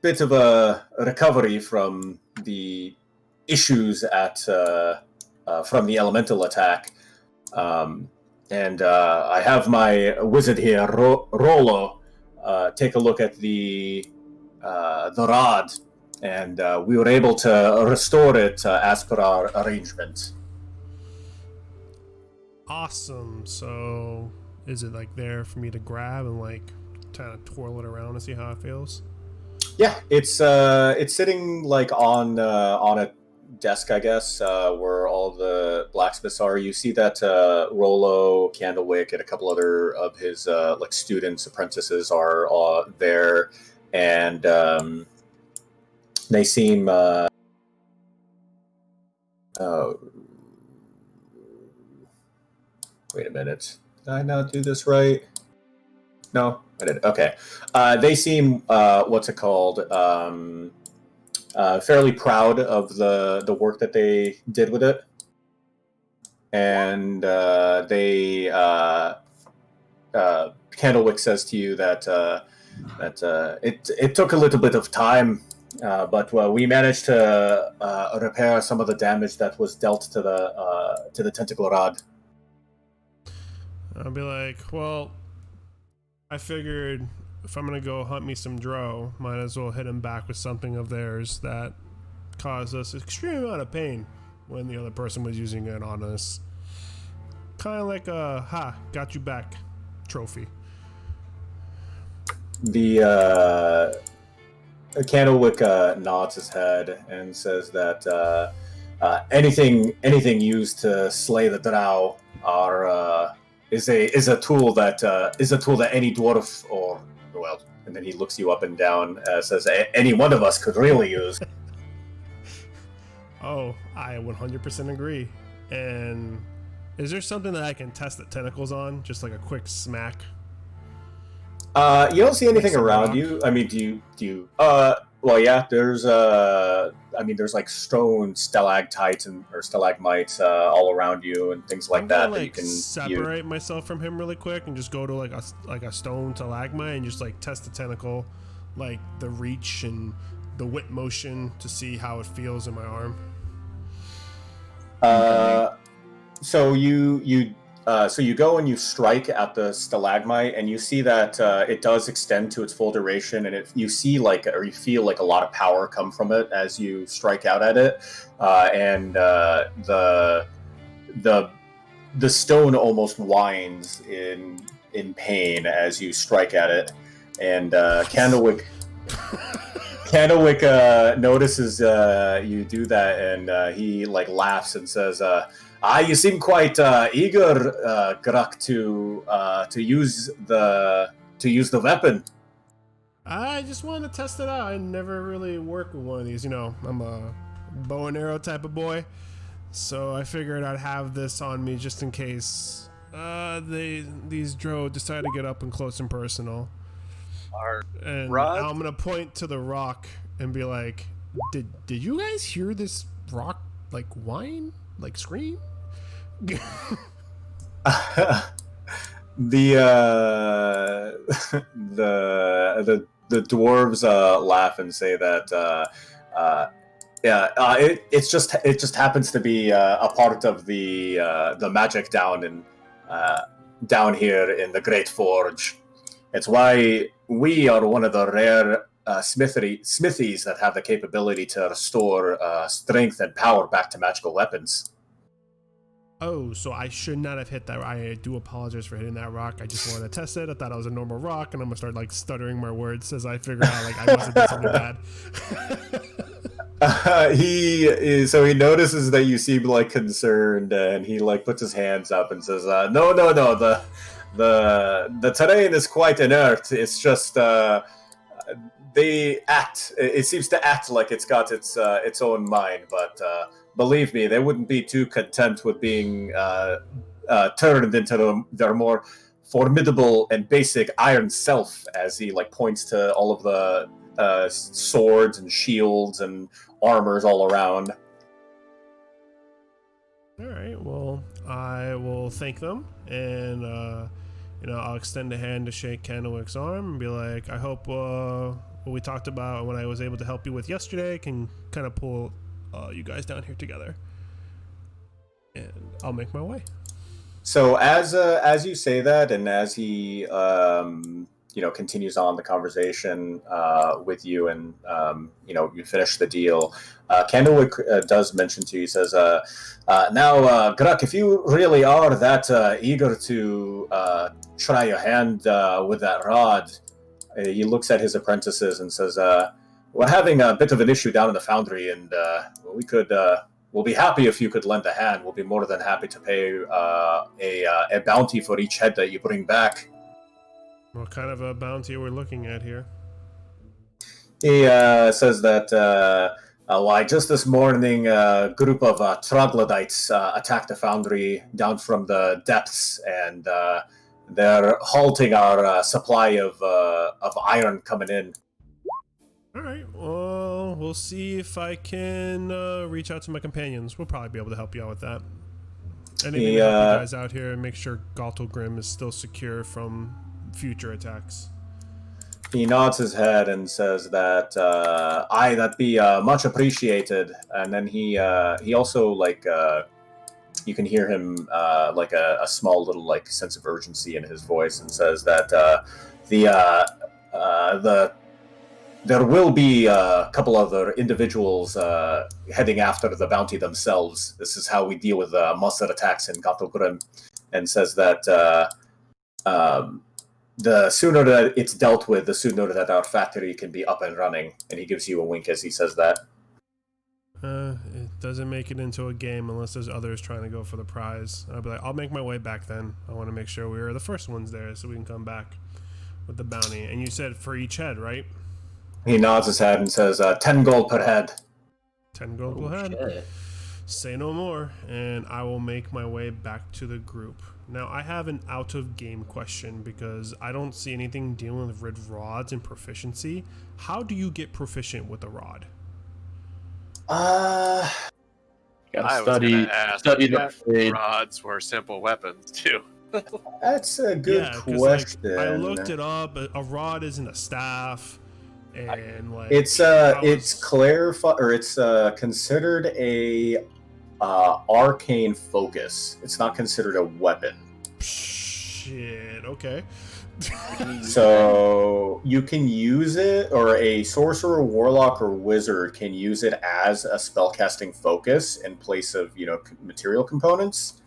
bit of a recovery from the issues from the elemental attack. And I have my wizard here, Rolo, take a look at the rod, and we were able to restore it as per our arrangement. Awesome. So, is it like there for me to grab and like kind of twirl it around and see how it feels? Yeah, it's sitting like on a desk, I guess, where all the blacksmiths are. You see that Rolo, Candlewick, and a couple other of his like students, apprentices are there, and they seem. Wait a minute. Did I not do this right? No, I didn't. Okay. They seem what's it called? Fairly proud of the work that they did with it, and Candlewick says to you that it took a little bit of time, but we managed to repair some of the damage that was dealt to the tentacle rod. I'll be like, well, I figured if I'm gonna go hunt me some drow, might as well hit him back with something of theirs that caused us extreme amount of pain when the other person was using it on us. Kind of like a got you back trophy. The Candlewick nods his head and says that anything used to slay the drow is a tool that any dwarf or, well, and then he looks you up and down, says any one of us could really use. Oh, I 100% agree. And is there something that I can test the tentacles on? Just like a quick smack? You don't see anything around you. I mean, do you? Well, yeah. There's like stone stalactites or stalagmites all around you and things like that. Like, that you can separate myself from him really quick and just go to like a stone stalagmite and just like test the tentacle, like the reach and the whip motion to see how it feels in my arm. So you go and you strike at the stalagmite, and you see that it does extend to its full duration, and you feel like a lot of power come from it as you strike out at it, and the stone almost whines in pain as you strike at it, and Candlewick notices you do that, and he like laughs and says, you seem quite eager, Gruck, to use the weapon. I just wanted to test it out. I never really worked with one of these. You know, I'm a bow and arrow type of boy, so I figured I'd have this on me just in case these drow decide to get up and close and personal. And now I'm gonna point to the rock and be like, "Did you guys hear this rock like whine, like scream?" The dwarves laugh and say that it just happens to be a part of the magic down here in the Great Forge. It's why we are one of the rare smithies that have the capability to restore strength and power back to magical weapons. Oh, so I should not have hit that. I do apologize for hitting that rock. I just wanted to test it. I thought it was a normal rock, and I'm gonna start like stuttering my words as I figure out like I must have done something bad. He notices that you seem like concerned, and he like puts his hands up and says, "No, the terrain is quite inert. It's just they act. It seems to act like it's got its own mind, but." Believe me, they wouldn't be too content with being turned into their more formidable and basic iron self, as he like points to all of the swords and shields and armors all around. All right. Well, I will thank them, and I'll extend a hand to shake Candlewick's arm and be like, I hope what we talked about, what I was able to help you with yesterday, can kind of pull you guys down here together. And I'll make my way. So as you say that, and as he continues on the conversation with you, and you finish the deal, Candlewick does mention to you. He says, "Now, Gruck, if you really are that eager to try your hand with that rod," he looks at his apprentices and says, "We're having a bit of an issue down in the foundry, and we'll be happy if you could lend a hand. We'll be more than happy to pay a bounty for each head that you bring back." What kind of a bounty we're looking at here? He says that, why, just this morning, a group of troglodytes attacked the foundry down from the depths, and they're halting our supply of iron coming in. All right. Well, we'll see if I can reach out to my companions. We'll probably be able to help you out with that. Anything to help you guys out here and make sure Galtogrim is still secure from future attacks. He nods his head and says that, that'd be much appreciated. And then he also, you can hear him a small little sense of urgency in his voice, and says that there will be a couple other individuals heading after the bounty themselves. This is how we deal with monster attacks in Galtogrim, and says that the sooner that it's dealt with, the sooner that our factory can be up and running. And he gives you a wink as he says that. It doesn't make it into a game unless there's others trying to go for the prize. I'll be like, I'll make my way back then. I want to make sure we are the first ones there so we can come back with the bounty. And you said for each head, right? He nods his head and says, 10 gold per head. 10 gold per head. Shit. Say no more, and I will make my way back to the group. Now, I have an out-of-game question because I don't see anything dealing with red rods and proficiency. How do you get proficient with a rod? I was gonna ask if rods were simple weapons too. That's a good question. Like, I looked it up. A rod isn't a staff, and it's considered a arcane focus. It's not considered a weapon. Shit. Okay. So you can use it, or a sorcerer, warlock, or wizard can use it as a spellcasting focus in place of material components.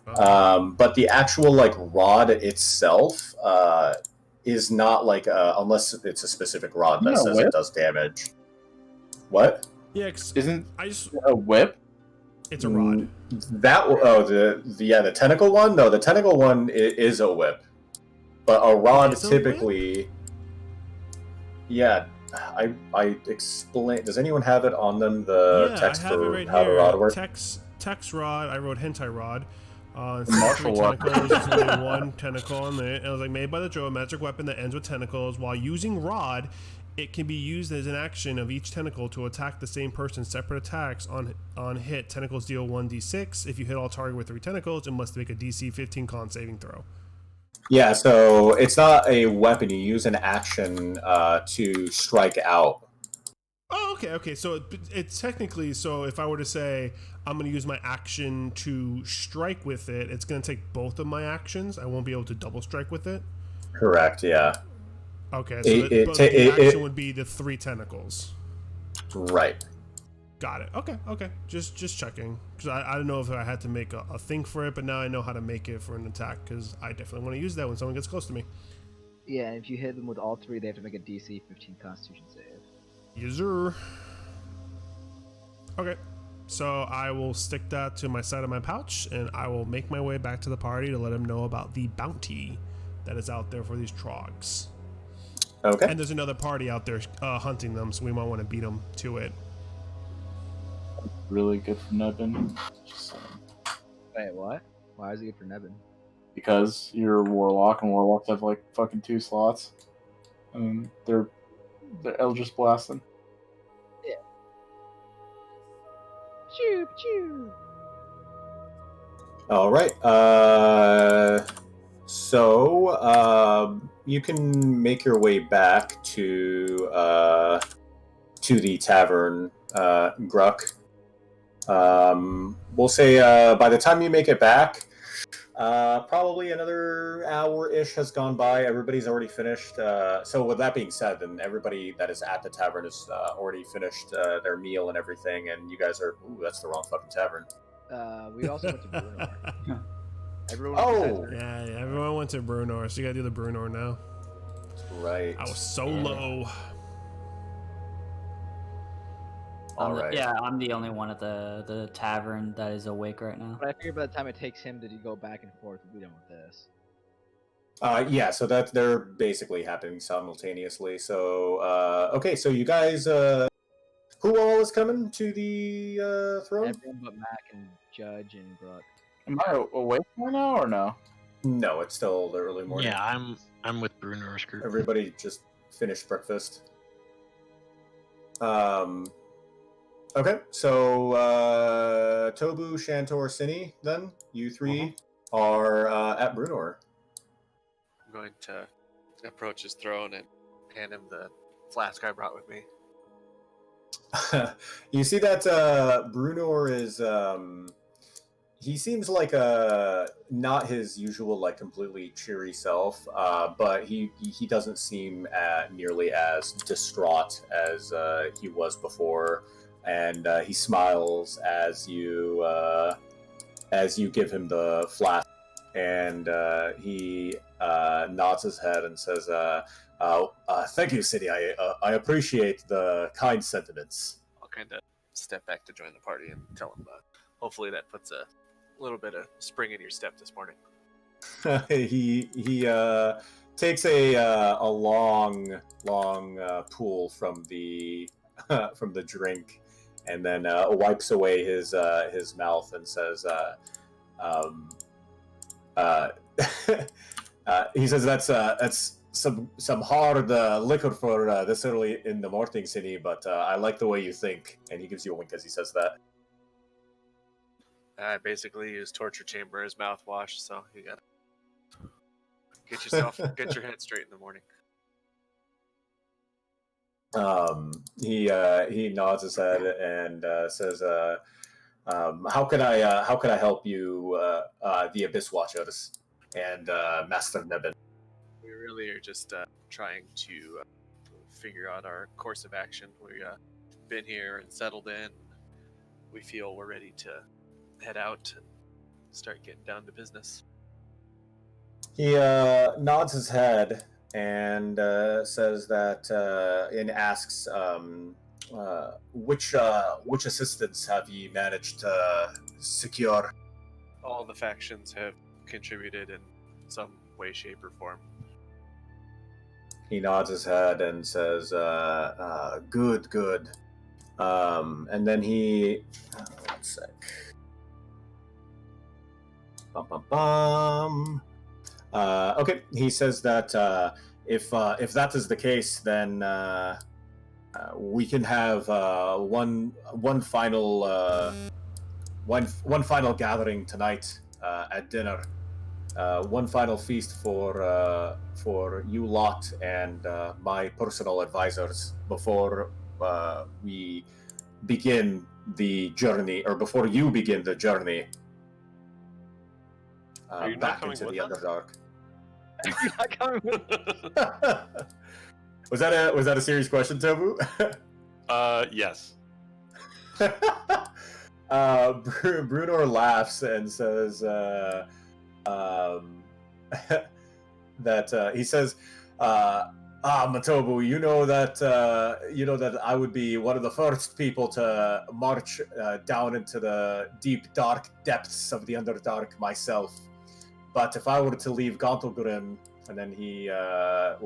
But the actual rod itself is not unless it's a specific rod that says it does damage. What? Yeah, isn't a whip? It's a rod. The tentacle one? No, the tentacle one is a whip. But a rod typically... Yeah, I explain... Does anyone have it on them, the text for right how the rod works? Text rod, I wrote hentai rod. Martial tentacles, there's only one tentacle on there. And it was made by the drow, a magic weapon that ends with tentacles. While using rod, it can be used as an action of each tentacle to attack the same person. Separate attacks on hit. Tentacles deal 1d6. If you hit all target with 3 tentacles, it must make a DC 15 con saving throw. Yeah, so it's not a weapon. You use an action to strike out. Oh, okay. So it's technically, so if I were to say I'm going to use my action to strike with it, it's going to take both of my actions. I won't be able to double strike with it. Correct. Yeah. Okay. So the action would be the 3 tentacles. Right. Got it. Okay. Just checking, because I don't know if I had to make a thing for it, but now I know how to make it for an attack, because I definitely want to use that when someone gets close to me. Yeah, if you hit them with all 3, they have to make a DC 15 Constitution save. Yes, sir. Okay, so I will stick that to my side of my pouch, and I will make my way back to the party to let them know about the bounty that is out there for these trogs. Okay. And there's another party out there hunting them, so we might want to beat them to it. Really good for Nebin. Wait, what? Why is it good for Nebin? because you're a warlock, and warlocks have like fucking 2 slots, and they're Eldritch blasting. Choo choo. All right. You can make your way back to the tavern, Gruck. We'll say by the time you make it back, probably another hour-ish has gone by. Everybody's already finished. So with that being said, then everybody that is at the tavern has already finished their meal and everything, and you guys are... Ooh, that's the wrong fucking tavern. We also went to Bruno. Everyone Oh! Yeah, everyone went to Brunor, so you gotta do the Brunor now. Right. I was so low. All right. Yeah, I'm the only one at the tavern that is awake right now. But I figure by the time it takes him to go back and forth, we'll be done with this. Yeah, so they're basically happening simultaneously. So, okay, so you guys, who all is coming to the throne? Everyone but Mac and Judge and Gruck. Am I awake right now or no? No, it's still the early morning. Yeah, I'm with Bruno's group. Everybody just finished breakfast. Okay, so Tobu, Shantor, Cine, then you three are at Brunor. I'm going to approach his throne and hand him the flask I brought with me. You see that Brunor is he seems like not his usual like completely cheery self, but he doesn't seem nearly as distraught as he was before, and he smiles as you give him the flask, and he nods his head and says, "Thank you, City. I appreciate the kind sentiments." I'll kind of step back to join the party and tell him that. Hopefully that puts a little bit of spring in your step this morning. he takes a long pull from the from the drink, and then wipes away his mouth and says, he says that's some hard liquor for this early in the morning, City, but I like the way you think. And he gives you a wink as he says that. I basically use torture chamber as mouthwash, so you gotta get your head straight in the morning. He nods his head and says, "How can I help you, the Abyss Watchers and Master Nebin?" We really are just trying to figure out our course of action. We've been here and settled in. We feel we're ready to head out and start getting down to business. He nods his head and says that and asks, which assistance have you managed to secure? All the factions have contributed in some way, shape, or form. He nods his head and says, good. And then he... one sec. Okay, he says that if that is the case, then we can have one final gathering tonight at dinner. One final feast for you lot and my personal advisors before we begin the journey, or before you begin the journey Are you not back coming into with the us? Underdark. You're not coming with Was that a serious question, Tobu? Yes. Brunor laughs and says that he says, Matobu, you know that I would be one of the first people to march down into the deep, dark depths of the Underdark myself. But if I were to leave Gauntlgrim, and then he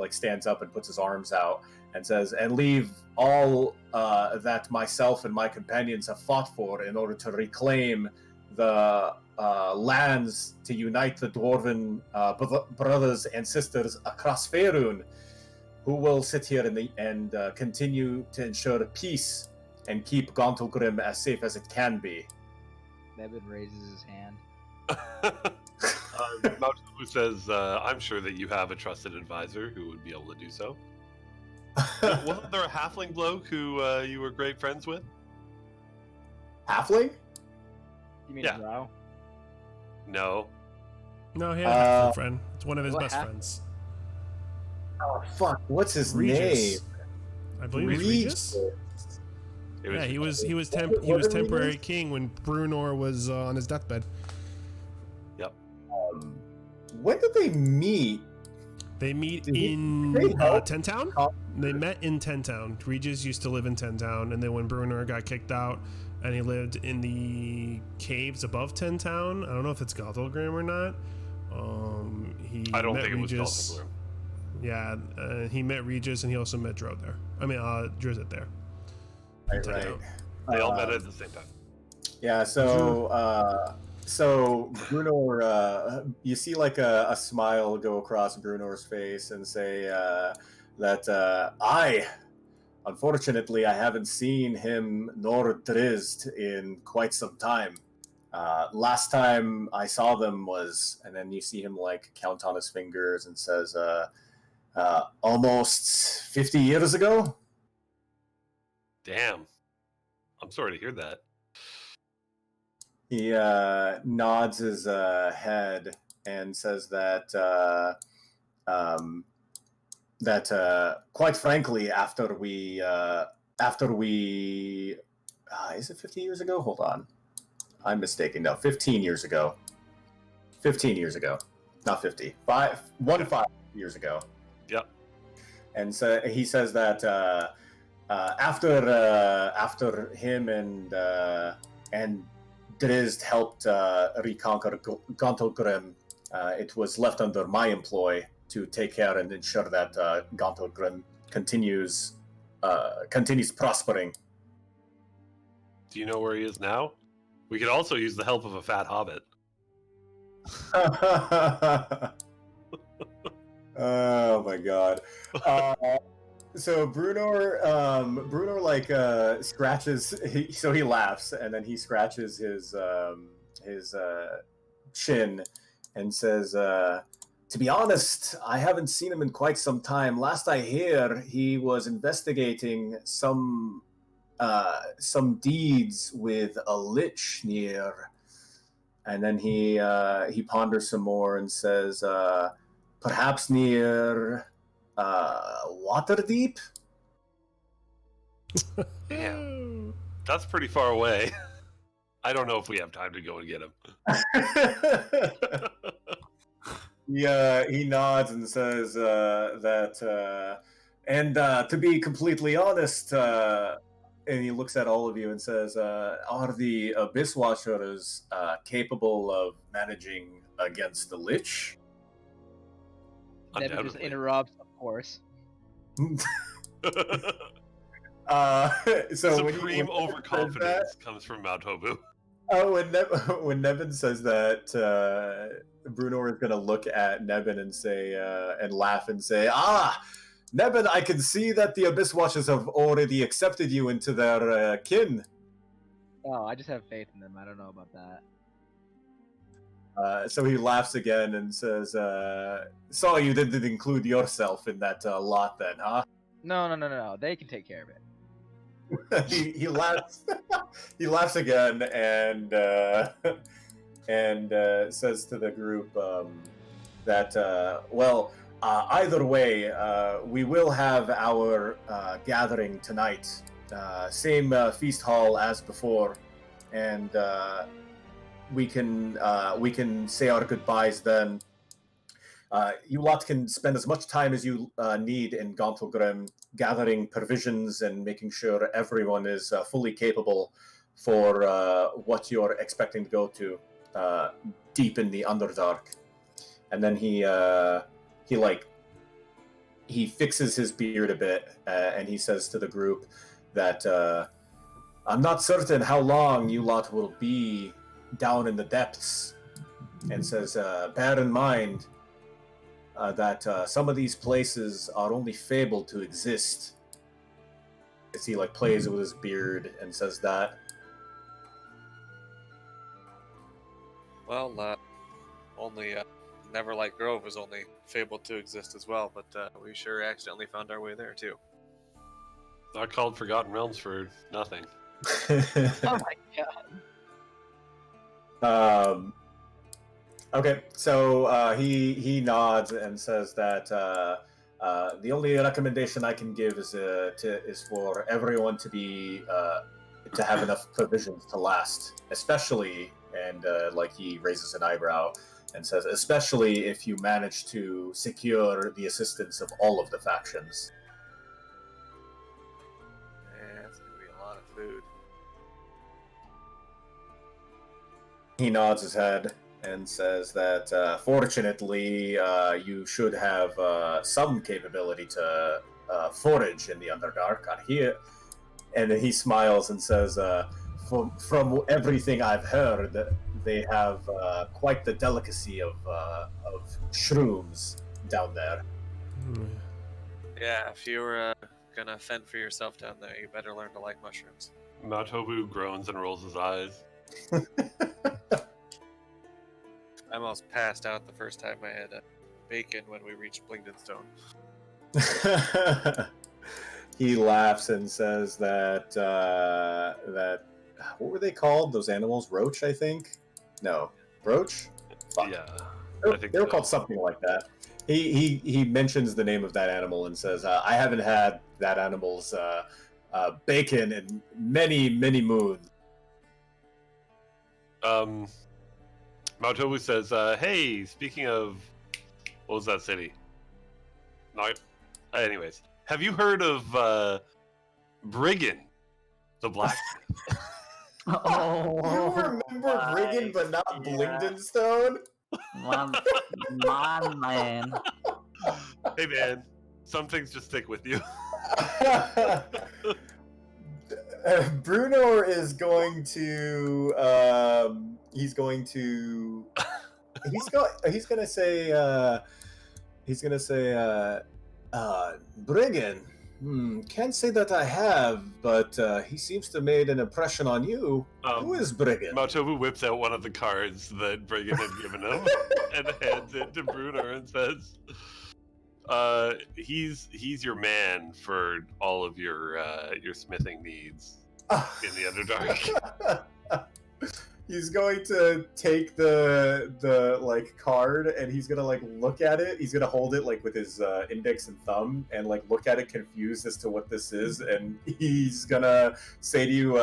stands up and puts his arms out and says, and leave all that myself and my companions have fought for in order to reclaim the lands to unite the dwarven brothers and sisters across Faerun, who will sit here and continue to ensure peace and keep Gauntlgrim as safe as it can be. Nebin raises his hand. Mountaibu says, I'm sure that you have a trusted advisor who would be able to do so. Wasn't there a halfling bloke who you were great friends with? Halfling? You mean Yeah. Drow? No. No, he had a halfling friend. It's one of his What best happened? friends. Oh, fuck. What's his Regis. name? I believe it was Regis. Yeah, he was temporary king when Brunor was on his deathbed. Yep. When did they meet? They meet Did in they help? Ten Town. They met in Ten Town. Regis used to live in Ten Town, and then when Brunor got kicked out, and he lived in the caves above Ten Town. I don't know if it's Gauntlgrim or not. I don't met think it was Regis. Gauntlgrim. Yeah, he met Regis, and he also met Dro there. I mean, Drizzt there. Right. They all met at the same time. Yeah, so Brunor, you see like a smile go across Brunor's face and say that unfortunately, I haven't seen him nor Drizzt in quite some time. Last time I saw them was, and then you see him like count on his fingers and says, almost 50 years ago. Damn. I'm sorry to hear that. He nods his head and says that quite frankly, after we is it 50 years ago? Hold on, I'm mistaken. No, 15 years ago. 15 years ago, not 50. 5 years ago. Yep. And so he says that after him and Drizzt helped reconquer Gauntlgrim, it was left under my employ to take care and ensure that Gauntlgrim continues prospering. Do you know where he is now? We could also use the help of a fat hobbit. Oh my god. So Brunor like scratches. So he laughs and then he scratches his chin and says, "To be honest, I haven't seen him in quite some time. Last I hear, he was investigating some deeds with a lich near." And then he ponders some more and says, "Perhaps near." Waterdeep? Damn. That's pretty far away. I don't know if we have time to go and get him. He nods and says that, and to be completely honest, and he looks at all of you and says, are the Abyss Watchers capable of managing against the Lich? Nebin just interrupts, of course. So Supreme overconfidence comes from Mount Hobu. Oh, when Nebin says that, Brunor is going to look at Nebin and say, and laugh and say, Nebin, I can see that the Abyss Watchers have already accepted you into their kin. Oh, I just have faith in them. I don't know about that. So he laughs again and says, so you didn't include yourself in that lot then, huh? No. They can take care of it. he laughs. He laughs again and says to the group that either way, we will have our gathering tonight, same feast hall as before, and we can say our goodbyes then. You lot can spend as much time as you need in Gauntlgrim, gathering provisions and making sure everyone is fully capable for what you're expecting to go to deep in the Underdark. And then he fixes his beard a bit and he says to the group that I'm not certain how long you lot will be down in the depths, and says, "Bear in mind that some of these places are only fabled to exist." As he like plays with his beard and says that. Well, only Neverlight Grove was only fabled to exist as well, but we sure accidentally found our way there too. Not called Forgotten Realms for nothing. Oh my god. Okay, so he nods and says that the only recommendation I can give is for everyone to be to have enough provisions to last, especially, and like he raises an eyebrow and says, especially if you manage to secure the assistance of all of the factions. Yeah, it's gonna be a lot of food. He nods his head and says that fortunately you should have some capability to forage in the Underdark on here. And then he smiles and says, from everything I've heard, they have quite the delicacy of shrooms down there. Yeah, if you were gonna fend for yourself down there, you better learn to like mushrooms. Matobu groans and rolls his eyes. I almost passed out the first time I had bacon when we reached Blingdenstone. He laughs and says that what were they called? Those animals? Roach, I think? No. Roach? Fuck. Yeah. They were called something like that. He mentions the name of that animal and says, I haven't had that animal's bacon in many, many moons. Matobu says, hey, speaking of, what was that city? No, anyways, have you heard of Brigand, the black? Oh, You remember Brigand but not Blingdenstone? my man. Hey man, some things just stick with you. Bruno is going to he's gonna say Brigand. Can't say that I have, but he seems to have made an impression on you. Who is Brigand? Matobu whips out one of the cards that Brigand had given him and hands it to Bruno and says, he's your man for all of your smithing needs in the Underdark. He's going to take the like card and he's gonna like look at it. He's gonna hold it like with his index and thumb and like look at it confused as to what this is, and he's gonna say to you,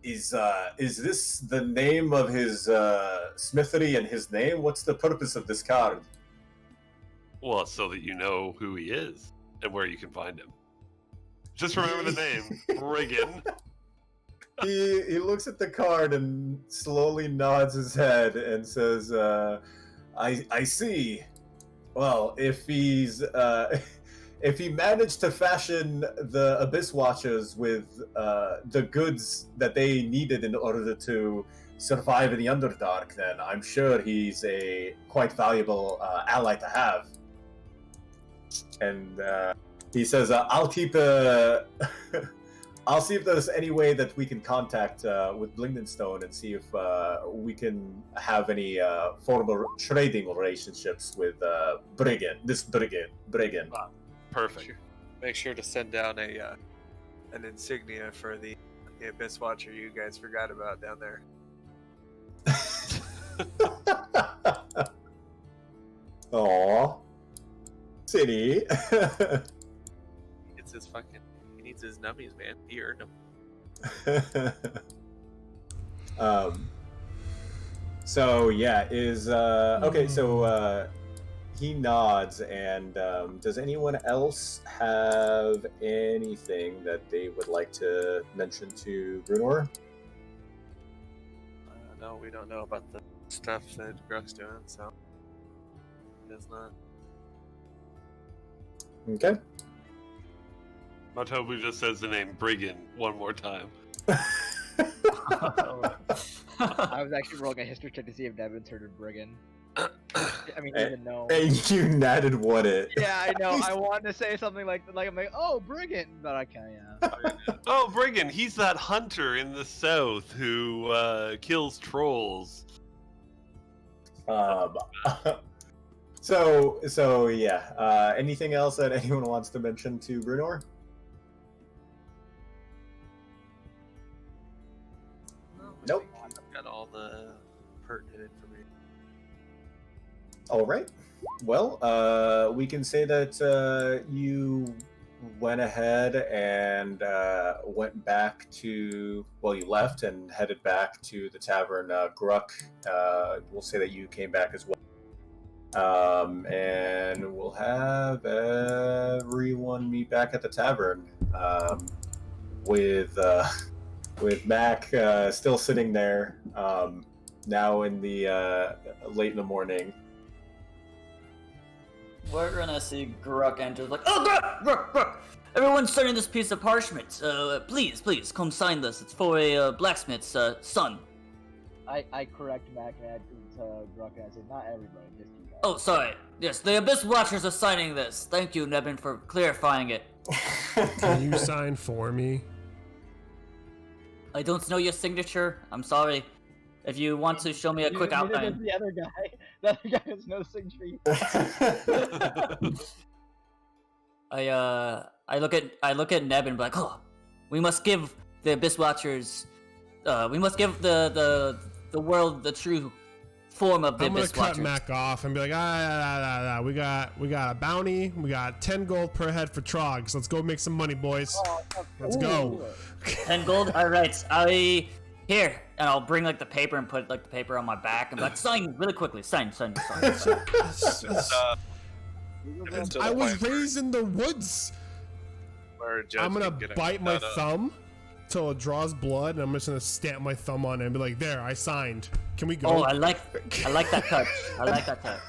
is this the name of his smithery and his name? What's the purpose of this card? Well, so that you know who he is and where you can find him. Just remember the name, Brigand. He looks at the card and slowly nods his head and says, I see. Well, if he's if he managed to fashion the Abyss Watchers with the goods that they needed in order to survive in the Underdark, then I'm sure he's a quite valuable ally to have. And he says, I'll keep I'll see if there's any way that we can contact with Blingdenstone and see if we can have any formal trading relationships with Brigand. Perfect. Make sure to send down an insignia for the Abyss Watcher you guys forgot about down there. Aww. City. It's his fucking... He needs his nummies, man. He earned them. So yeah, is okay. So he nods, and does anyone else have anything that they would like to mention to Brunor? No, we don't know about the stuff that Gruck's doing, so he does not. Okay. Matobu just says the name Brigand one more time. I was actually rolling a history check to see if Devin's heard of Brigand. I mean, even though. And you natted what it. Yeah, I know. I wanted to say something like I'm like, oh, Brigand, but I can't. Yeah. Oh, Brigand, he's that hunter in the south who kills trolls. So yeah. Anything else that anyone wants to mention to Brunor? Nope. I've got all the pertinent information. All right. Well, we can say that you went ahead and went back to. Well, you left and headed back to the tavern. Gruck. We'll say that you came back as well. And we'll have everyone meet back at the tavern. With Mac still sitting there. Now in the late in the morning. We're gonna see Gruck enter like, oh, Gruck! Everyone's signing this piece of parchment. Please, come sign this. It's for a blacksmith's son. I correct Mac and add to Gruck and I say, not everybody, just you guys. Oh, sorry. Yes, the Abyss Watchers are signing this. Thank you, Nebin, for clarifying it. Can you sign for me? I don't know your signature. I'm sorry. If you want to show me a quick outline. The other guy. The other guy has no signature. I look at Neb and be like, oh, we must give the Abyss Watchers, we must give the world the true form of the Abyss Watchers. I'm gonna cut Mac off and be like, we got a bounty, we got 10 gold per head for trogs. Let's go make some money, boys. Let's go. 10 gold. All right, here, and I'll bring like the paper and put like the paper on my back and be like, sign really quickly, sign. I was raised in the woods. I'm gonna bite my thumb till it draws blood, and I'm just gonna stamp my thumb on it and be like, "There, I signed. Can we go?" Oh, I like that touch. I like that touch.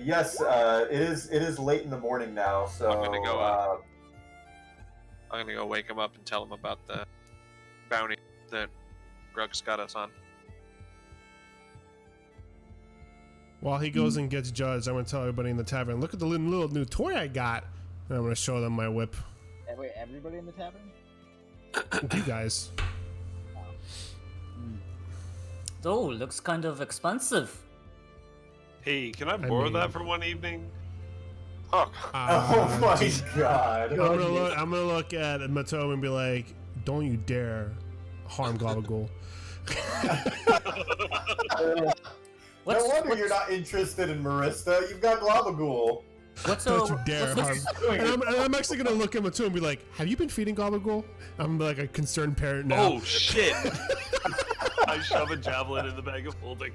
Yes, it is late in the morning now, so I'm gonna go wake him up and tell him about the bounty that Gruck's got us on. While he goes and gets judged, I'm gonna tell everybody in the tavern, "Look at the little new toy I got," and I'm gonna show them my whip. Wait, everybody in the tavern? You guys. Oh, looks kind of expensive. Hey, can I borrow that for one evening? Oh, Oh my god. I'm gonna look at Mato and be like, "Don't you dare harm Gabagool." No wonder you're not interested in Marista. You've got Globagool. Don't you dare harm. And I'm actually gonna look at Mato and be like, "Have you been feeding Gabagool?" I'm like a concerned parent now. Oh shit! I shove a javelin in the bag of holding.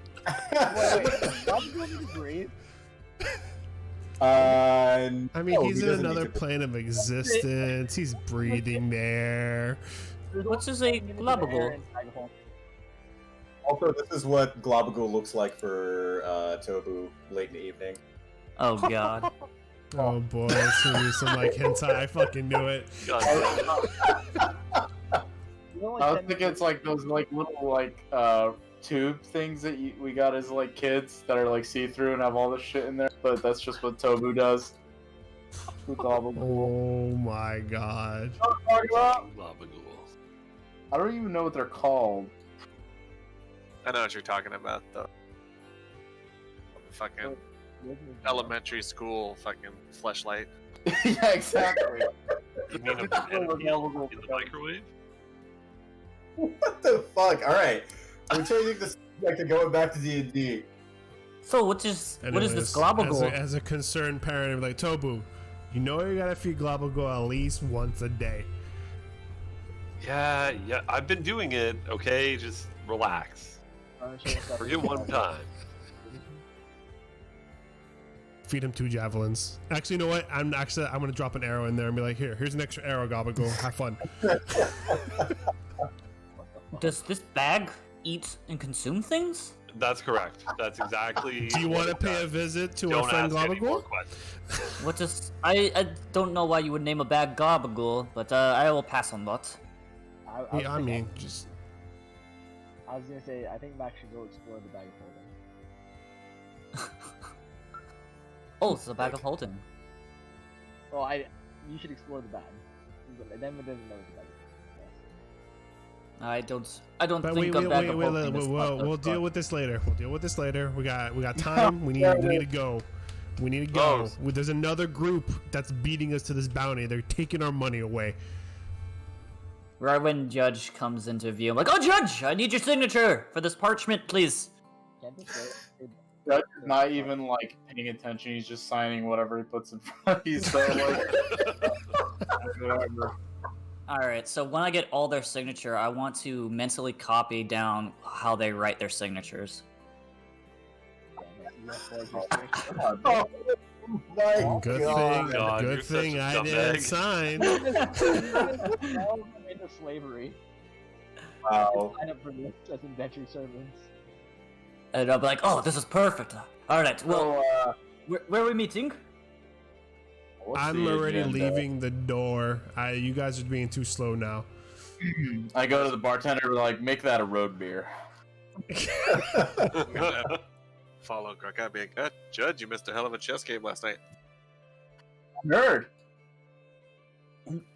I mean, he's in another plane of existence. He's breathing there. What's his name? Globagool. Also, this is what Globagool looks like for Tobu late in the evening. Oh god. Oh boy, it's gonna be some like hentai. I fucking knew it. I was thinking it's like those like little like tube things that we got as like kids that are like see-through and have all this shit in there, but that's just what Tobu does. Oh my god. I don't even know what they're called. I know what you're talking about, though. Fucking elementary school, fucking fleshlight. Yeah, exactly. You mean a banana peel in the microwave? What the fuck? All right, we're changing the subject to going back to D&D. So what is this Globagool? As a concerned parent, I'm like, "Tobu, you know you gotta feed Globagool at least once a day." Yeah, I've been doing it. Okay, just relax. Forget one time. Feed him 2 javelins. Actually, you know what? I'm gonna drop an arrow in there and be like, here's an extra arrow, Gabagool. Have fun. Does this bag eat and consume things? That's correct. That's exactly. Do you want to pay a visit to our friend Gabagool? What does I don't know why you would name a bag Gabagool, but I will pass on that. I mean, just. I was gonna say, I think Max should go explore the bag of holding. Oh, it's a bag of holding. Well, you should explore the bag. Then it doesn't know it's a bag of holding. I don't But think wait, a bag of holding is we'll deal with this later. We'll deal with this later. We got time. We need to go. We need to go. There's another group that's beating us to this bounty. They're taking our money away. Right when Judge comes into view, I'm like, "Oh, Judge, I need your signature for this parchment, please." Can't this go? Judge is not even like paying attention. He's just signing whatever he puts in front. He's so like, whatever. All right. So when I get all their signature, I want to mentally copy down how they write their signatures. Good thing I didn't sign. Into slavery. Wow. Sign up for this as indentured servants. And I'll be like, "Oh, this is perfect." All right. Well, So, where are we meeting? what's I'm the already agenda? leaving the door. You guys are being too slow now. I go to the bartender, like, make that a road beer. I'm gonna follow Gruck. I'd be like, Judge, you missed a hell of a chess game last night. Nerd.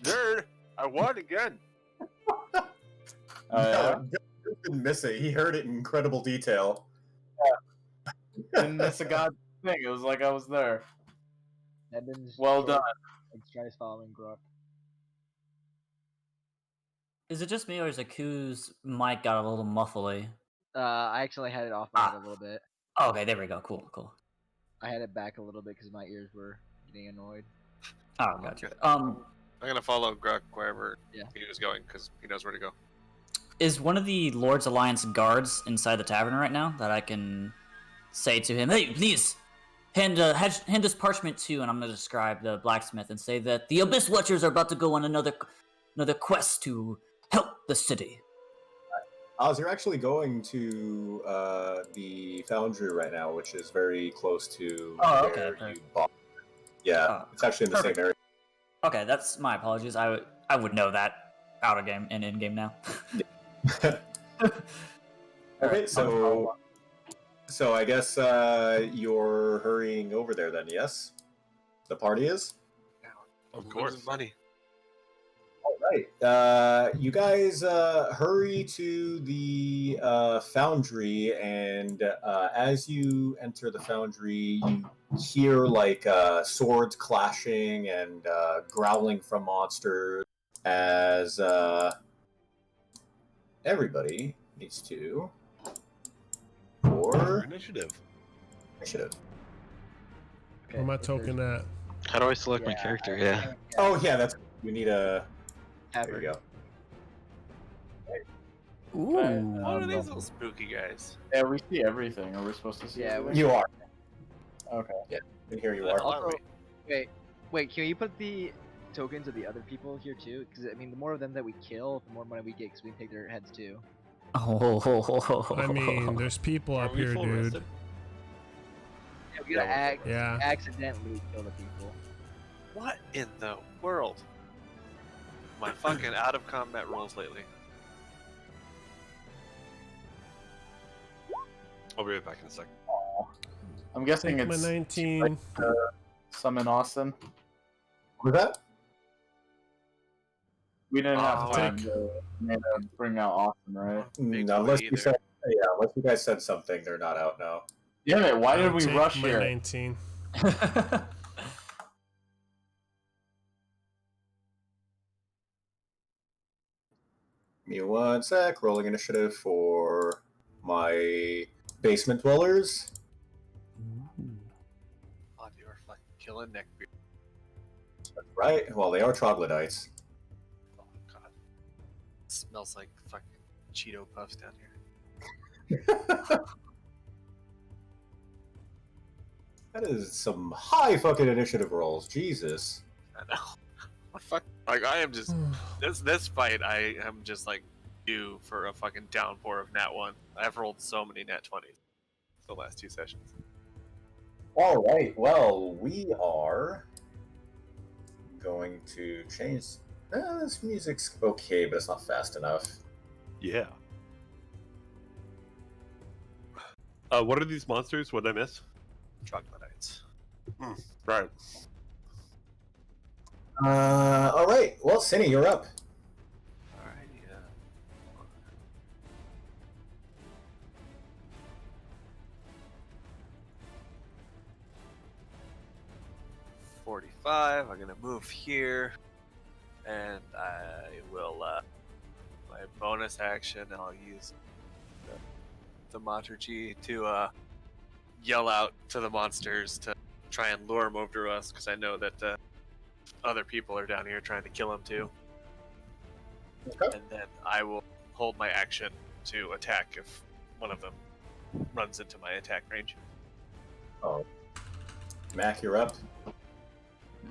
Nerd, I won again. Yeah. He didn't miss it. He heard it in incredible detail. Didn't miss a god thing. It was like I was there. Edmund's Well done. tries following Gruck. Is it just me, or is Aku's mic got a little muffly? I actually had it off my head a little bit. Oh, okay, there we go. Cool. I had it back a little bit because my ears were getting annoyed. Oh, gotcha. I'm gonna follow Gruck wherever Yeah. he was going because he knows where to go. Is one of the Lord's Alliance guards inside the tavern right now that I can say to him, "Hey, please, hand this parchment to," and I'm gonna describe the blacksmith and say that the Abyss Watchers are about to go on another quest to help the city. Oz, you're actually going to the foundry right now, which is very close to Oh, okay, where perfect. you bought. Yeah, Oh, it's actually in the perfect. same area. Okay, that's my apologies. I would know that out of game and in game now. Okay, so I guess you're hurrying over there then, yes? The party is? Of course, money. All right. You guys hurry to the foundry, and as you enter the foundry, you hear like swords clashing and growling from monsters as everybody needs to for Initiative. initiative. Where am I token at? How do I select my character? Yeah. Oh yeah, that's we need a. There you go. Ooh. What are these little spooky guys? Yeah, we see everything. Are we supposed to see Yeah, everything? You are. Okay. And here you Where the are. hell are we? Wait, can you put the tokens of the other people here too? Because I mean, the more of them that we kill, the more money we get because we can take their heads too. I mean, there's people Are up we here, full dude. rested? Yeah, we gotta Yeah. accidentally kill the people. What in the world? My fucking out of combat rolls lately. I'll be right back in a second. I'm guessing Take my it's 19. summon Austin. With that? We didn't have Oh, time take- to bring out Austin, right? Big Unless boy you either. said, unless you guys said something, they're not out now. Damn it! Why did I'll we take rush my here? 19. Give me one sec. Rolling initiative for my basement dwellers. Oh, you are fucking killing neckbeard. That's right. Well, they are troglodytes. Oh god. Smells like fucking Cheeto puffs down here. That is some high fucking initiative rolls. Jesus. I know. What fuck? Like I am just this fight. I am just like due for a fucking downpour of nat 1. I've rolled so many nat 20s the last 2 sessions. All right. Well, we are going to change. This music's okay, but it's not fast enough. Yeah. What are these monsters? What did I miss? Troglodytes. Right. All right. Well, Cinny, you're up. Alright, yeah. 45. I'm gonna move here, and I will my bonus action. I'll use the Matergy to yell out to the monsters to try and lure them over to us, because I know that other people are down here trying to kill him too. Okay. And then I will hold my action to attack if one of them runs into my attack range. Oh, Mac, you're up.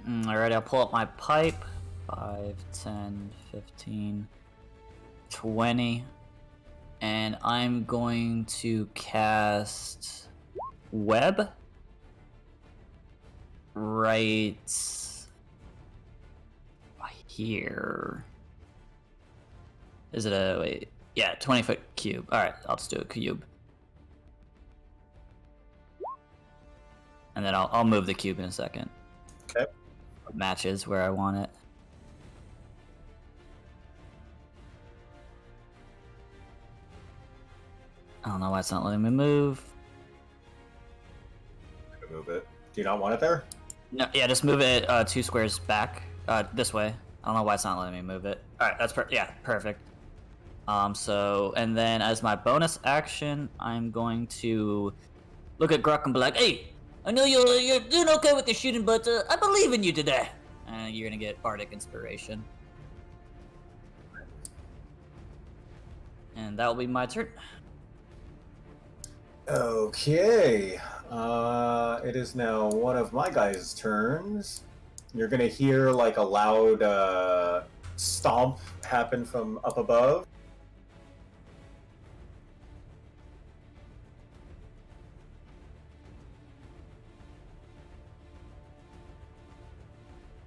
Alright, I'll pull up my pipe. 5, 10, 15, 20. And I'm going to cast Web right here. Is it a wait? Yeah, 20-foot cube. All right, I'll just do a cube, and then I'll move the cube in a second. Okay. It matches where I want it. I don't know why it's not letting me move. I can move it. Do you not want it there? No, yeah, just move it 2 squares back. This way. I don't know why it's not letting me move it. All right, that's perfect. So, and then as my bonus action, I'm going to look at Gruck and be like, "Hey, I know you're doing okay with the shooting, but I believe in you today." And you're gonna get Bardic Inspiration. And that will be my turn. Okay. It is now one of my guys' turns. You're gonna hear like a loud stomp happen from up above.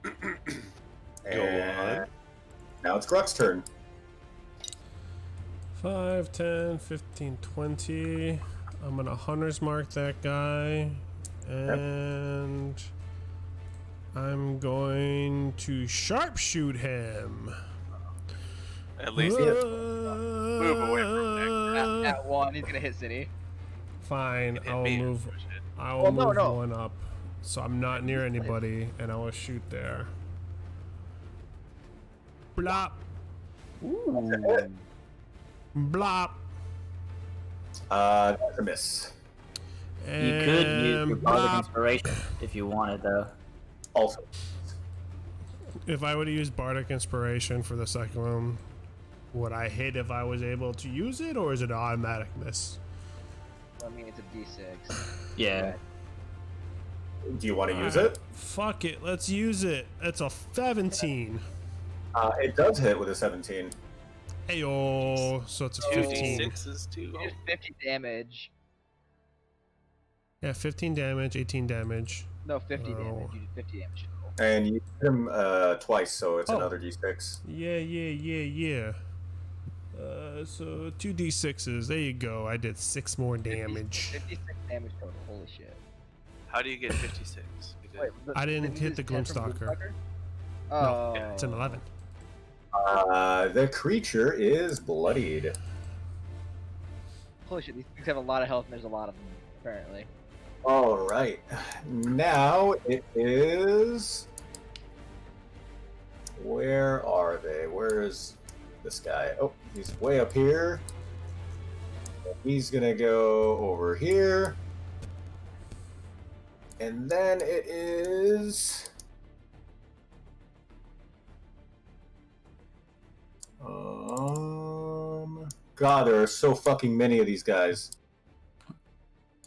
Go on. Now it's Gruck's turn. 5, 10, 15, 20. I'm gonna hunter's mark that guy, and I'm going to sharpshoot him. At least move away from At 1, he's gonna hit Cinny. Fine, Hit I'll me. move. I will Well, no, move no. one up, so I'm not near anybody, and I will shoot there. Blop, Ooh. blop. That's a miss. You could use your Bardic blop. Inspiration if you wanted, though. Also, If I would have used Bardic Inspiration for the second one, would I hit if I was able to use it, or is it an automatic miss? I mean, it's a D6. Yeah. do you want to use it? Fuck it, let's use it. It's a 17. It does hit with a 17. Ayo, so it's a 15. 2d6 is too. You did 50 damage. Yeah, 15 damage, 18 damage. No, 50 Oh. damage. You did 50 damage total. And you hit him twice, so it's Oh. another d6. Yeah. So 2d6s. There you go. I did 6 more damage. 56 damage total. Holy shit. How do you get 56? You did- Wait, I didn't you hit use the 10 from Gloomstalker. Gloomstalker? No, Oh. it's an 11. The creature is bloodied. Holy shit, these things have a lot of health and there's a lot of them, apparently. All right. Now it is. Where are they? Where is this guy? Oh, he's way up here. He's gonna go over here. And then it is. God, there are so fucking many of these guys.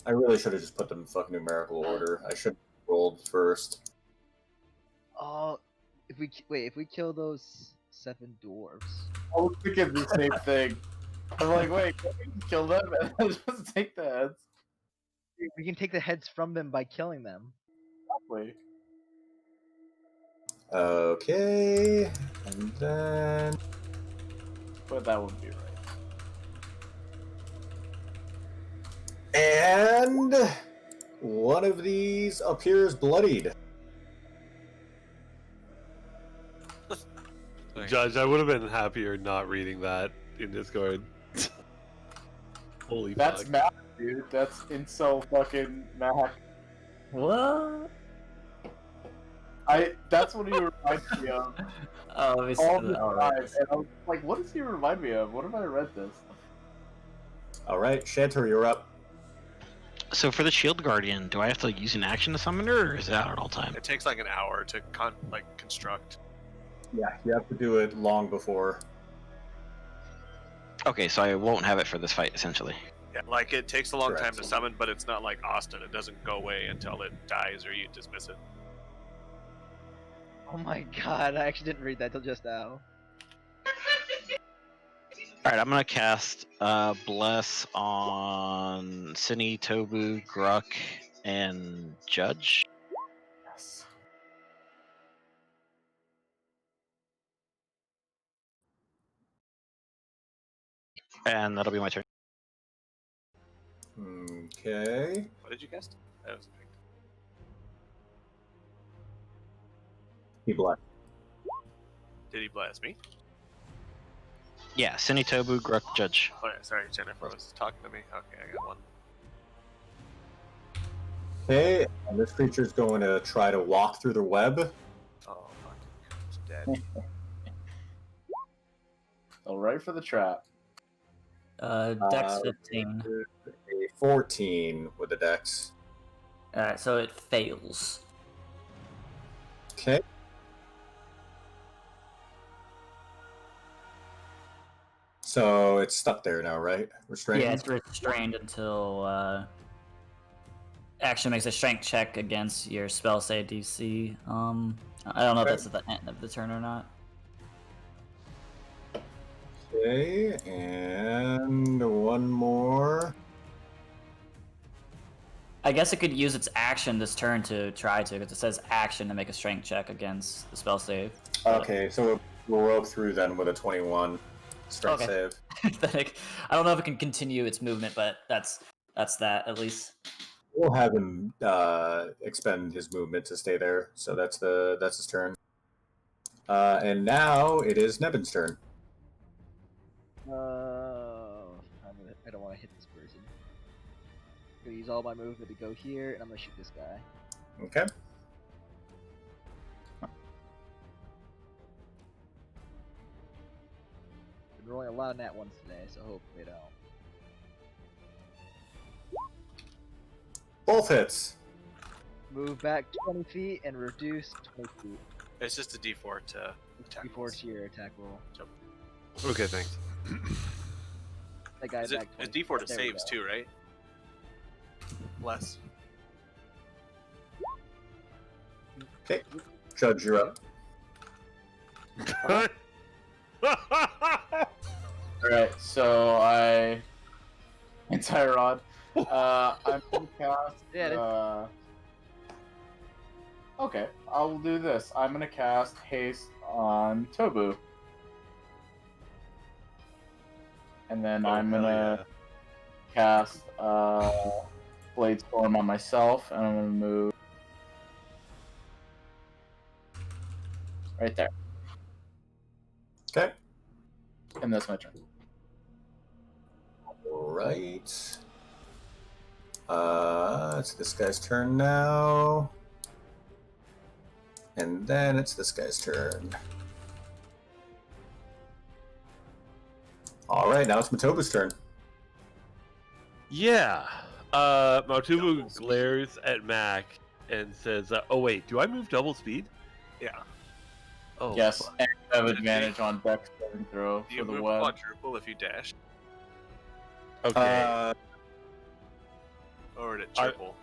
I really should have just put them in fucking numerical order. I should have rolled first. Oh, if we kill those 7 dwarves. I was thinking the same thing. I'm like, wait, can we kill them and then just take the heads? We can take the heads from them by killing them. Wait. Okay, and then But that would be right. And one of these appears bloodied. Judge, I would have been happier not reading that in Discord. Holy That's fuck. Mac, dude. That's incel fucking Mac. What? That's what he reminds me of Oh, we all said the that. All time. right. And I was like, what does he remind me of? What have I read this? All right, Shantor, you're up. So for the Shield Guardian, do I have to use an action to summon her, or is it out at all time? It takes like an hour to construct. Yeah, you have to do it long before. Okay, so I won't have it for this fight, essentially. Yeah, like it takes a long Correct. time to summon, but it's not like Austin. It doesn't go away until it dies or you dismiss it. Oh my god, I actually didn't read that till just now. Alright, I'm gonna cast Bless on Cine, Tobu, Gruck, and Judge. Yes. And that'll be my turn. Okay. What did you cast? That was picked. He blessed. Did he blast me? Yeah, Cine, Tobu, Gruck, Judge. Oh yeah, sorry, Jennifer was talking to me. Okay, I got one. Okay, and this creature's going to try to walk through the web. Oh fuck, it's dead. All right for the trap. Dex 15. A 14 with the dex. Alright, so it fails. Okay. So it's stuck there now, right? Restrained? Yeah, it's restrained until action makes a strength check against your spell save DC. I don't know if that's at the end of the turn or not. Okay, and one more. I guess it could use its action this turn to try to, because it says action to make a strength check against the spell save. Okay, so it broke through then with a 21 strength Okay. save. I don't know if it can continue its movement, but that's that at least. We'll have him expend his movement to stay there, so that's his turn. And now it is Nebin's turn. I don't want to hit this person. I'm gonna use all my movement to go here, and I'm gonna shoot this guy. Okay. Been rolling a lot of nat ones today, so hope they don't. Both hits. Move back 20 feet and reduce 20 feet. It's just a D4 to attack. D4 to your attack roll. Okay, thanks. That guy Is it, back it's 20 D4 to There we saves go. too, right? Less. Okay. Judge, you're up. Alright, so Anti-Rod. I'm gonna cast. Yeah, Okay, I will do this. I'm gonna cast Haste on Tobu. And then I'm gonna cast Blade Storm on myself, and I'm gonna move right there. Okay. And that's my turn. Right. It's this guy's turn now. And then it's this guy's turn. Alright, now it's Matoba's turn. Yeah. Mautubu glares at Mac and says, oh wait, do I move double speed? Yeah. Oh, Yes, fuck. and you have advantage on Dex saving throw You for the move web. quadruple if you dash, Okay. or to triple.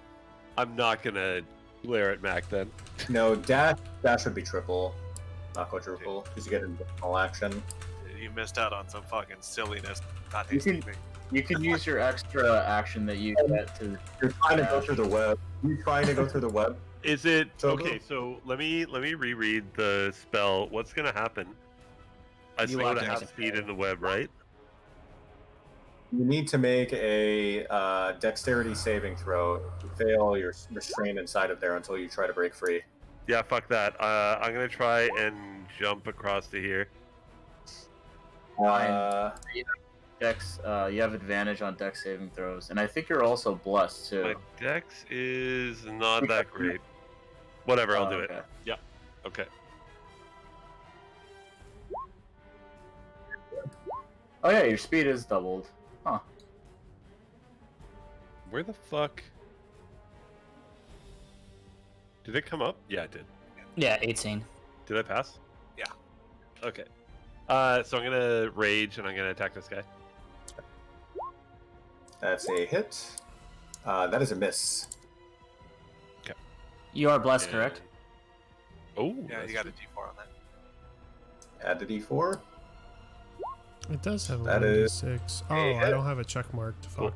I'm not gonna glare at Mac then. No, dash would be triple, not quadruple, because you get an additional action. You missed out on some fucking silliness. Not You hasting can- me. You can use your extra action that you get to. You're trying to go through the web. You trying to go through the web? Is it Tobu? okay? So let me reread the spell. What's gonna happen? I You still go to activate half it. speed in the web, right? You need to make a dexterity saving throw. If you fail, you're restrained inside of there until you try to break free. Yeah, fuck that. I'm gonna try and jump across to here. Dex, you have advantage on dex saving throws, and I think you're also blessed too. My dex is not that great. Whatever, I'll do okay. it. Yeah. Okay. Oh yeah, your speed is doubled. Huh. Where the fuck? Did it come up? Yeah, it did. Yeah, 18. Did I pass? Yeah. Okay. So I'm gonna rage and I'm gonna attack this guy. That's a hit. That is a miss. You are blessed, correct? Oh. Yeah, you got a D4 on that. Add the D4. It does have a That is 1d6. Oh, a I hit. don't have it check marked. Fuck.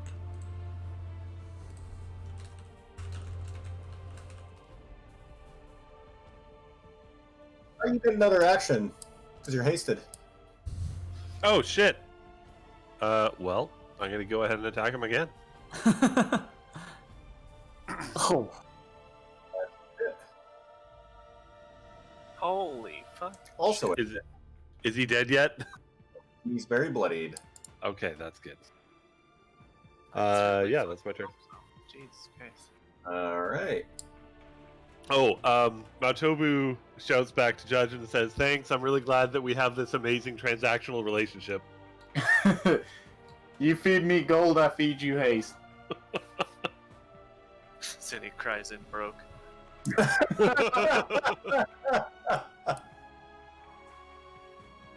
Oh, you get another action because you're hasted. Oh shit. Well, I'm gonna go ahead and attack him again. Oh. Holy fuck. Also, Is he dead yet? he's very bloodied. Okay, that's good. Yeah, that's my turn. Jesus Christ. All right. Oh, Matobu shouts back to Judge and says, "Thanks. I'm really glad that we have this amazing transactional relationship." You feed me gold, I feed you haste. City cries in broke.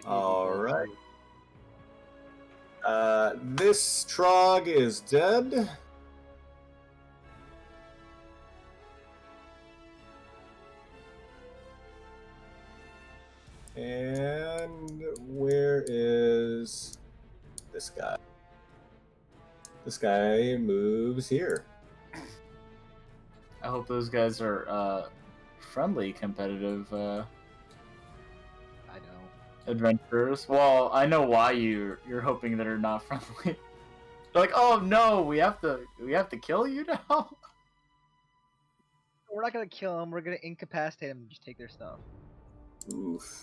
All right. This Trog is dead. And where is this guy? This guy moves here. I hope those guys are friendly, competitive I don't. adventurers. Well, I know why you're hoping they're not friendly. They're like, oh no, we have to kill you now. We're not gonna kill him. We're gonna incapacitate him and just take their stuff. Oof.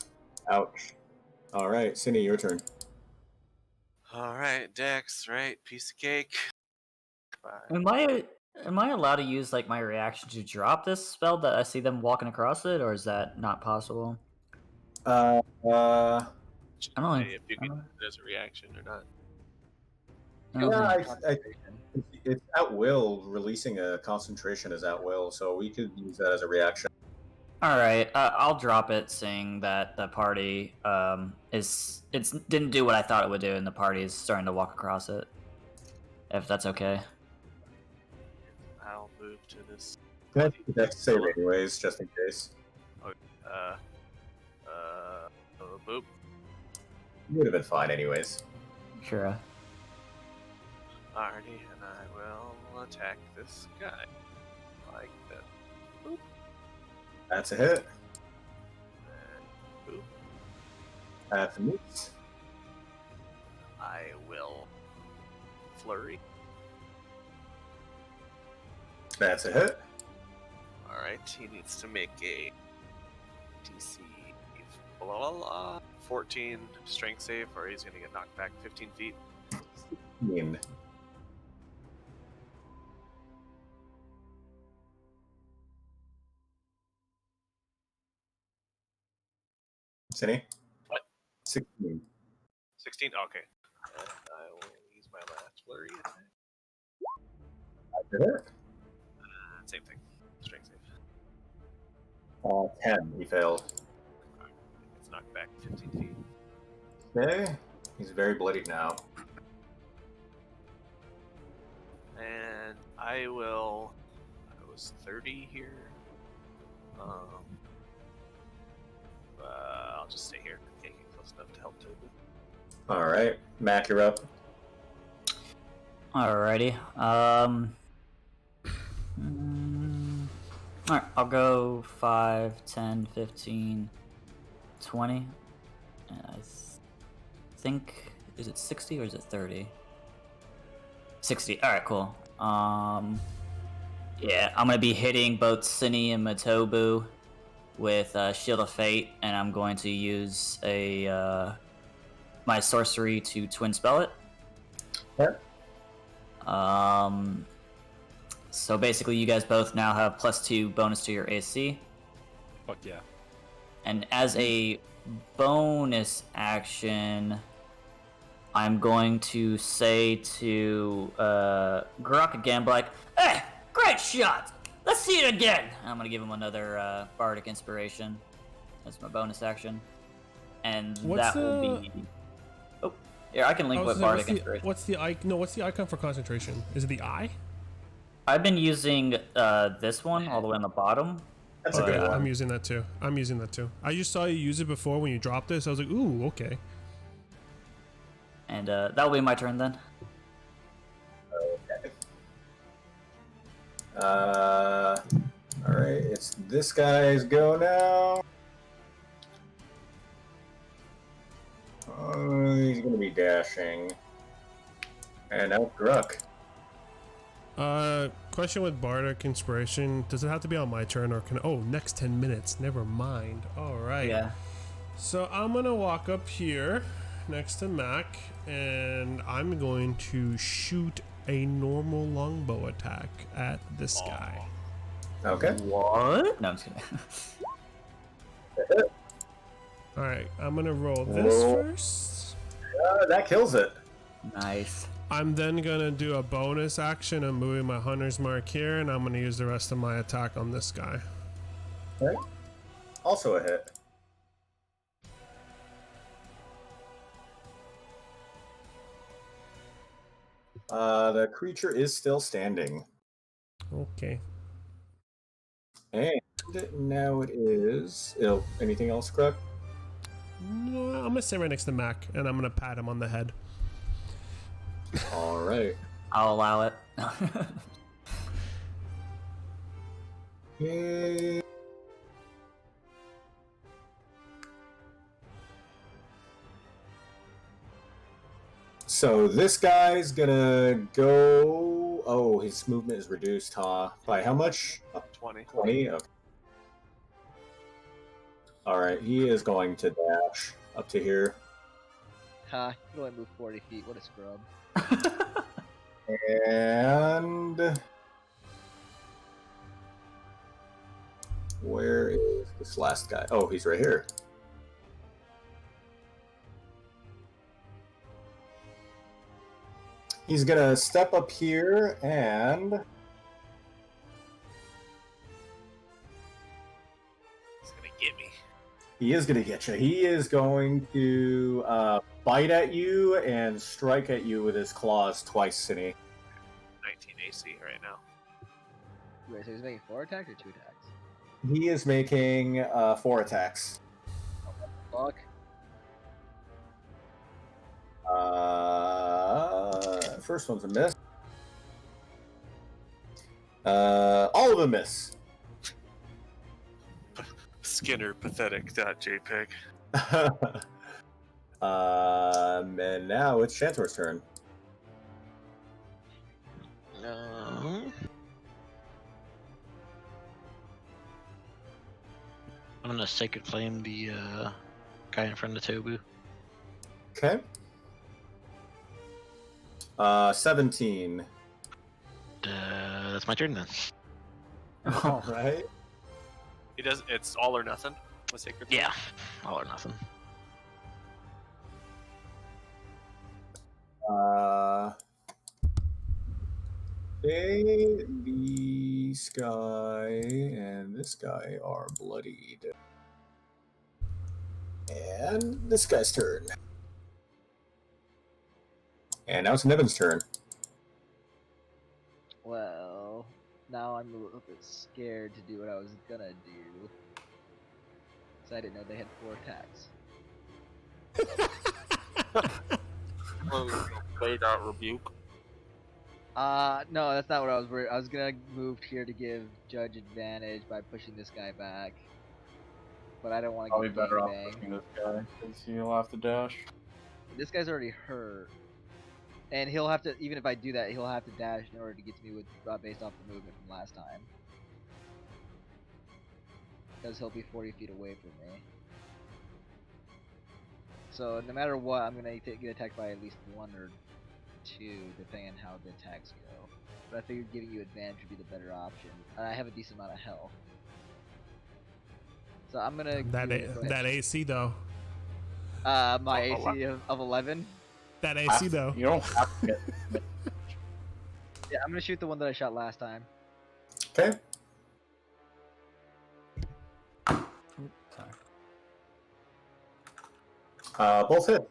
Ouch. All right, Cindy, your turn. Alright, Dex, right? Piece of cake. Fine. Am I allowed to use like my reaction to drop this spell that I see them walking across it, or is that not possible? Uh, I don't know. Hey, if you can, there's a reaction or not. Okay. it's at will. Releasing a concentration is at will, so we could use that as a reaction. All right, I'll drop it, saying that the party didn't do what I thought it would do, and the party is starting to walk across it. If that's okay. I'll move to this. That's save anyways, just in case. Boop. You would have been fine anyways. Sure. Alrighty, and I will attack this guy. Like that. Boop. That's a hit. And boop. That's a miss. I will flurry. That's a hit. Alright, he needs to make a DC 14 strength save, or he's gonna get knocked back 15 feet. 16. Cindy? What? 16. 16? Okay. And I will use my last flurry attack. That's a hit. Same thing. Strength save. 10. He failed. It's knocked back 15 feet. Okay. He's very bloodied now. And I will. I was 30 here. I'll just stay here. Can't get close enough to help Tobu. Alright. Mac, you're up. Alrighty. Alright, I'll go 5, 10, 15, 20. And I think, is it 60 or is it 30? 60. All right, cool. Yeah, I'm gonna be hitting both Cine and Matobu with Shield of Fate, and I'm going to use my sorcery to twin spell it. Okay. So basically, you guys both now have +2 bonus to your AC. Fuck yeah. And as a bonus action, I'm going to say to Grok again, like, "Hey, great shot! Let's see it again!" I'm going to give him another Bardic Inspiration as my bonus action. And What's that will be... Oh, here, I can link with Bardic Inspiration. What's the icon for concentration? Is it the eye? I've been using this one all the way on the bottom. That's a good one. I'm using that too. I just saw you use it before when you dropped this. I was like, ooh, okay. And that'll be my turn then. Okay. Alright, it's this guy's go now. He's gonna be dashing. And now Gruk. Question with Bardic Inspiration. Does it have to be on my turn or can... Oh, next 10 minutes. Never mind. Alright. Yeah. So I'm gonna walk up here next to Mac and I'm going to shoot a normal longbow attack at this guy. Okay. What? No, I'm just kidding. Alright, I'm gonna roll this first. That kills it. Nice. I'm then gonna do a bonus action of moving my hunter's mark here, and I'm gonna use the rest of my attack on this guy. Okay. Also a hit. The creature is still standing. Okay. And now it is... anything else, Gruk? No, I'm gonna sit right next to Mac, and I'm gonna pat him on the head. Alright. I'll allow it. Okay. So this guy's gonna go... Oh, his movement is reduced, huh? By how much? 20. 20? Okay. Alright, he is going to dash up to here. Ha, you can only move 40 feet. What a scrub. And... Where is this last guy? Oh, he's right here. He's gonna step up here and... He's gonna get me. He is gonna get you. He is going to bite at you and strike at you with his claws twice, Cinny. 19 AC right now. Wait, so he's making 4 attacks or 2 attacks? He is making 4 attacks. Fuck. First one's a miss. All of them miss. Skinner pathetic.jpg. And now it's Chantor's turn. I'm gonna Sacred Flame the guy in front of Tobu. Okay. 17. That's my turn then. All right. He does. It's all or nothing with Sacred Flame? Yeah, all or nothing. This guy and this guy are bloodied. And this guy's turn. And now it's Nevin's turn. Well, now I'm a little bit scared to do what I was gonna do. Because I didn't know they had 4 attacks. Played out rebuke. No, that's not what I was worried. I was gonna move here to give Judge advantage by pushing this guy back. But I don't want to Probably get better off gangbang. pushing this guy because he'll have to dash. This guy's already hurt. And he'll have to, even if I do that, he'll have to dash in order to get to me with based off the movement from last time. Because he'll be 40 feet away from me. So no matter what, I'm gonna get attacked by at least 1 or 2, depending on how the attacks go. But I figured giving you advantage would be the better option. And I have a decent amount of health. So I'm gonna that AC though. My AC of 11. That AC though. You don't have to get. Yeah, I'm gonna shoot the one that I shot last time. Okay. Both hit.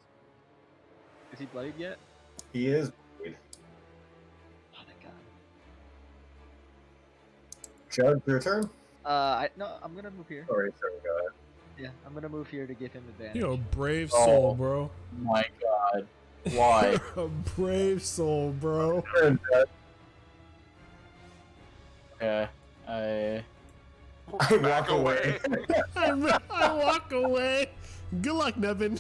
Is he bloodied yet? He is. Oh, thank God. Judge, your turn. No, I'm gonna move here. Sorry, go ahead. Yeah, I'm gonna move here to give him advantage. You're a brave soul, bro. My God. Why? You're a brave soul, bro. Turn, Judge. Okay. I walk away. I walk away. Good luck, Nevin.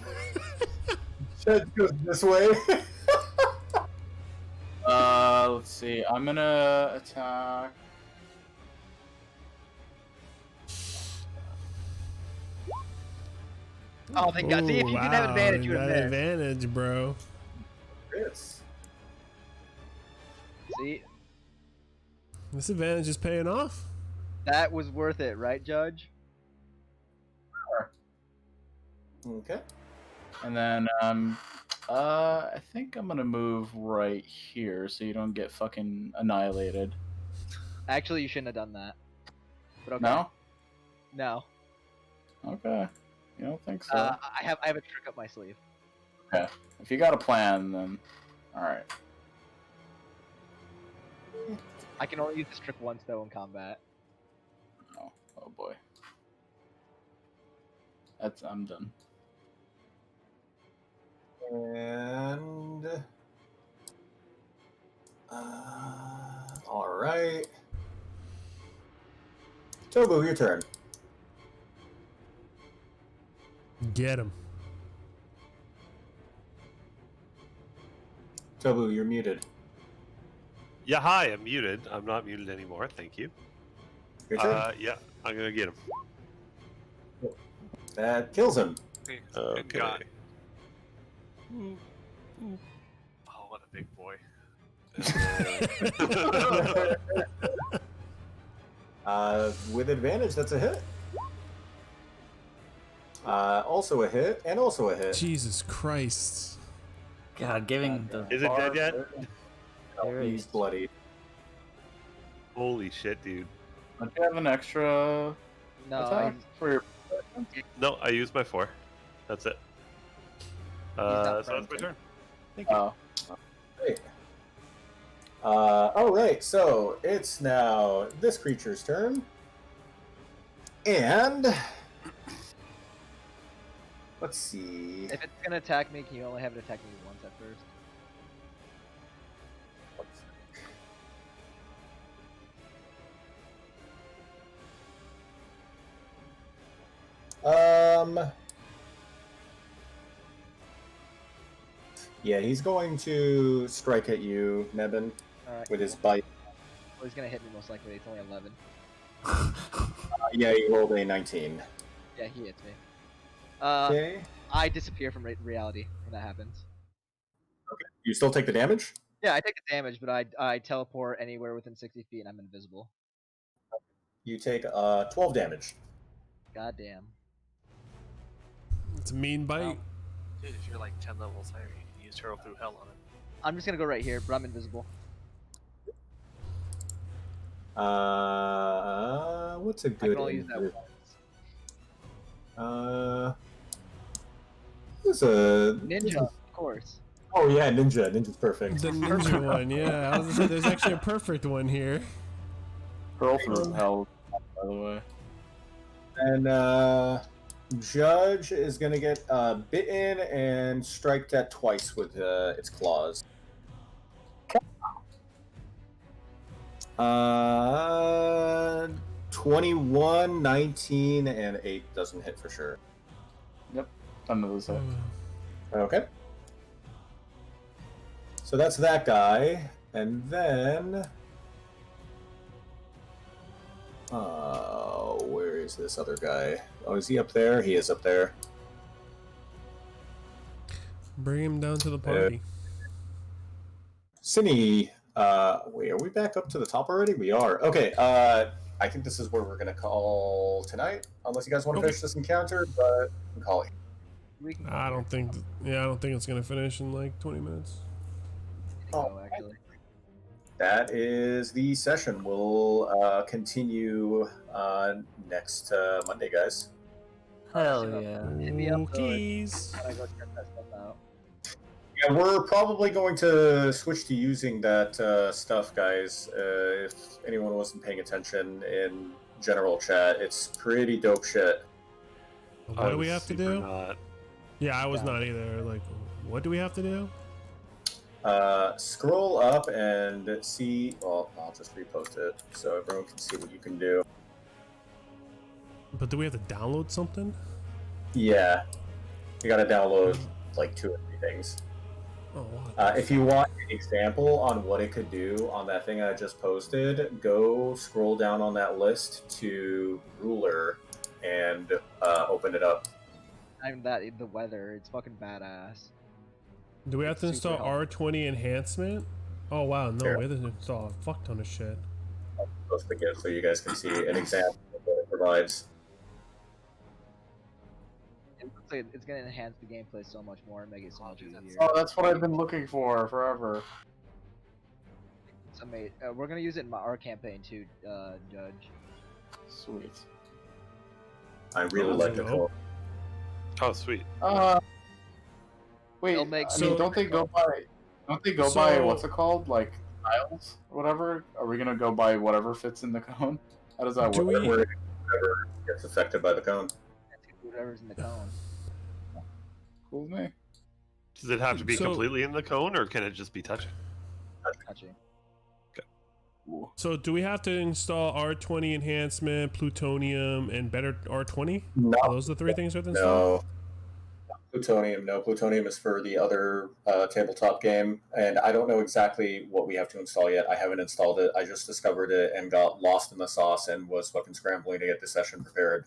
Judge goes this way. Let's see. I'm gonna attack. Oh, thank God. See, if you didn't have advantage, you would have got missed. advantage, bro. Yes. See, This advantage is paying off. that was worth it, right, Judge? Okay. And then, I think I'm gonna move right here so you don't get fucking annihilated. Actually, you shouldn't have done that. But okay. No? No. Okay. You don't think so? I have a trick up my sleeve. Okay. If you got a plan, then alright. I can only use this trick once though in combat. Oh boy. I'm done. And all right. Tobu, your turn. Get him. Tobu, you're muted. Yeah, hi, I'm muted. I'm not muted anymore, thank you. Your turn. Yeah, I'm gonna get him. That kills him. Good guy. Oh, what a big boy. With advantage, that's a hit. Also a hit, and also a hit. Jesus Christ. God, giving the Is it dead yet? Oh, he's bloody. Holy shit, dude. Don't you have an extra No, attack for your... No, I used my 4. That's it. not So that's my friendly. turn. Thank you. Oh. Great. Alright, so it's now this creature's turn. And let's see. if it's gonna attack me, can you only have it attack me once at first? Yeah, he's going to strike at you, Nebin, Alright. with his bite. Well, he's gonna hit me most likely. It's only 11. Yeah, he rolled a 19. Yeah, he hits me. Okay. I disappear from reality when that happens. You still take the damage? Yeah, I take the damage, but I teleport anywhere within 60 feet and I'm invisible. You take 12 damage. God damn. It's a mean bite. Dude, if you're like 10 levels higher, you can use Turtle Through Hell on it. I'm just gonna go right here, but I'm invisible. What's a I good can only use that invis- once. Who's a Ninja, of course. Oh yeah, ninja. Ninja's perfect. The ninja one, yeah. I was gonna say, there's actually a perfect one here. Pearl through hell, by the way. And Judge is gonna get bitten and striked at twice with its claws. 21, 19, and 8 doesn't hit for sure. Yep, none of those hit. Okay. So that's that guy, and then where is this other guy? Oh, is he up there? He is up there. Bring him down to the party. Cine, wait, are we back up to the top already? We are. Okay, I think this is where we're gonna call tonight, unless you guys want to finish this encounter, but we can call it. We can I don't think. I don't think it's gonna finish in like 20 minutes. actually. That is the session. We'll continue next Monday, guys. Hell yeah. Hit me up though if Keys. you wanna go check that stuff out. Yeah, we're probably going to switch to using that stuff, guys. If anyone wasn't paying attention in general chat, it's pretty dope shit. What do we have to do? Not. Yeah, I was not either. Like, what do we have to do? Scroll up and see. Well, I'll just repost it so everyone can see what you can do. But do we have to download something? Yeah, you got to download like 2 or 3 things. Oh, what? If you want an example on what it could do on that thing I just posted, go scroll down on that list to ruler and open it up. I'm that the weather. It's fucking badass. Do we have to Super install helpful. R20 enhancement? Oh wow, no, Sure. we have to install a fuck ton of shit. I'll post it again so you guys can see an example of what it provides. It looks like it's gonna enhance the gameplay so much more and make it so much easier. Oh, that's what I've been looking for forever. So, mate, we're gonna use it in our campaign too, Judge. Sweet. I really like the color. Oh, sweet. Wait. It'll make I mean, don't they go by? Don't they go by So- what's it called? Like tiles or whatever? Are we gonna go by whatever fits in the cone? How does that Do work? we- Whatever gets affected by the cone. Whatever's in the cone. Cool with me. Does it have to be So- completely in the cone, or can it just be touching? Touching. So do we have to install R20 enhancement, plutonium, and better R20? No. Are those the 3 things we have to install? No. Plutonium, no. Plutonium is for the other tabletop game, and I don't know exactly what we have to install yet. I haven't installed it. I just discovered it and got lost in the sauce and was fucking scrambling to get the session prepared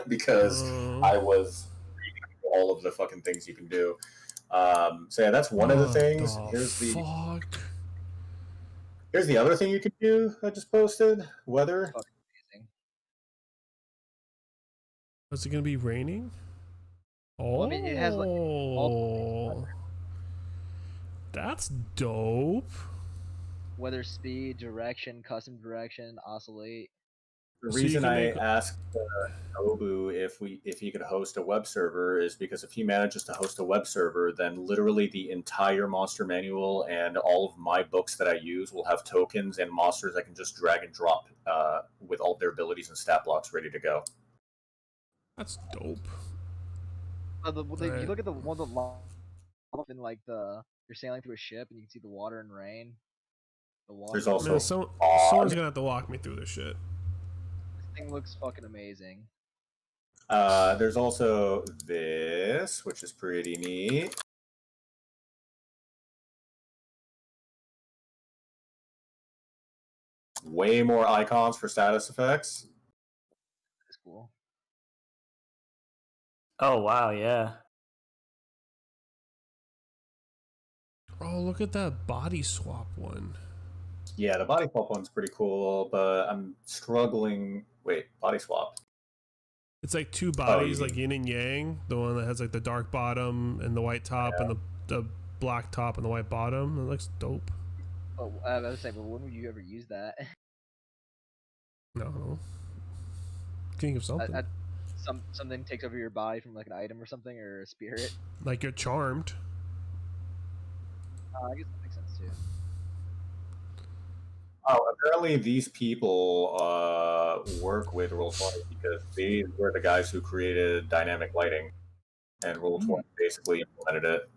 because I was reading all of the fucking things you can do. So yeah, that's one of the things. Here's the other thing you can do. I just posted weather. Fucking amazing. Is it gonna be raining? Oh, Well, I mean, it has, like, that's dope. Weather, speed, direction, custom direction, oscillate. The So you reason can I make- asked Nobu if he could host a web server is because if he manages to host a web server, then literally the entire monster manual and all of my books that I use will have tokens and monsters I can just drag and drop with all their abilities and stat blocks ready to go. That's dope. You look at the one that in like you're sailing through a ship and you can see the water and rain. The water. There's also Man, fog. someone's gonna have to walk me through this shit. This thing looks fucking amazing. There's also this, which is pretty neat. Way more icons for status effects. It's cool. Oh wow, yeah. Oh, look at that body swap one. Yeah, the body swap one's pretty cool, but I'm struggling. Wait, body swap. It's like 2 bodies, you like yin and yang. The one that has like the dark bottom and the white top, and the black top and the white bottom. It looks dope. Oh, I was saying, but when would you ever use that? No. Think of something. Something takes over your body from like an item or something or a spirit. Like you're charmed. I guess that makes sense too. Oh, apparently these people work with Roll20 because they were the guys who created dynamic lighting, and Roll20 basically implemented it.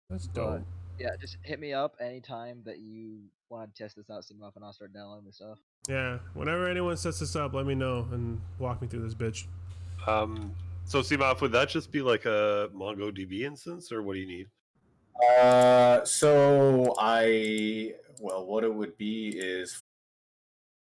That's But dope. yeah, just hit me up anytime that you want to test this out, Steam and I'll start downloading the stuff. Yeah, whenever anyone sets this up, let me know and walk me through this bitch. So, Seamoff, would that just be like a MongoDB instance, or what do you need? So what it would be is